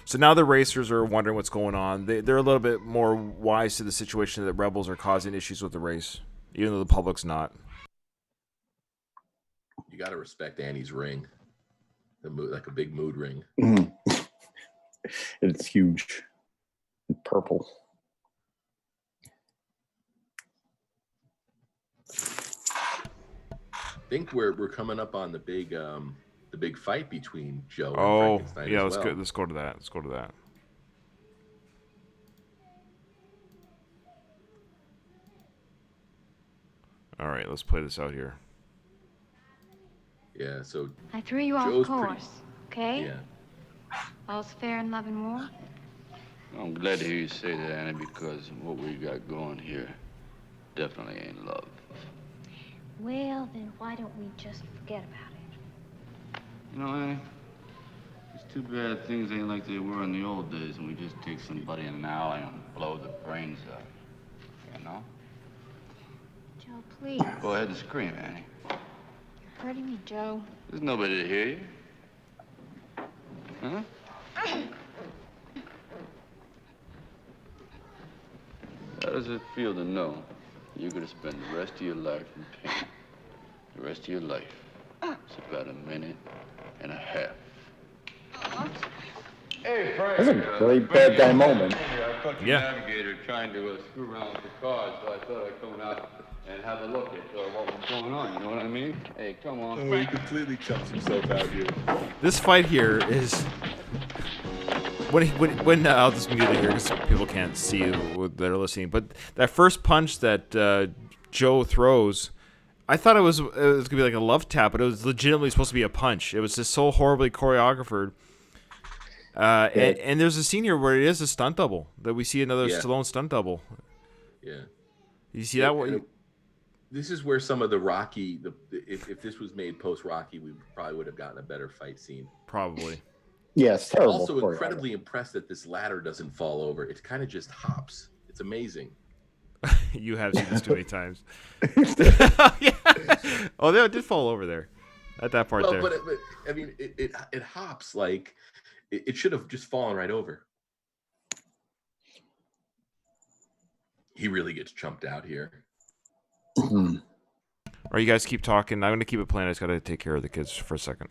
Speaker 1: So now the racers are wondering what's going on. They're a little bit more wise to the situation that rebels are causing issues with the race, even though the public's not.
Speaker 3: You got to respect Annie's ring, like a big mood ring.
Speaker 14: It's huge, and purple.
Speaker 3: I think we're coming up on the big fight between Joe and Frankenstein.
Speaker 1: Yeah, let's go to that. Let's go to that. All right, let's play this out here.
Speaker 3: Yeah, so
Speaker 15: I threw you off course, okay?
Speaker 3: Yeah.
Speaker 15: All's fair in love and war.
Speaker 16: I'm glad to hear you say that, Annie, because what we got going here definitely ain't love.
Speaker 15: Well, then why don't we just forget about it?
Speaker 16: You know, Annie, it's too bad things ain't like they were in the old days and we just take somebody in an alley and blow the brains out. You know?
Speaker 15: Joe, please.
Speaker 16: Go ahead and scream, Annie.
Speaker 15: You're hurting me, Joe.
Speaker 16: There's nobody to hear you. Huh? How does it feel to know you're going to spend the rest of your life in pain? The rest of your life. It's about a minute and a half.
Speaker 8: Hey, Frank.
Speaker 14: That's a great bad guy moment.
Speaker 16: I caught the navigator trying to screw around with the cars, so I thought I'd come out and have a look at what was going on. You know what I mean? Hey, come on.
Speaker 3: Oh, he completely chumps himself out here.
Speaker 1: This fight here is when I'll just mute it here because people can't see what they're listening. But that first punch that Joe throws, I thought it was gonna be like a love tap, but it was legitimately supposed to be a punch. It was just so horribly choreographed. And there's a scene here where it is a stunt double that we see another Stallone stunt double.
Speaker 3: Yeah,
Speaker 1: you see that one?
Speaker 3: This is where some of the Rocky, if this was made post Rocky, we probably would have gotten a better fight scene.
Speaker 1: Probably.
Speaker 14: Yes, terrible.
Speaker 3: I'm also incredibly impressed that this ladder doesn't fall over. It kind of just hops. It's amazing.
Speaker 1: You have seen this too many times. Yeah. Oh, it did fall over there. At that part there.
Speaker 3: But I mean, it hops like it should have just fallen right over. He really gets chumped out here.
Speaker 1: Or you guys keep talking. I'm going to keep it playing. I just got to take care of the kids for a second.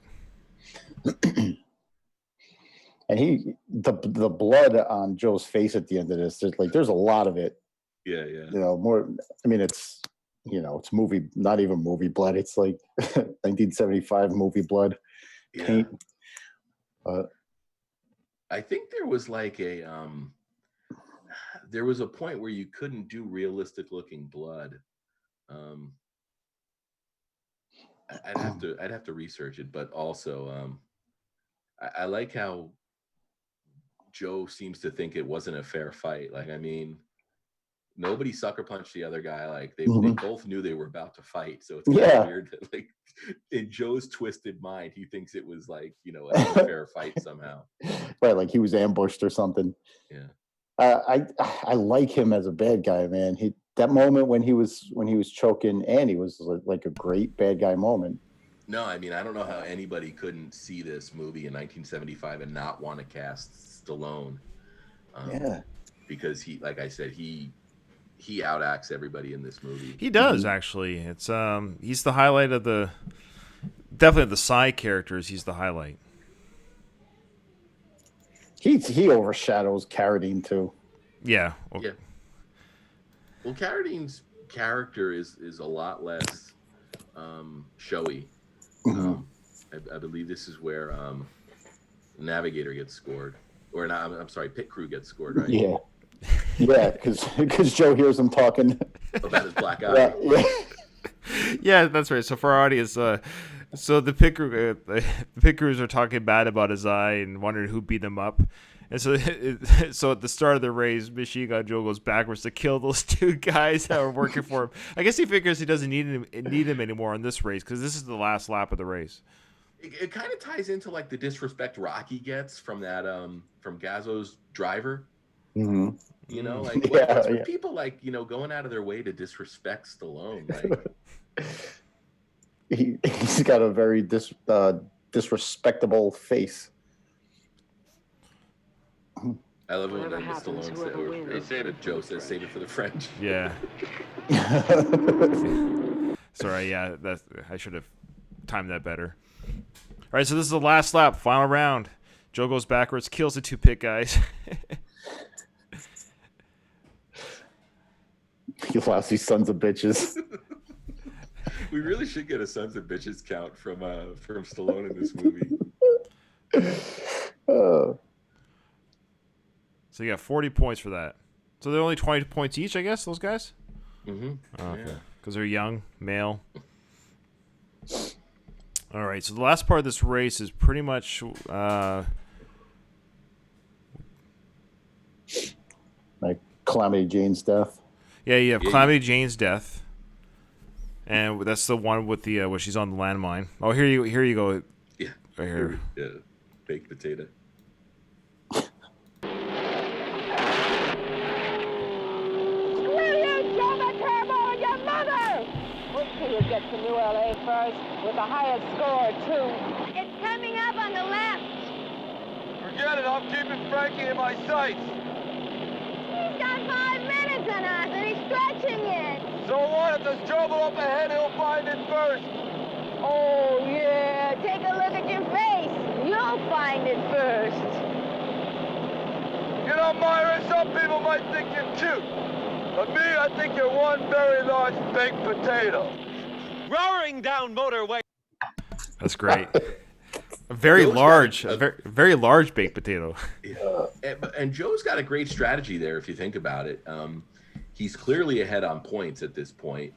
Speaker 14: And the blood on Joe's face at the end of this, there's a lot of it.
Speaker 3: Yeah.
Speaker 14: You know, more. I mean, it's movie, not even movie blood. It's like 1975 movie blood. Paint.
Speaker 3: I think there was like there was a point where you couldn't do realistic looking blood. I'd have to research it, but also I like how Joe seems to think it wasn't a fair fight. Like, I mean, nobody sucker punched the other guy. Like they both knew they were about to fight. So it's kind of weird that, like, in Joe's twisted mind, he thinks it was like, a fair fight somehow.
Speaker 14: Right, like he was ambushed or something.
Speaker 3: Yeah.
Speaker 14: I like him as a bad guy, man. That moment when he was choking Annie was like a great bad guy moment.
Speaker 3: No, I mean, I don't know how anybody couldn't see this movie in 1975 and not want to cast Stallone. Because he, like I said, he he outacts everybody in this movie.
Speaker 1: He does actually. It's he's the highlight of definitely the side characters. He's the highlight.
Speaker 14: He overshadows Carradine too.
Speaker 1: Yeah.
Speaker 3: Yeah. Well, Carradine's character is a lot less showy. I believe this is where Navigator gets scored, or not? I'm sorry, Pit Crew gets scored, right?
Speaker 14: Yeah, yeah, because Joe hears him talking
Speaker 3: about his black eye.
Speaker 1: Yeah, that's right. So for our audience, so the pit crews are talking bad about his eye and wondering who beat him up. And so, so at the start of the race, Machine Gun Joe goes backwards to kill those two guys that were working for him. I guess he figures he doesn't need him anymore on this race because this is the last lap of the race.
Speaker 3: It kind of ties into like the disrespect Rocky gets from that from Gazzo's driver.
Speaker 14: Mm-hmm.
Speaker 3: You know, like what's with people like going out of their way to disrespect Stallone? Like
Speaker 14: he's got a very disrespectable face.
Speaker 3: I love it when Stallone says, Joe says, "Save it for the French."
Speaker 1: Yeah. Sorry, yeah, I should have timed that better. All right, so this is the last lap, final round. Joe goes backwards, kills the two pit guys.
Speaker 14: You lousy sons of bitches.
Speaker 3: We really should get a sons of bitches count from Stallone in this movie.
Speaker 1: So you got 40 points for that. So they're only 20 points each, I guess, those guys?
Speaker 3: Mm-hmm.
Speaker 1: Oh, okay. Because they're young, male. All right, so the last part of this race is pretty much...
Speaker 14: like Calamity Jane's death.
Speaker 1: Yeah, you have Calamity Jane's death. And that's the one with the where she's on the landmine. Oh, here you go.
Speaker 3: Yeah.
Speaker 1: Right here.
Speaker 3: Yeah. Baked potato.
Speaker 15: You get to New LA first with the highest score, too. It's coming up on the left.
Speaker 5: Forget it. I'm keeping Frankie in my sights.
Speaker 15: He's got 5 minutes on us, and he's stretching it.
Speaker 5: So what? If there's trouble up ahead, he'll find it first.
Speaker 15: Oh, yeah. Take a look at your face. You'll find it first.
Speaker 5: You know, Myra, some people might think you're cute. But me, I think you're one very large baked potato. Roaring down motorway.
Speaker 1: That's great. A very large baked potato.
Speaker 3: Yeah. And Joe's got a great strategy there if you think about it. He's clearly ahead on points at this point.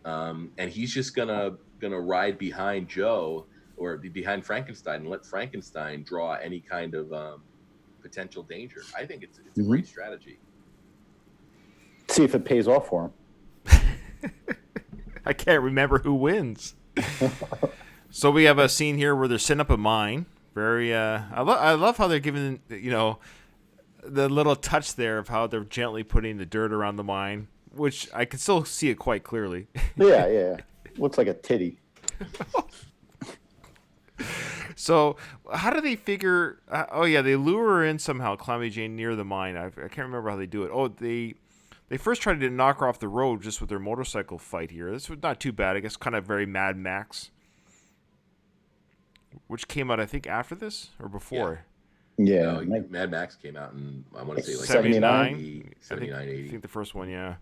Speaker 3: And he's just gonna ride behind Joe or behind Frankenstein and let Frankenstein draw any kind of potential danger. I think it's a great strategy.
Speaker 14: See if it pays off for him.
Speaker 1: I can't remember who wins. So we have a scene here where they're setting up a mine. Very, I love how they're giving the little touch there of how they're gently putting the dirt around the mine, which I can still see it quite clearly.
Speaker 14: Yeah. Looks like a titty.
Speaker 1: So how do they figure? They lure her in somehow, Calamity Jane, near the mine. I can't remember how they do it. Oh, They first tried to knock her off the road just with their motorcycle fight here. This was not too bad. I guess kind of very Mad Max. Which came out, I think, after this or before?
Speaker 14: Yeah.
Speaker 3: Mad Max came out in, I want to say, like
Speaker 1: 79,
Speaker 3: 80.
Speaker 1: I think the first one, yeah.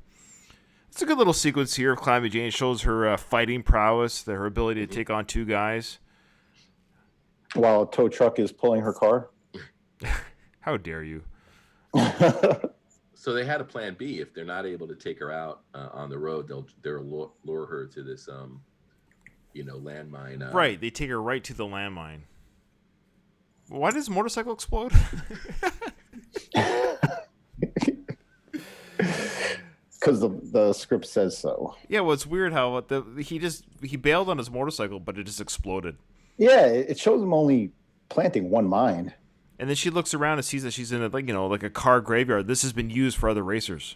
Speaker 1: It's a good little sequence here of Calamity Jane. It shows her fighting prowess, her ability to take on two guys.
Speaker 14: While a tow truck is pulling her car.
Speaker 1: How dare you?
Speaker 3: So they had a plan B. If they're not able to take her out on the road, they'll lure her to this, landmine.
Speaker 1: Right, they take her right to the landmine. Why does motorcycle explode?
Speaker 14: Because the script says so.
Speaker 1: Yeah, well, it's weird how he bailed on his motorcycle, but it just exploded.
Speaker 14: Yeah, it shows him only planting one mine.
Speaker 1: And then she looks around and sees that she's in a car graveyard. This has been used for other racers.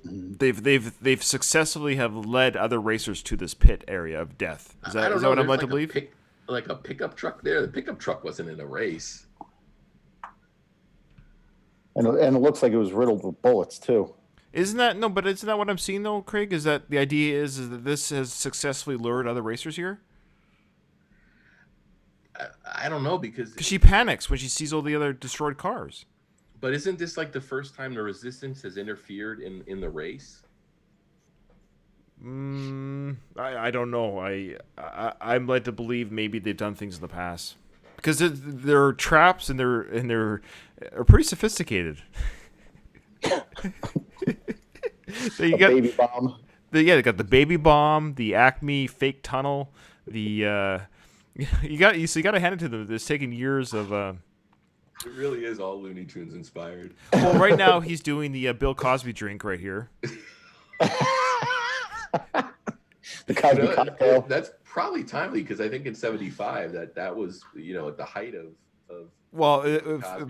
Speaker 1: They've successfully have led other racers to this pit area of death. Is that what I'm led to believe?
Speaker 3: Like a pickup truck there. The pickup truck wasn't in a race.
Speaker 14: And it looks like it was riddled with bullets too.
Speaker 1: Isn't that what I'm seeing though, Craig? Is that the idea is that this has successfully lured other racers here?
Speaker 3: I don't know because
Speaker 1: she panics when she sees all the other destroyed cars.
Speaker 3: But isn't this like the first time the Resistance has interfered in the race?
Speaker 1: I don't know. I'm led to believe maybe they've done things in the past because their traps and they're pretty sophisticated.
Speaker 14: Baby bomb.
Speaker 1: They got the baby bomb, the Acme fake tunnel, the you got to hand it to them. It's taken years of.
Speaker 3: It really is all Looney Tunes inspired.
Speaker 1: Well, right now he's doing the Bill Cosby drink right here.
Speaker 14: The Cosby cocktail.
Speaker 3: That's probably timely because I think in '75 that was at the height of.
Speaker 1: Well,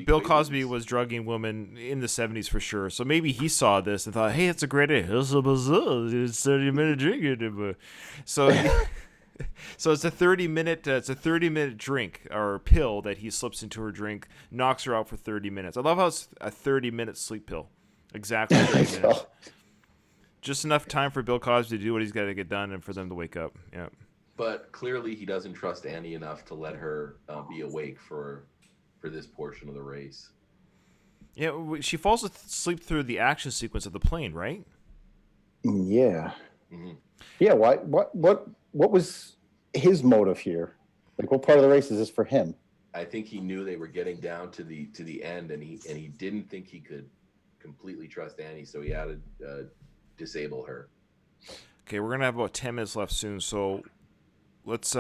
Speaker 1: Bill Cosby was drugging women in the 70s for sure. So maybe he saw this and thought, "Hey, it's a great idea. It's a 30-minute drink." So, so it's a 30-minute drink or pill that he slips into her drink, knocks her out for 30 minutes. I love how it's a 30-minute sleep pill. Exactly 30 minutes. Just enough time for Bill Cosby to do what he's got to get done and for them to wake up. Yeah.
Speaker 3: But clearly he doesn't trust Annie enough to let her be awake for this portion of the race.
Speaker 1: Yeah, she falls asleep through the action sequence of the plane, right?
Speaker 14: Yeah.
Speaker 3: Mm-hmm.
Speaker 14: Yeah. Why? What was his motive here? Like, what part of the race is this for him?
Speaker 3: I think he knew they were getting down to the end, and he didn't think he could completely trust Annie, so he had to disable her.
Speaker 1: Okay, we're gonna have about 10 minutes left soon, so let's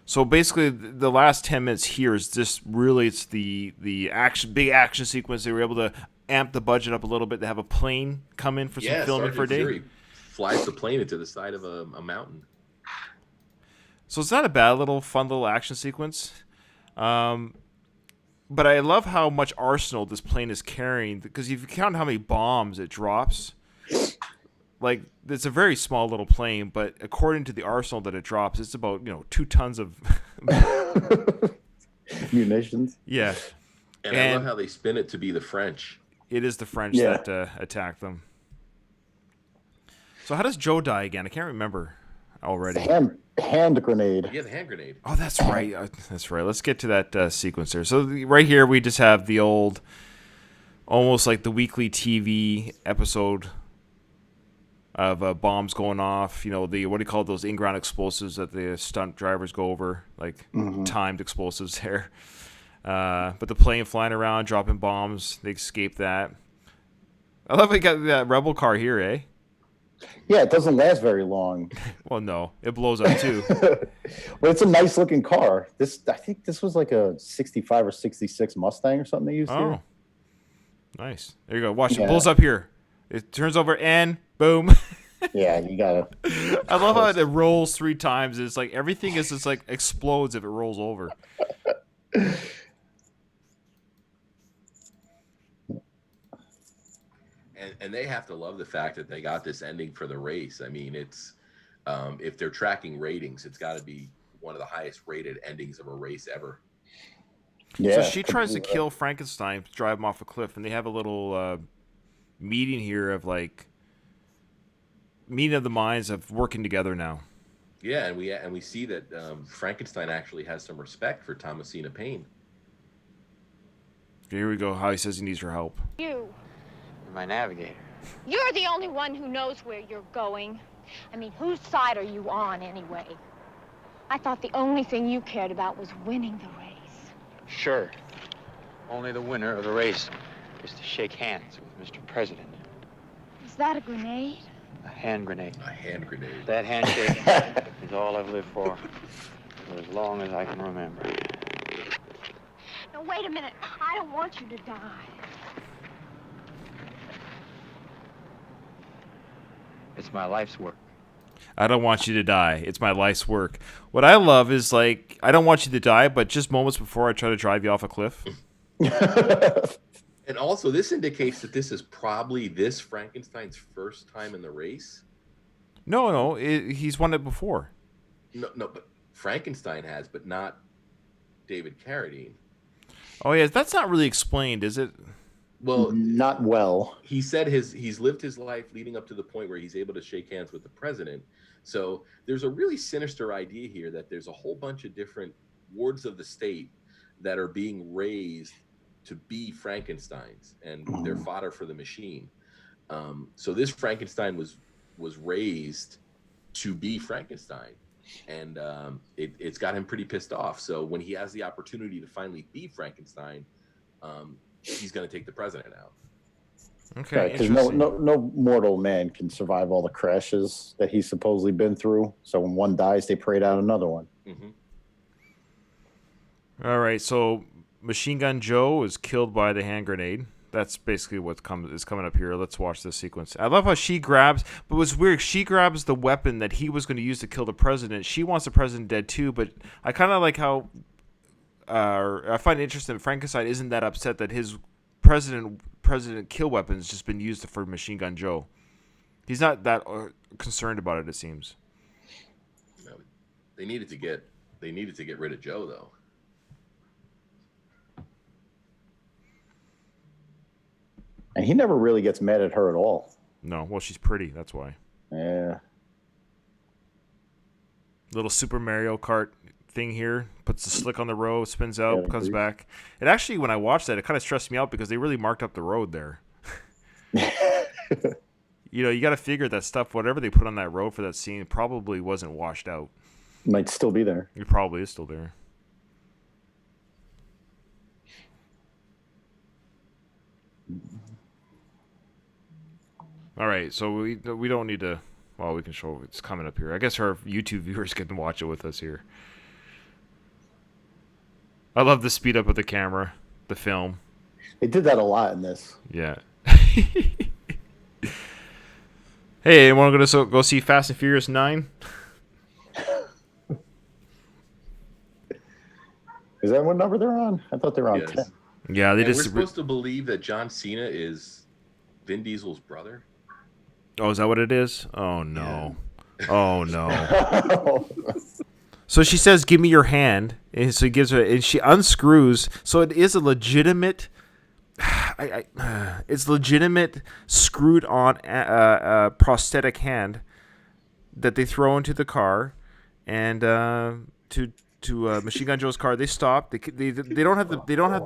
Speaker 1: So basically, the last 10 minutes here is just really it's the big action sequence. They were able to amp the budget up a little bit to have a plane come in for some filming for a day.
Speaker 3: Fury flies the plane into the side of a mountain.
Speaker 1: So it's not a bad fun little action sequence. But I love how much arsenal this plane is carrying because if you count how many bombs it drops, like it's a very small little plane, but according to the arsenal that it drops, it's about 2 tons of
Speaker 14: munitions.
Speaker 1: Yeah,
Speaker 3: and I love how they spin it to be the French.
Speaker 1: It is the French that attack them. So how does Joe die again? I can't remember already.
Speaker 14: Hand grenade.
Speaker 3: Yeah, the hand grenade.
Speaker 1: Oh, that's right. That's right. Let's get to that sequence there. So right here we just have the old, almost like the weekly TV episode of bombs going off. What do you call those in-ground explosives that the stunt drivers go over, like timed explosives there. But the plane flying around, dropping bombs, they escape that. I love we got that rebel car here, eh?
Speaker 14: Yeah, it doesn't last very long.
Speaker 1: Well, no, it blows up too.
Speaker 14: But it's a nice looking car. I think this was like a 65 or 66 Mustang or something they used here.
Speaker 1: Nice. There you go. Watch it blows up here. It turns over and boom.
Speaker 14: Yeah, you gotta.
Speaker 1: I love how it rolls 3 times. It's like everything is just like explodes if it rolls over.
Speaker 3: And they have to love the fact that they got this ending for the race. I mean, it's if they're tracking ratings, it's got to be one of the highest rated endings of a race ever.
Speaker 1: Yeah. So she tries to kill Frankenstein, drive him off a cliff, and they have a little meeting here of meeting of the minds of working together now.
Speaker 3: Yeah, and we see that Frankenstein actually has some respect for Thomasina Paine.
Speaker 1: Here we go. How he says he needs her help.
Speaker 17: You.
Speaker 16: My navigator.
Speaker 17: You're the only one who knows where you're going. I mean, whose side are you on anyway? I thought the only thing you cared about was winning the race.
Speaker 16: Sure. Only the winner of the race is to shake hands with Mr. President.
Speaker 17: Is that a grenade?
Speaker 16: A hand grenade.
Speaker 3: A hand grenade.
Speaker 16: That handshake is all I've lived for as long as I can remember.
Speaker 17: Now, wait a minute. I don't want you to die.
Speaker 16: It's my life's work.
Speaker 1: I don't want you to die. It's my life's work. What I love is I don't want you to die, but just moments before I try to drive you off a cliff.
Speaker 3: And also, this indicates that this is probably this Frankenstein's first time in the race.
Speaker 1: No, he's won it before.
Speaker 3: No, but Frankenstein has, but not David Carradine.
Speaker 1: Oh yeah, that's not really explained, is it?
Speaker 3: Well,
Speaker 14: not well.
Speaker 3: He said he's lived his life leading up to the point where he's able to shake hands with the president. So there's a really sinister idea here that there's a whole bunch of different wards of the state that are being raised to be Frankensteins, and they're fodder for the machine. So this Frankenstein was raised to be Frankenstein, and it's got him pretty pissed off. So when he has the opportunity to finally be Frankenstein, he's going to take the president out.
Speaker 1: Okay,
Speaker 14: because no mortal man can survive all the crashes that he's supposedly been through. So when one dies, they prayed out another one.
Speaker 3: Mm-hmm.
Speaker 1: All right, so Machine Gun Joe is killed by the hand grenade. That's basically what is coming up here. Let's watch this sequence. I love how she grabs, but what's weird, she grabs the weapon that he was going to use to kill the president. She wants the president dead too, but I kind of like how I find it interesting that Frankenstein isn't that upset that his president kill weapon's just been used for Machine Gun Joe. He's not that concerned about it seems.
Speaker 3: No, they needed to get rid of Joe though.
Speaker 14: And he never really gets mad at her at all.
Speaker 1: No, well, she's pretty. That's why.
Speaker 14: Yeah.
Speaker 1: Little Super Mario Kart thing here. Puts the slick on the road, spins out, comes back. It actually, when I watched that, it kind of stressed me out because they really marked up the road there. You got to figure that stuff, whatever they put on that road for that scene, probably wasn't washed out.
Speaker 14: Might still be there.
Speaker 1: It probably is still there. All right, so we don't need to. Well, we can show it's coming up here. I guess our YouTube viewers can watch it with us here. I love the speed up of the camera, the film.
Speaker 14: They did that a lot in this.
Speaker 1: Yeah. Hey, anyone going to go see Fast and Furious 9?
Speaker 14: Is that what number they're on? I thought they were on 10.
Speaker 1: Yeah,
Speaker 3: we're supposed to believe that John Cena is Vin Diesel's brother.
Speaker 1: Oh, is that what it is? Oh, no. Yeah. Oh, no. So she says, give me your hand. And so he gives her, and she unscrews. So it is a legitimate, it's legitimate screwed on prosthetic hand that they throw into the car. And to Machine Gun Joe's car, they stop. They don't have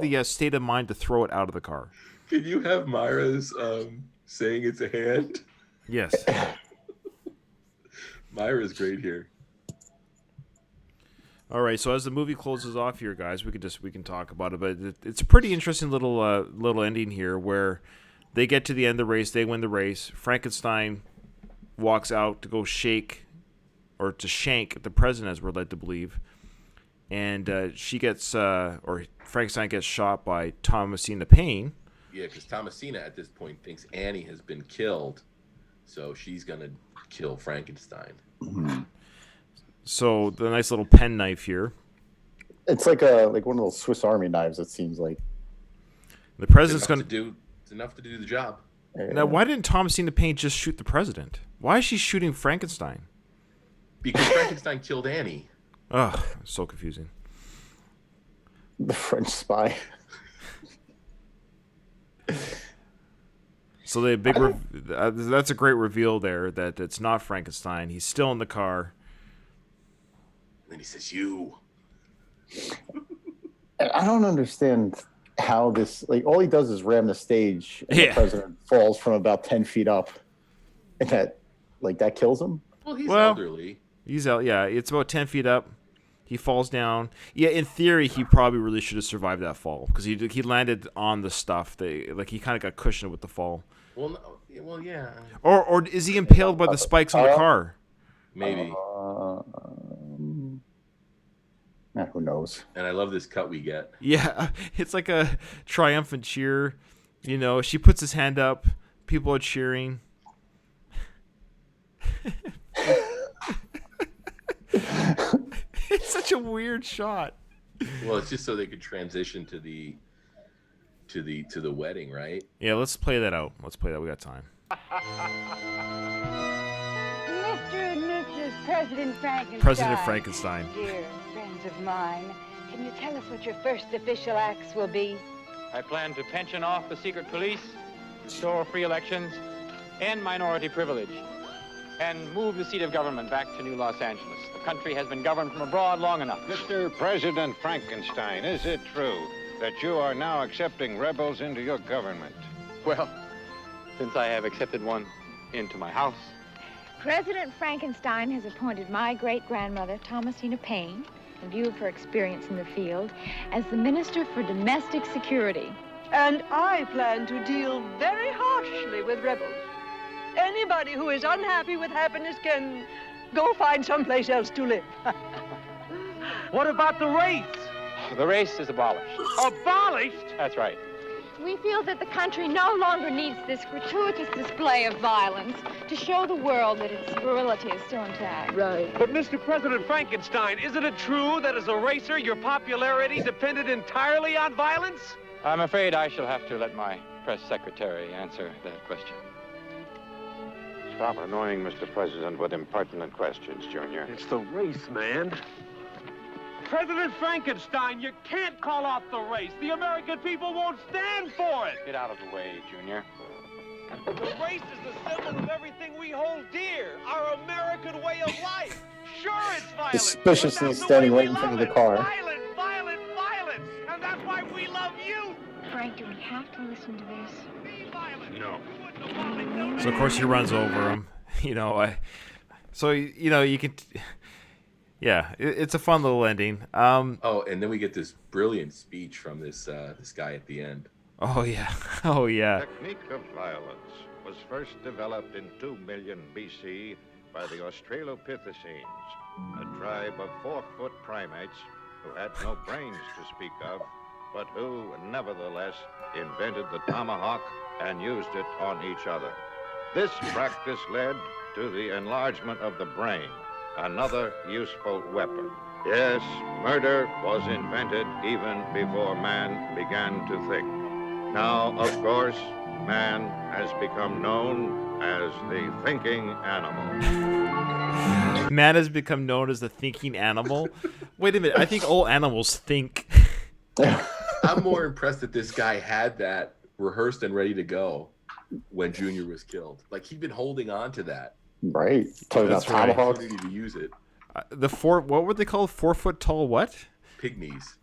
Speaker 1: the state of mind to throw it out of the car.
Speaker 3: Can you have Myra's saying it's a hand?
Speaker 1: Yes.
Speaker 3: Myra's great here.
Speaker 1: All right, so as the movie closes off here, guys, we can talk about it, but it's a pretty interesting little ending here where they get to the end of the race, they win the race. Frankenstein walks out to go shank the president, as we're led to believe, and Frankenstein gets shot by Thomasina Payne.
Speaker 3: Yeah, because Thomasina at this point thinks Annie has been killed, so she's gonna kill Frankenstein.
Speaker 14: Mm-hmm.
Speaker 1: So the nice little pen knife here.
Speaker 14: It's like one of those Swiss Army knives. It seems like
Speaker 1: the president's
Speaker 3: it's enough to do the job.
Speaker 1: Now, why didn't Thomasina Payne just shoot the president? Why is she shooting Frankenstein?
Speaker 3: Because Frankenstein killed Annie.
Speaker 1: Ugh, so confusing.
Speaker 14: The French spy.
Speaker 1: So they that's a great reveal there that it's not Frankenstein. He's still in the car.
Speaker 3: And then he says, "You."
Speaker 14: I don't understand how this. Like, all he does is ram the stage, and the president falls from about 10 feet up, and that kills him.
Speaker 3: Well, he's elderly.
Speaker 1: He's out. Yeah, it's about 10 feet up. He falls down. Yeah, in theory, he probably really should have survived that fall because he landed on the stuff. He kind of got cushioned with the fall.
Speaker 3: Well, yeah.
Speaker 1: Or is he impaled by the spikes on the car?
Speaker 3: Maybe.
Speaker 14: Who knows?
Speaker 3: And I love this cut we get.
Speaker 1: Yeah, it's like a triumphant cheer. She puts his hand up. People are cheering. It's such a weird shot.
Speaker 3: Well, it's just so they could transition to the wedding, right?
Speaker 1: Yeah, let's play that out. We got time.
Speaker 7: Mr. and Mrs. President Frankenstein.
Speaker 1: President Frankenstein.
Speaker 7: Dear friends of mine, can you tell us what your first official acts will be?
Speaker 18: I plan to pension off the secret police, restore free elections, end minority privilege, and move the seat of government back to New Los Angeles. The country has been governed from abroad long enough.
Speaker 9: Mr. President Frankenstein, is it true that you are now accepting rebels into your government?
Speaker 18: Well, since I have accepted one into my house.
Speaker 17: President Frankenstein has appointed my great-grandmother, Thomasina Payne, in view of her experience in the field, as the Minister for Domestic Security.
Speaker 19: And I plan to deal very harshly with rebels. Anybody who is unhappy with happiness can go find someplace else to live.
Speaker 18: What about the race? The race is abolished.
Speaker 5: Abolished?
Speaker 18: That's right.
Speaker 17: We feel that the country no longer needs this gratuitous display of violence to show the world that its virility is still intact.
Speaker 19: Right.
Speaker 5: But, Mr. President Frankenstein, isn't it true that as a racer, your popularity depended entirely on violence?
Speaker 18: I'm afraid I shall have to let my press secretary answer that question.
Speaker 9: Stop annoying Mr. President with impertinent questions, Junior.
Speaker 5: It's the race, man. President Frankenstein, you can't call off the race. The American people won't stand for it.
Speaker 18: Get out of the way, Junior.
Speaker 5: The race is the symbol of everything we hold dear, our American way of life. Sure, it's violent.
Speaker 14: Suspiciously standing right in front of the car.
Speaker 5: Violent, violent, violent. And that's why we love you.
Speaker 17: Frank, do we have to listen to this?
Speaker 5: No.
Speaker 1: So of course he runs over him. You can. Yeah, it's a fun little ending.
Speaker 3: Oh, and then we get this brilliant speech from this guy at the end.
Speaker 1: Oh yeah, oh yeah.
Speaker 9: Technique of violence was first developed in 2 million BC by the Australopithecines, a tribe of 4-foot primates who had no brains to speak of, but who nevertheless invented the tomahawk and used it on each other. This practice led to the enlargement of the brain, another useful weapon. Yes, murder was invented even before man began to think. Now, of course, man has become known as the thinking animal.
Speaker 1: Man has become known as the thinking animal? Wait a minute, I think all animals think.
Speaker 3: I'm more impressed that this guy had that rehearsed and ready to go when Junior was killed. Like, he'd been holding on to that.
Speaker 14: Right. Talking about tomahawk.
Speaker 3: To use it.
Speaker 1: What were they called? 4-foot tall what?
Speaker 3: Pygmies.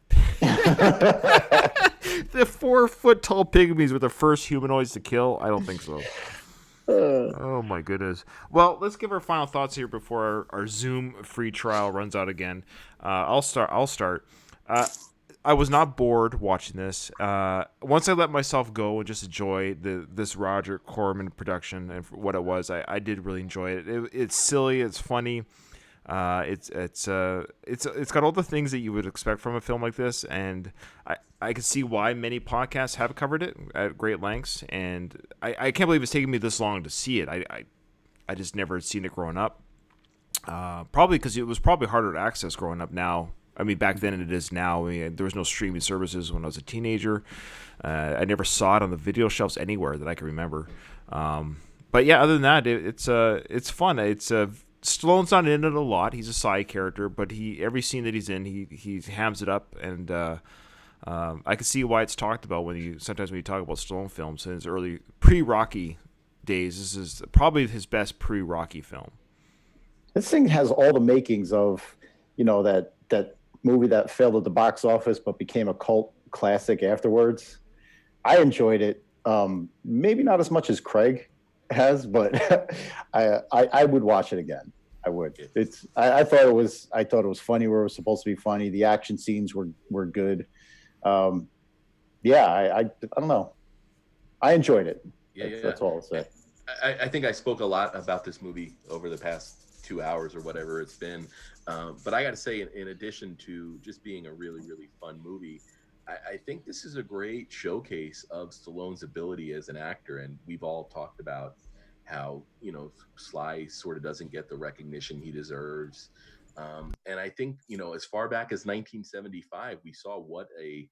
Speaker 1: The 4-foot tall pygmies were the first humanoids to kill? I don't think so. Oh my goodness. Well, let's give our final thoughts here before our Zoom free trial runs out again. I'll start. I was not bored watching this. Once I let myself go and just enjoy this Roger Corman production and what it was, I did really enjoy it. It's silly, it's funny. It's got all the things that you would expect from a film like this, and I can see why many podcasts have covered it at great lengths. And I can't believe it's taken me this long to see it. I just never had seen it growing up. Probably because it was probably harder to access growing up now. I mean, back then and it is now. I mean, there was no streaming services when I was a teenager. I never saw it on the video shelves anywhere that I can remember. But yeah, other than that, it's fun. Stallone's not in it a lot. He's a side character, but every scene that he's in, he hams it up, and I can see why it's talked about sometimes when you talk about Stallone films in his early pre-Rocky days. This is probably his best pre-Rocky film.
Speaker 14: This thing has all the makings of, that movie that failed at the box office but became a cult classic afterwards. I enjoyed it. Maybe not as much as Craig has, but I would watch it again. I would. I thought it was funny where it was supposed to be funny. The action scenes were good. I don't know. I enjoyed it. That's all I'll say.
Speaker 3: I think I spoke a lot about this movie over the past 2 hours or whatever it's been. But I got to say, in addition to just being a really, really fun movie, I think this is a great showcase of Stallone's ability as an actor. And we've all talked about how, Sly sort of doesn't get the recognition he deserves. And I think, as far back as 1975, we saw what a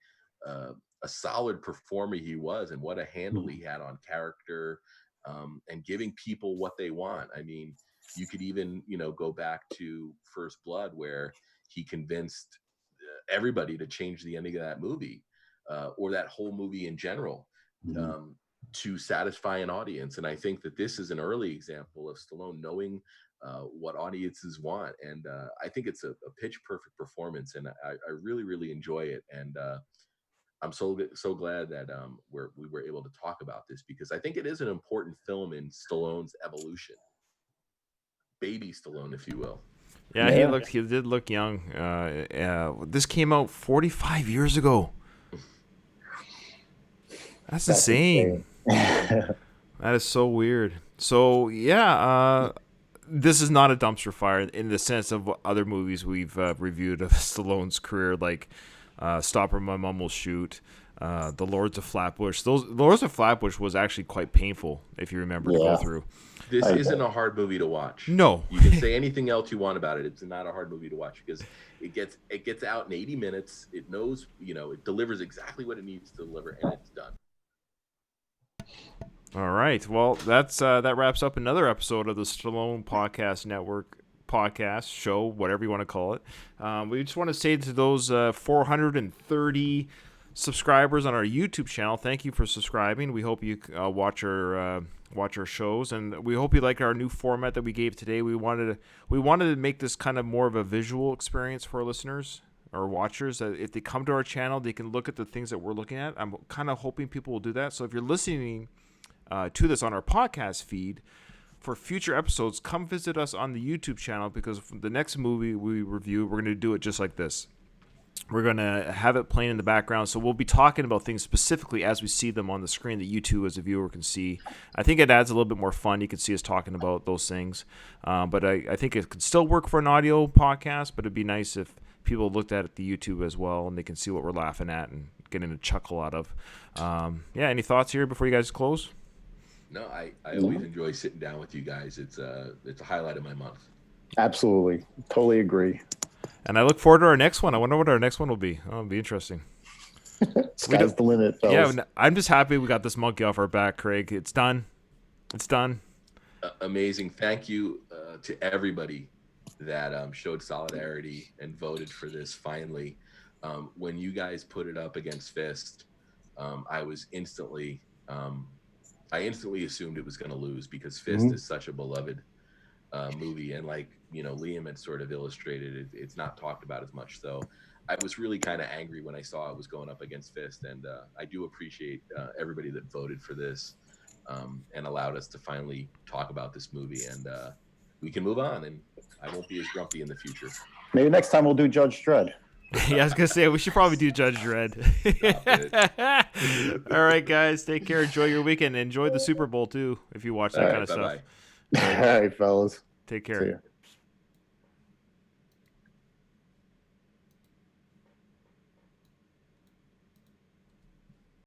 Speaker 3: solid performer he was and what a handle he had on character, and giving people what they want. I mean, you could even, go back to First Blood, where he convinced everybody to change the ending of that movie. or that whole movie in general, to satisfy an audience. And I think that this is an early example of Stallone knowing what audiences want. And I think it's a pitch perfect performance, and I really, really enjoy it. And I'm so glad that we were able to talk about this, because I think it is an important film in Stallone's evolution. Baby Stallone, if you will.
Speaker 1: Yeah, he did look young. This came out 45 years ago. That's insane. That is so weird. So yeah, this is not a dumpster fire in the sense of other movies we've reviewed of Stallone's career, like Stop or My Mum Will Shoot, The Lords of Flatbush. The Lords of Flatbush was actually quite painful, if you remember, to go through.
Speaker 3: This isn't a hard movie to watch.
Speaker 1: No.
Speaker 3: You can say anything else you want about it. It's not a hard movie to watch, because it gets out in 80 minutes. It knows, it delivers exactly what it needs to deliver, and it's done.
Speaker 1: All right. Well, that wraps up another episode of the Stallone Podcast Network podcast show, whatever you want to call it. We just want to say to those 430 subscribers on our YouTube channel, thank you for subscribing. We hope you watch our shows, and we hope you like our new format that we gave today. We wanted to make this kind of more of a visual experience for our listeners or watchers. If they come to our channel, they can look at the things that we're looking at. I'm kind of hoping people will do that. So if you're listening to this on our podcast feed, for future episodes, come visit us on the YouTube channel, because the next movie we review, we're going to do it just like this. We're going to have it playing in the background, so we'll be talking about things specifically as we see them on the screen that you two as a viewer can see. I think it adds a little bit more fun. You can see us talking about those things. But I think it could still work for an audio podcast, but it'd be nice if people looked at the YouTube as well, and they can see what we're laughing at and getting a chuckle out of. Any thoughts here before you guys close?
Speaker 3: No, I always enjoy sitting down with you guys. It's a highlight of my month.
Speaker 14: Absolutely. Totally agree.
Speaker 1: And I look forward to our next one. I wonder what our next one will be. Oh, it'll be interesting.
Speaker 14: Sky's the limit, fellas.
Speaker 1: Yeah, I'm just happy we got this monkey off our back, Craig. It's done. It's done.
Speaker 3: Amazing. Thank you to everybody that showed solidarity and voted for this finally. When you guys put it up against Fist, I instantly assumed it was going to lose, because Fist is such a beloved movie, and like Liam had sort of illustrated, it's not talked about as much. So I was really kind of angry when I saw it was going up against Fist, and I do appreciate everybody that voted for this and allowed us to finally talk about this movie, and we can move on, and I won't be as grumpy in the future.
Speaker 14: Maybe next time we'll do Judge Dredd.
Speaker 1: Yeah, I was gonna say we should probably do Judge Dredd. All right, guys, take care. Enjoy your weekend. Enjoy the Super Bowl too, if you watch that kind of stuff.
Speaker 14: All right, fellas.
Speaker 1: Take care.
Speaker 14: See ya.